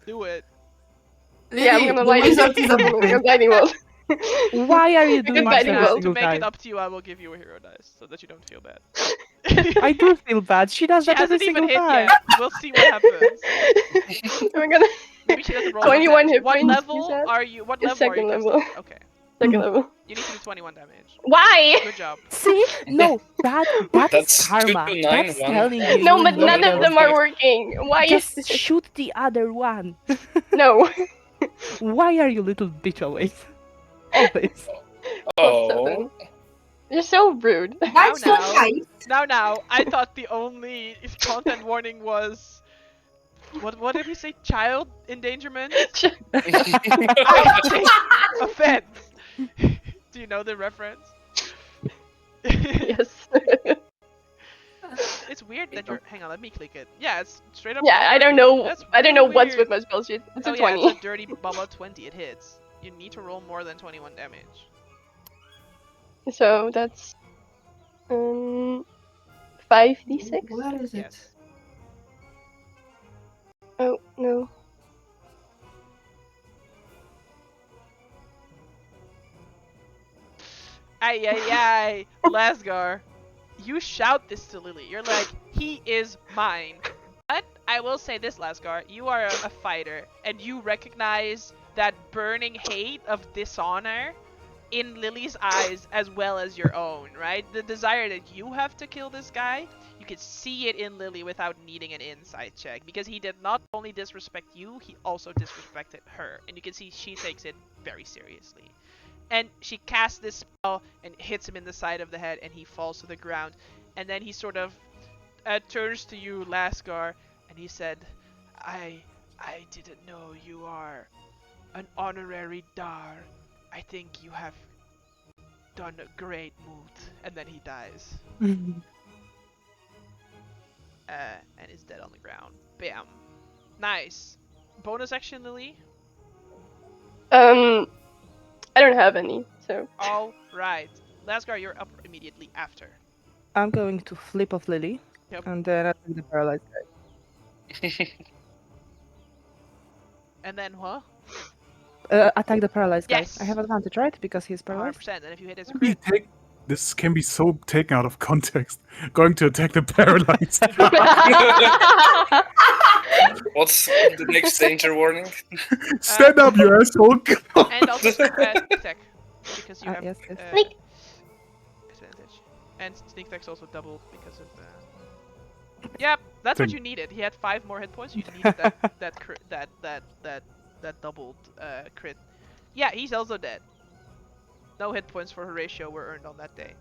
Do it. Yeah, I'm Lily, gonna the light wizard is a I'm bitch. gonna guiding bolt. Why are you doing Because this guiding every bolt. To single make it time? up to you, I will give you a hero dice so that you don't feel bad. I do feel bad. She does She that every hasn't even single hit time. yet. We'll see what happens. We're gonna. Maybe she doesn't roll. 21 damage. hit What points, level you said? are you? What The level are you second casting? level. Okay. Second level. You need to do 21 damage. Why? Good job. See? No, that's That's karma. 2 to 9, That's 1. telling you. No, you're but none loyal. of them are working. Why is Just this? shoot the other one. No. Why are you little bitch always? Always. Oh. You're so rude. That's Now, not nice. Now, I thought the only content warning was... What did we say? Child endangerment? I think offense. Do you know the reference? Yes. It's weird that you're... Hang on, let me click it. Yeah, it's straight up... Yeah, I don't know. That's I don't know really what's weird. with my spell sheet. It's Oh a yeah, 20. it's a dirty bubba 20. It hits. You need to roll more than 21 damage. So that's 5d6. Where is it? Yes. Oh no. Ay ay ay, Lasgar. You shout this to Lily. You're like, he is mine. But I will say this, Lasgar. You are a fighter, and you recognize that burning hate of dishonor in Lily's eyes as well as your own, right? The desire that you have to kill this guy, you can see it in Lily without needing an insight check. Because he did not only disrespect you, he also disrespected her. And you can see she takes it very seriously. And she casts this spell and hits him in the side of the head, and he falls to the ground. And then he sort of turns to you, Lasgar, and he said, I didn't know you are an honorary Dar. I think you have done a great move. And then he dies. And is dead on the ground. Bam. Nice. Bonus action, Lily? I don't have any, so. Alright. Lasgar, you're up immediately after. I'm going to flip off Lily. Yep. And then I'll do the paralyzed guy. And then what? Attack the paralyzed guy. Yes. I have advantage, right? Because he's paralyzed. 100%. And if you hit his Can be crit, this can be so taken out of context. Going to attack the paralyzed. What's the next danger warning? Stand up, you asshole! and also sneak attack because you have Yes, yes. Sneak. advantage. And sneak attack's also doubled because of. Yep, that's what Tim. you needed. He had 5 more hit points. You needed that doubled crit. Yeah, he's also dead. No hit points for Horatio were earned on that day.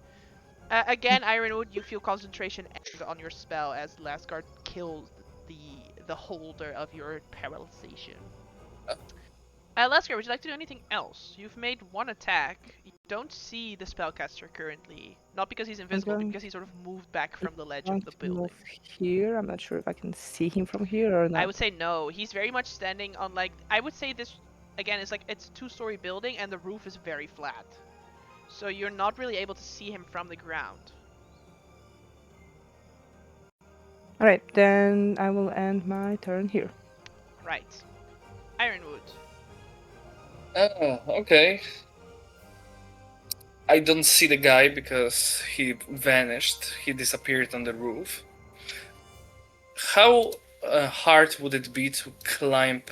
Again, Ironwood, you feel concentration on your spell as Lasgard kills the holder of your paralyzation. Lasgard, would you like to do anything else? You've made 1 attack. You don't see the spellcaster currently. Not because he's invisible, but because he sort of moved back from the ledge of the building. Move here. I'm not sure if I can see him from here or not. I would say no. He's very much standing on I would say this, again, it's it's a 2-story building and the roof is very flat. So you're not really able to see him from the ground. Alright, then I will end my turn here. Right. Ironwood. Okay. I don't see the guy because he vanished. He disappeared on the roof. How hard would it be to climb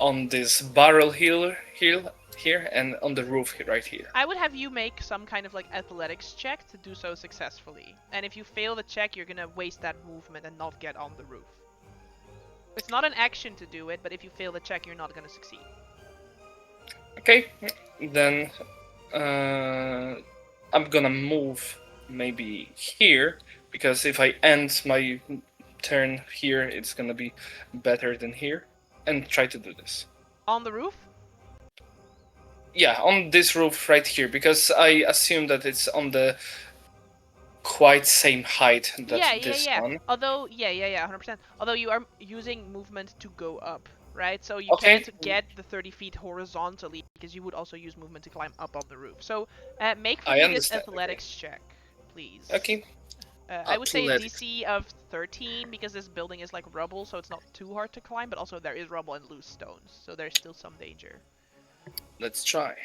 on this barrel hill here and on the roof right here? I would have you make some kind of athletics check to do so successfully. And if you fail the check, you're gonna waste that movement and not get on the roof. It's not an action to do it, but if you fail the check, you're not gonna succeed. Okay, then I'm gonna move maybe here, because if I end my turn here, it's gonna be better than here, and try to do this. On the roof? Yeah, on this roof right here, because I assume that it's on the quite same height that this one. Although, 100%. Although you are using movement to go up, right? So you Okay. can't get the 30 feet horizontally because you would also use movement to climb up on the roof. So make for I me this understand, athletics check, please. Okay. I would say a Athletics. DC of 13 because this building is rubble, so it's not too hard to climb, but also there is rubble and loose stones, so there's still some danger. Let's try.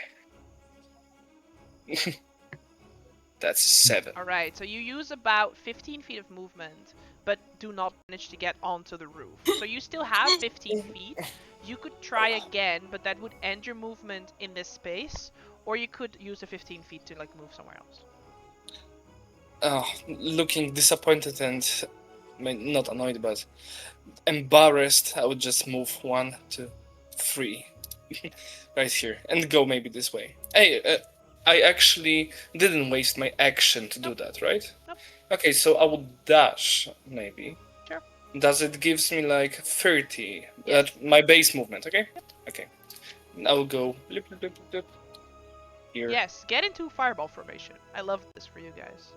That's 7. Alright, so you use about 15 feet of movement, but do not manage to get onto the roof. So you still have 15 feet. You could try again, but that would end your movement in this space, or you could use the 15 feet to move somewhere else. Looking disappointed and not annoyed, but embarrassed, I would just move 1, 2, 3 right here and go maybe this way. Hey, I actually didn't waste my action to do that, right? Nope. Okay, so I will dash maybe. Sure. Does it gives me 30? Yes. My base movement, okay? Okay. I will go blip, blip, blip, blip, here. Yes, get into fireball formation. I love this for you guys.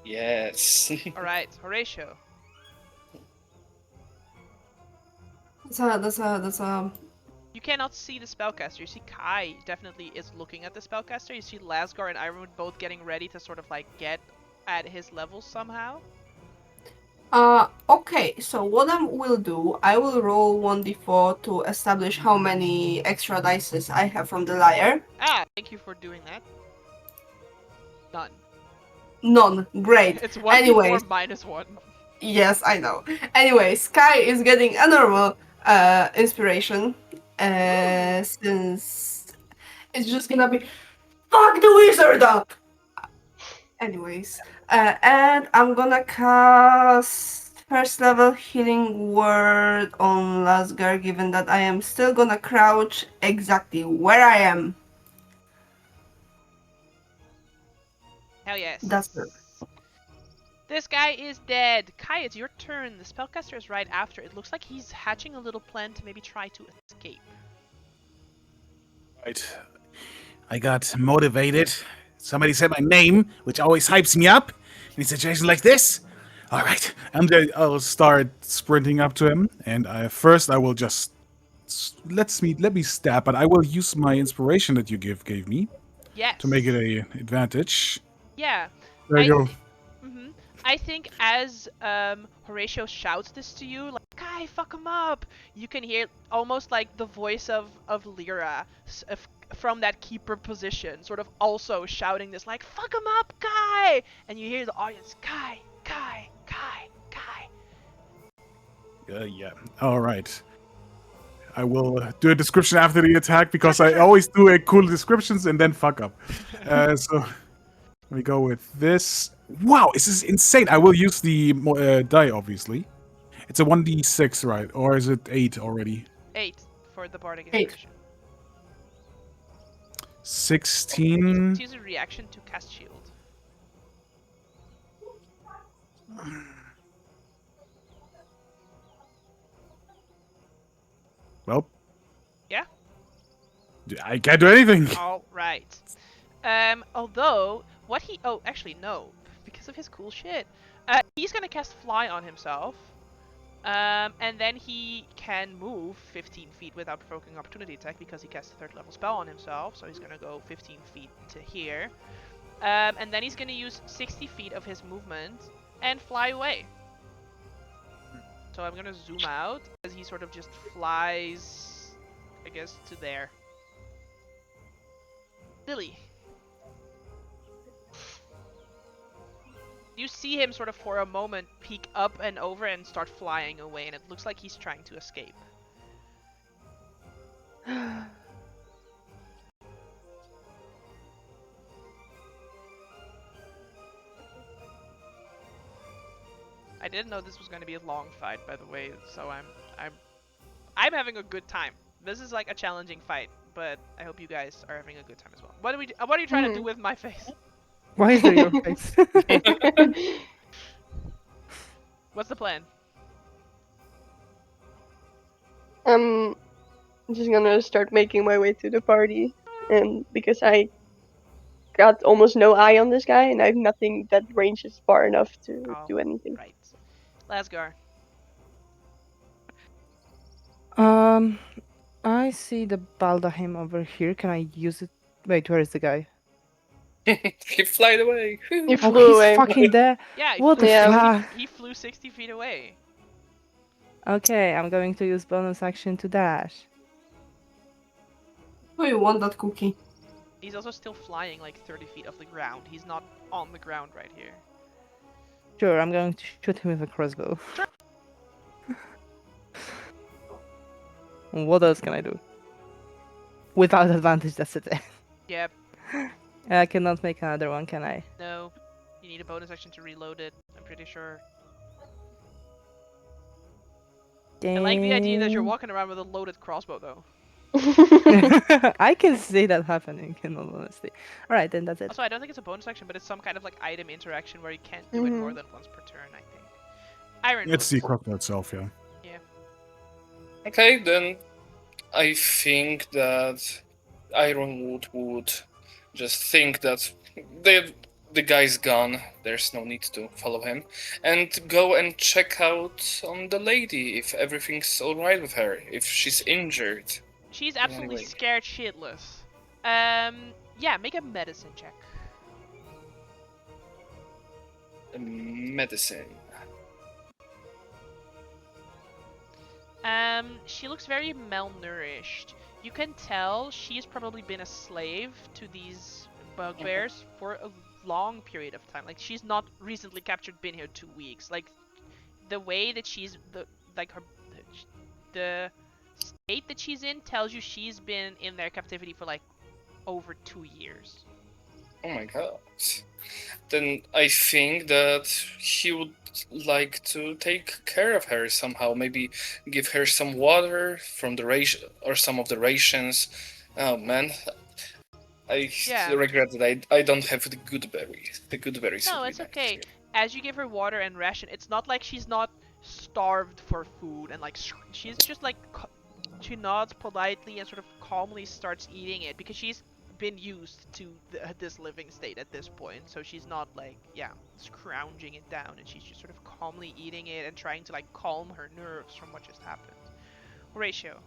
Yes. Alright, Horatio. That's a You cannot see the spellcaster. You see Kai definitely is looking at the spellcaster. You see Lasgar and Ironwood both getting ready to sort of get at his level somehow. Okay, so what I will do, I will roll 1d4 to establish how many extra dices I have from the liar. Thank you for doing that. None. None. Great. It's 1d4 Anyways. minus 1. Yes, I know. Anyway, Sky is getting a normal inspiration. Since it's just gonna be fuck the wizard up. Anyways, and I'm gonna cast first level healing word on Lasgar, given that I am still gonna crouch exactly where I am. Hell yes. That's it. This guy is dead. Kai, it's your turn. The spellcaster is right after. It looks like he's hatching a little plan to maybe try to escape. Right. I got motivated. Somebody said my name, which always hypes me up in situations like this. All right, I'll start sprinting up to him, and first I will just let me stab, but I will use my inspiration that you gave me. Yes. To make it a advantage. Yeah. There you go. I think as Horatio shouts this to you, like, "Guy, fuck him up," you can hear almost like the voice of Lyra from that keeper position, sort of also shouting this, like, "Fuck him up, Guy!" And you hear the audience, "Guy, Guy, Guy, Guy." Yeah. All right. I will do a description after the attack because I always do a cool descriptions and then fuck up. So let me go with this. Wow, this is insane. I will use the die, obviously. It's a 1d6, right? Or is it 8 already? 8 for the bardic 8. inspiration. 16. Use a reaction to cast shield. Well. Yeah? I can't do anything. All right. Although, what he... Oh, actually, no. Because of his cool shit. He's gonna cast Fly on himself. And then he can move 15 feet without provoking opportunity attack because he cast a 3rd level spell on himself. So he's gonna go 15 feet to here. And then he's gonna use 60 feet of his movement and fly away. So I'm gonna zoom out as he sort of just flies, I guess, to there. Lily. You see him sort of for a moment peek up and over and start flying away, and it looks like he's trying to escape. I didn't know this was going to be a long fight, by the way, so I'm having a good time. This is like a challenging fight, but I hope you guys are having a good time as well. What are you trying to do with my face? Why is there your face? What's the plan? I'm just gonna start making my way to the party, and because I got almost no eye on this guy, and I have nothing that ranges far enough to do anything. Right. Lasgar. I see the baldahim over here. Can I use it? Wait, where is the guy? He flied away. He Oh, flew he's away. fucking there. Yeah, What the fuck? he flew 60 feet away. Okay, I'm going to use bonus action to dash. Oh, you want that cookie? He's also still flying like 30 feet off the ground. He's not on the ground right here. Sure, I'm going to shoot him with a crossbow. What else can I do? Without advantage, that's it. Yep. I cannot make another one, can I? No. You need a bonus action to reload it, I'm pretty sure. Damn. I like the idea that you're walking around with a loaded crossbow, though. I can see that happening, in all honesty. Alright, then that's it. Also, I don't think it's a bonus action, but it's some kind of like item interaction where you can't do it more than once per turn, I think. Iron It's the Boots. crossbow itself, yeah. Yeah. Okay, then I think that Ironwood would just think that the guy's gone, there's no need to follow him, and go and check out on the lady if everything's alright with her, if she's injured. She's absolutely Anyway. scared shitless. Yeah, make a medicine check. Medicine. She looks very malnourished. You can tell she's probably been a slave to these bugbears for a long period of time. Like, she's not recently captured, been here 2 weeks. Like, the way that she's the state that she's in tells you she's been in their captivity for like over 2 years. Oh my god. Then I think that he would like to take care of her somehow. Maybe give her some water from the ration or some of the rations. Oh man, I regret that I don't have the good berries. The good berries. No, it's okay. As you give her water and ration, it's not like she's not starved for food and like she's just like she nods politely and sort of calmly starts eating it because she's been used to this living state at this point, so she's not like scrounging it down, and she's just sort of calmly eating it and trying to like calm her nerves from what just happened. Horatio.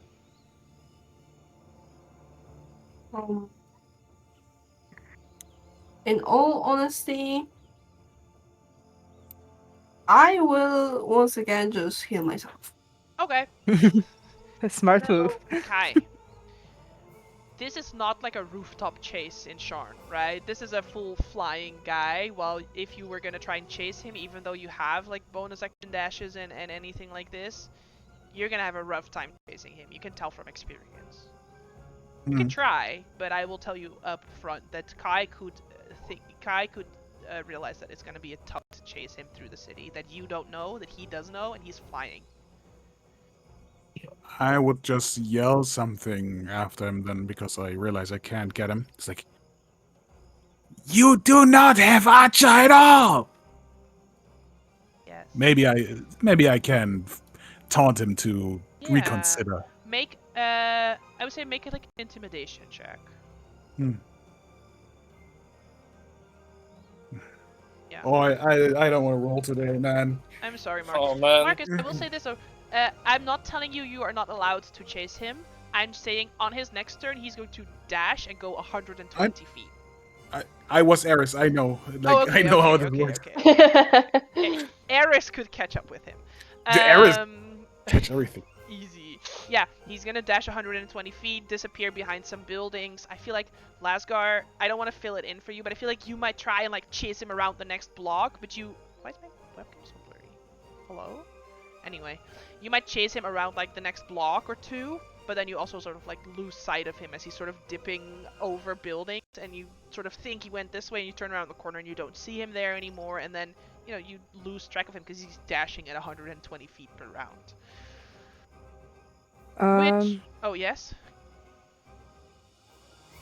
In all honesty, I will once again just heal myself. Okay. Smart move. Kai. This is not like a rooftop chase in Sharn, right? This is a full flying guy, while if you were gonna try and chase him, even though you have like bonus action dashes and anything like this, you're gonna have a rough time chasing him. You can tell from experience. You can try, but I will tell you up front that Kai could realize that it's gonna be a tough to chase him through the city, that you don't know, that he does know, and he's flying. I would just yell something after him then because I realize I can't get him. It's like, you do not have Archer at all! Yes. Maybe I can taunt him to reconsider. Make I would say make it like an intimidation check. Yeah. Oh, I don't want to roll today, man. I'm sorry, Marcus. Oh man. Marcus, I will say this though. I'm not telling you you are not allowed to chase him. I'm saying on his next turn he's going to dash and go 120 feet. I was Eris, I know. Like, I know how this works. Eris could catch up with him. The Eris catch everything. Easy. Yeah, he's gonna dash 120 feet, disappear behind some buildings. I feel like Lasgar, I don't want to fill it in for you, but I feel like you might try and like chase him around the next block, but you... Why is my webcam so blurry? Hello? Anyway, you might chase him around like the next block or two, but then you also sort of like lose sight of him as he's sort of dipping over buildings, and you sort of think he went this way, and you turn around the corner and you don't see him there anymore, and then, you know, you lose track of him because he's dashing at 120 feet per round. Which... Oh, yes?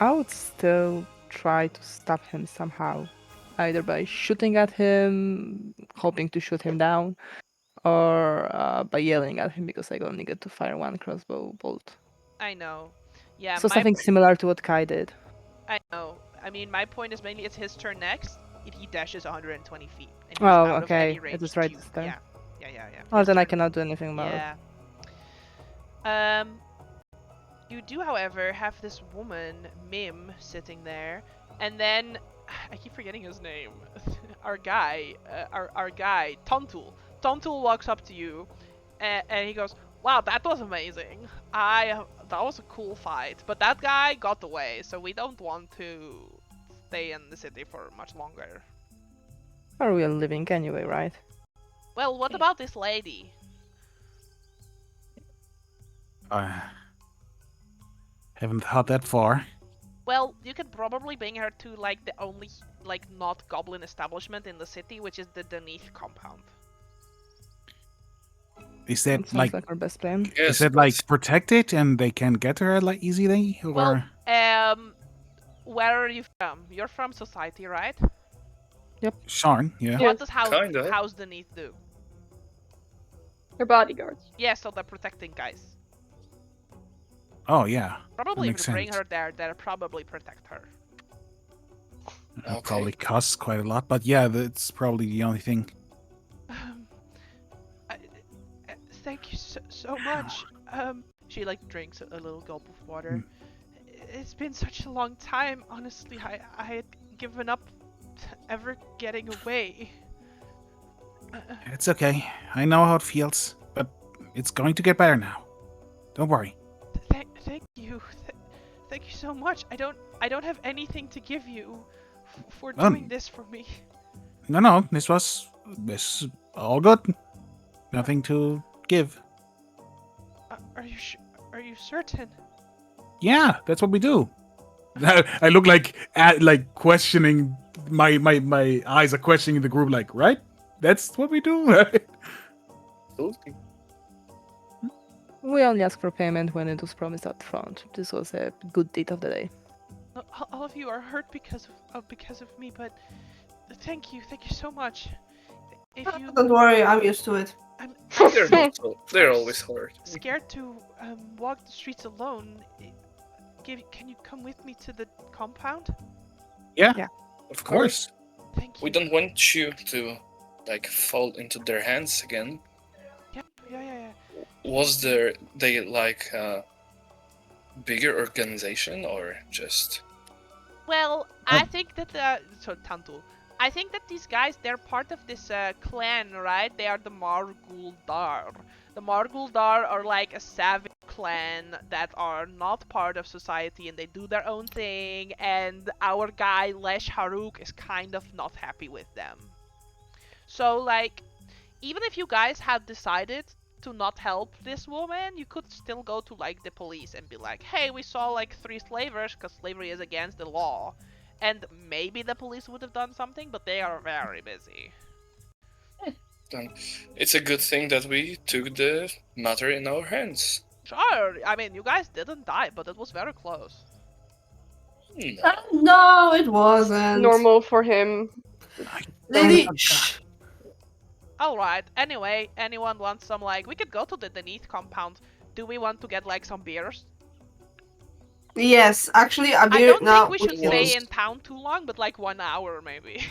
I would still try to stop him somehow. Either by shooting at him, hoping to shoot him down, or by yelling at him because I only get to fire one crossbow bolt. I know. Yeah, so something similar to what Kai did. I know. I mean, my point is mainly it's his turn next. If he dashes 120 feet. And he's Oh, out of okay. any range It was right to you. this time. Yeah. Oh, His then I turn. cannot do anything about it. Yeah. You do, however, have this woman, Mim, sitting there, and then I keep forgetting his name. our guy, Tontul. Tontul walks up to you, and he goes, "Wow, that was amazing. That was a cool fight, but that guy got away, so we don't want to stay in the city for much longer." Or we are living anyway, right? Well, what about this lady? Haven't thought that far. Well, you could probably bring her to like the only like not goblin establishment in the city, which is the Deneath compound. Is that Sounds like our best plan? is that like protected and they can get her like easily? Or... Well, where are you from? You're from Society, right? Yep. Sharn, yeah. What does Kinda. House Deneath do? They're bodyguards. Yeah, so they're protecting guys. Oh yeah. Probably if makes you bring sense. her there, they'll probably protect her. It probably costs quite a lot, but yeah, that's probably the only thing. Thank you so much. She like drinks a little gulp of water. It's been such a long time. Honestly, I had given up ever getting away. It's okay. I know how it feels, but it's going to get better now. Don't worry. Thank you. Thank you so much. I don't have anything to give you for doing this for me. No, this is all good. Nothing to give. Are you certain? Yeah, that's what we do. I look like questioning my eyes are questioning the group like, right? That's what we do, right? Absolutely. We only ask for payment when it was promised up front. This was a good deed of the day. All of you are hurt because of me, but thank you so much. If you Don't worry, I'm used to it. They're always hurt. Scared to walk the streets alone. Can you come with me to the compound? Yeah. Of course. Thank you. We don't want you to like fall into their hands again. Yeah. Was they like a bigger organization or just? Well, I think that so Tantul, I think that these guys, they're part of this clan, right? They are the Marguldar. The Marguldar are like a savage clan that are not part of society and they do their own thing, and our guy Lesh Haruk is kind of not happy with them. So like, even if you guys had decided to not help this woman, you could still go to like the police and be like, hey, we saw like 3 slavers, because slavery is against the law. And maybe the police would have done something, but they are very busy. Then it's a good thing that we took the matter in our hands. Sure, I mean, you guys didn't die, but it was very close. No, it wasn't. Normal for him. Lady, Alright, anyway, anyone wants some, like, we could go to the Denise compound. Do we want to get, like, some beers? yes, actually, a I beer don't now. think we should stay in town too long, but like 1 hour maybe.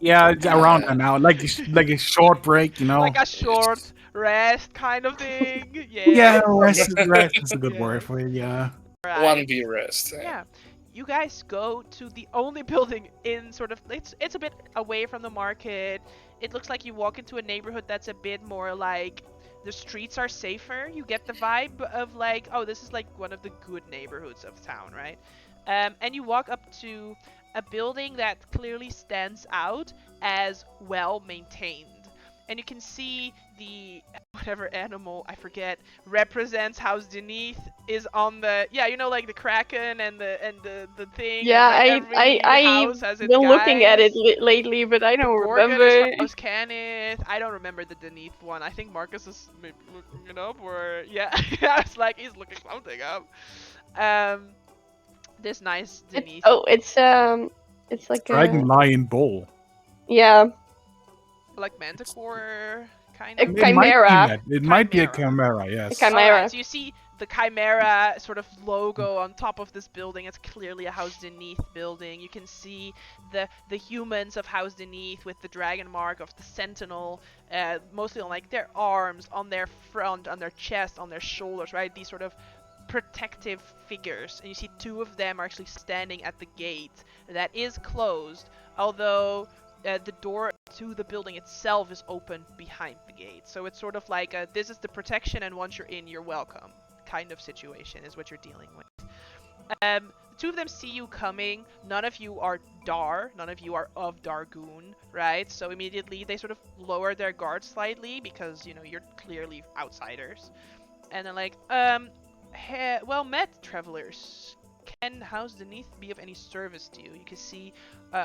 Yeah, it's around an hour, like a short break, you know. Like a short rest kind of thing. Yeah. Yeah, rest is a good Yeah. word for it. Yeah. Right. 1 beer rest. Yeah. You guys go to the only building in sort of, it's a bit away from the market. It looks like you walk into a neighborhood that's a bit more like, the streets are safer. You get the vibe of like, oh, this is like one of the good neighborhoods of town, right? And you walk up to a building that clearly stands out as well maintained. And you can see the, whatever animal, I forget, represents House Denise is on the, yeah, you know, like the Kraken and the thing. Yeah, and like every house has its been looking at it guys. lately, but I don't Gorgon remember. is House Kenneth. I don't remember the Denise one. I think Marcus is maybe looking it up, or yeah, I was like, he's looking something up. This nice Denise. It's like Dragon, a lion, bull. yeah, Like Manticore, kind A of. chimera. It might be a chimera, yes. A chimera. Alright, so you see the Chimera sort of logo on top of this building. It's clearly a House Denise building. You can see the humans of House Denise with the dragon mark of the Sentinel, mostly on like their arms, on their front, on their chest, on their shoulders, right? These sort of protective figures. And you see 2 of them are actually standing at the gate that is closed, although the door to the building itself is open behind the gate. So it's sort of like this is the protection, and once you're in, you're welcome kind of situation is what you're dealing with. The 2 of them see you coming. None of you are Dar. None of you are of Dargoon, right? So immediately they sort of lower their guard slightly because, you know, you're clearly outsiders. And then like, well met, travelers. Can House Denise be of any service to you? You can see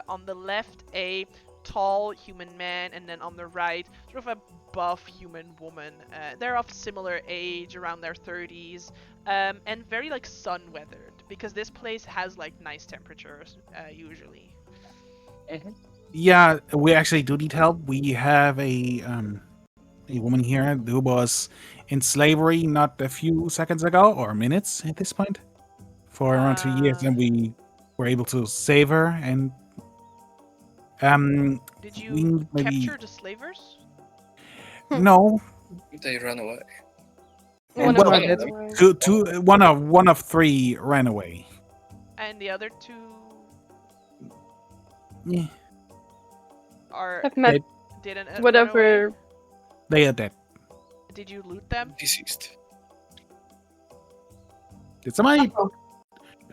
on the left a tall human man, and then on the right sort of a buff human woman. They're of similar age, around their 30s, and very like sun weathered, because this place has like nice temperatures usually. Yeah, we actually do need help. We have a woman here who was in slavery not a few seconds ago, or minutes at this point, for around 2 years, and we were able to save her. And did you capture the slavers? no, They ran away. One of 3 ran away. And the other 2 Yeah, are I've met didn't run away? whatever. they are dead. Did you loot them? Deceased. Did somebody?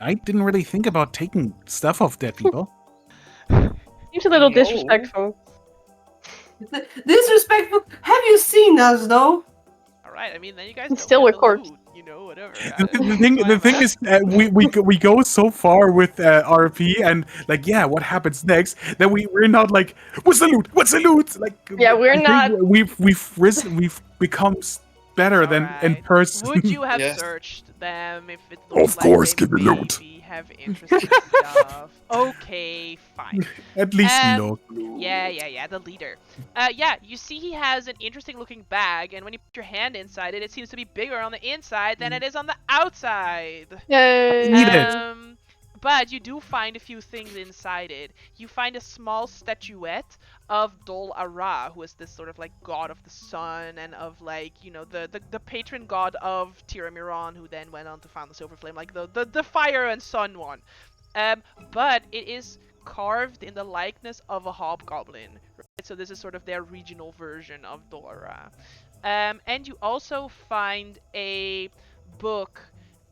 I didn't really think about taking stuff off dead people. Seems a little No. disrespectful. disrespectful. Have you seen us though? Alright, I mean, then you guys It's don't still get a the corpse. loot, you know, whatever. The thing is, we go so far with RP, and like, yeah, what happens next? Then we're not like, what's the loot? What's the loot? Like, Yeah, we're I think not- We've become better than in Alright. person. Would you have Yes. searched them if it looked Of like course, they give me loot. maybe have interesting stuff? Okay, fine. At least Um, no. Yeah, the leader. Yeah, you see he has an interesting looking bag, and when you put your hand inside it, it seems to be bigger on the inside than it is on the outside. Yay. Eat it. But you do find a few things inside it. You find a small statuette of Dol Ara, who is this sort of like god of the sun and of like, you know, the patron god of Tiramiron, who then went on to found the Silver Flame, like the fire and sun one. But it is carved in the likeness of a hobgoblin. Right? So this is sort of their regional version of Dora. And you also find a book.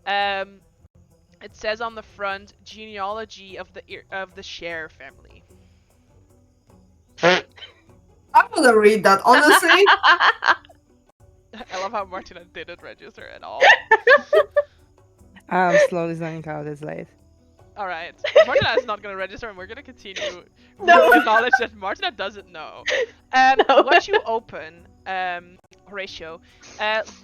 It says on the front, genealogy of the Share family. I'm gonna read that, honestly. I love how Martina didn't register at all. I'm slowly zoning out. It's late. Alright. Martina is not going to register, and we're going to continue No. with the knowledge that Martina doesn't know. No. What you open, Horatio,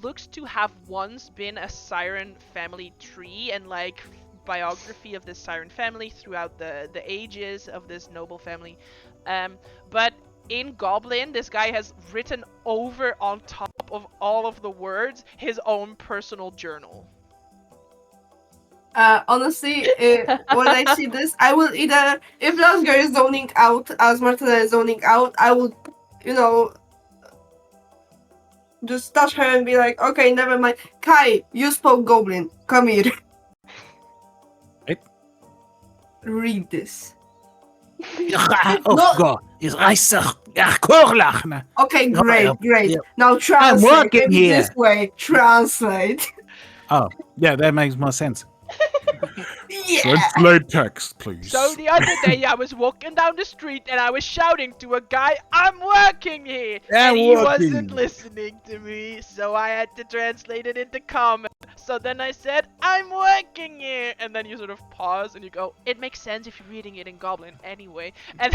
looks to have once been a Siren family tree, and like biography of this Siren family throughout the ages of this noble family. But in Goblin, this guy has written over on top of all of the words his own personal journal. Honestly, when I see this, I will either, if Lasgar is zoning out as Martina is zoning out, I will, just touch her and be like, okay, never mind. Kai, you spoke Goblin. Come here. Right. Read this. Oh God, is Okay, great. Yeah. Now translate. working Maybe here. this way. Translate. Oh, yeah, that makes more sense. Yeah. Translate text, please. So the other day I was walking down the street and I was shouting to a guy, I'm working here! I'm and he working. wasn't listening to me, so I had to translate it into common. So then I said, I'm working here! And then you sort of pause and you go, it makes sense if you're reading it in Goblin anyway. And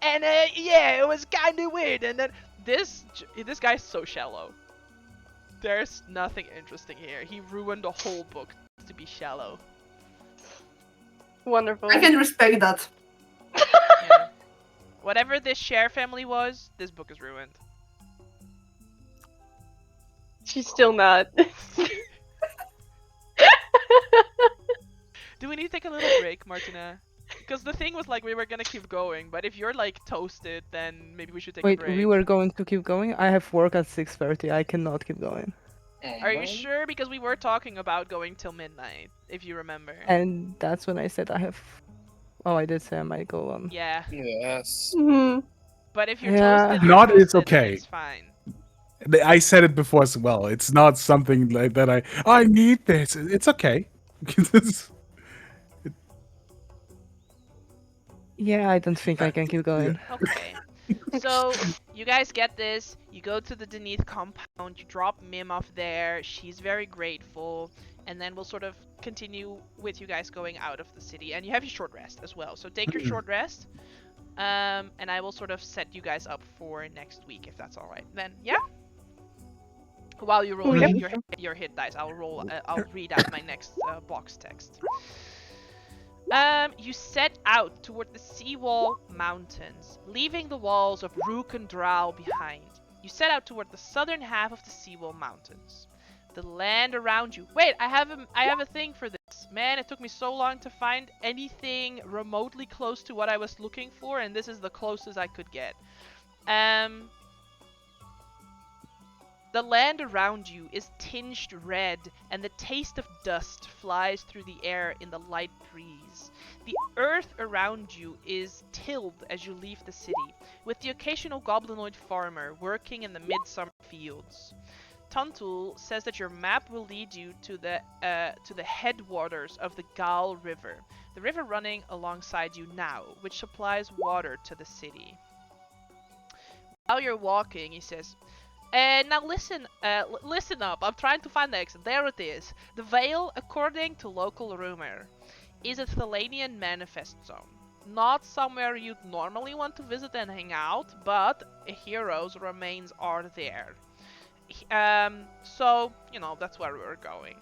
yeah, it was kinda weird. And then this guy's so shallow. There's nothing interesting here. He ruined the whole book to be shallow. Wonderful. I can respect that. Yeah. Whatever this Share family was, this book is ruined. She's still not. Do we need to take a little break, Martina? Because the thing was like we were gonna keep going, but if you're like toasted, then maybe we should take a Wait, break. we were going to keep going? I have work at 6:30. I cannot keep going. Are you sure? Because we were talking about going till midnight, if you remember. And that's when I said I have... Oh, I did say I might go on. Yeah, Yes. Mhm. but if you're Yeah. toasted, you're Not, it's toasted, then okay. It's fine. I said it before as well. It's not something like that. I need this. It's okay. Yeah, I don't think I can keep going. Okay. So, you guys get this, you go to the Denise compound, you drop Mim off there, she's very grateful, and then we'll sort of continue with you guys going out of the city. And you have your short rest as well, so take your short rest, and I will sort of set you guys up for next week, if that's alright. Then, yeah? While you roll your hit dice, I'll read out my next box text. You set out toward the seawall mountains, leaving the walls of Rook and Drow behind. You set out toward the southern half of the seawall mountains. The land around you. Wait, I have a thing for this. Man, it took me so long to find anything remotely close to what I was looking for, and this is the closest I could get. The land around you is tinged red, and the taste of dust flies through the air in the light breeze. The earth around you is tilled as you leave the city, with the occasional goblinoid farmer working in the midsummer fields. Tuntul says that your map will lead you to the headwaters of the Gal River, the river running alongside you now, which supplies water to the city. While you're walking, he says, now listen up. I'm trying to find the exit. There it is. The Vale, according to local rumor, is a Thelanian manifest zone. Not somewhere you'd normally want to visit and hang out, but a hero's remains are there. So, that's where we're going.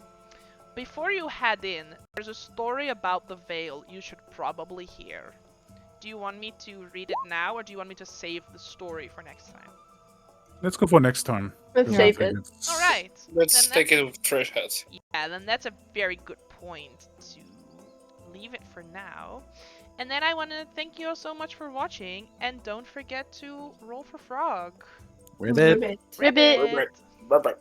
Before you head in, there's a story about the Vale you should probably hear. Do you want me to read it now, or do you want me to save the story for next time? Let's go for next time. Let's Yeah. save it. Alright. Let's take it with fresh heads. Yeah, then that's a very good point to leave it for now. And then I want to thank you all so much for watching, and don't forget to roll for frog. Ribbit. Ribbit. Bye bye.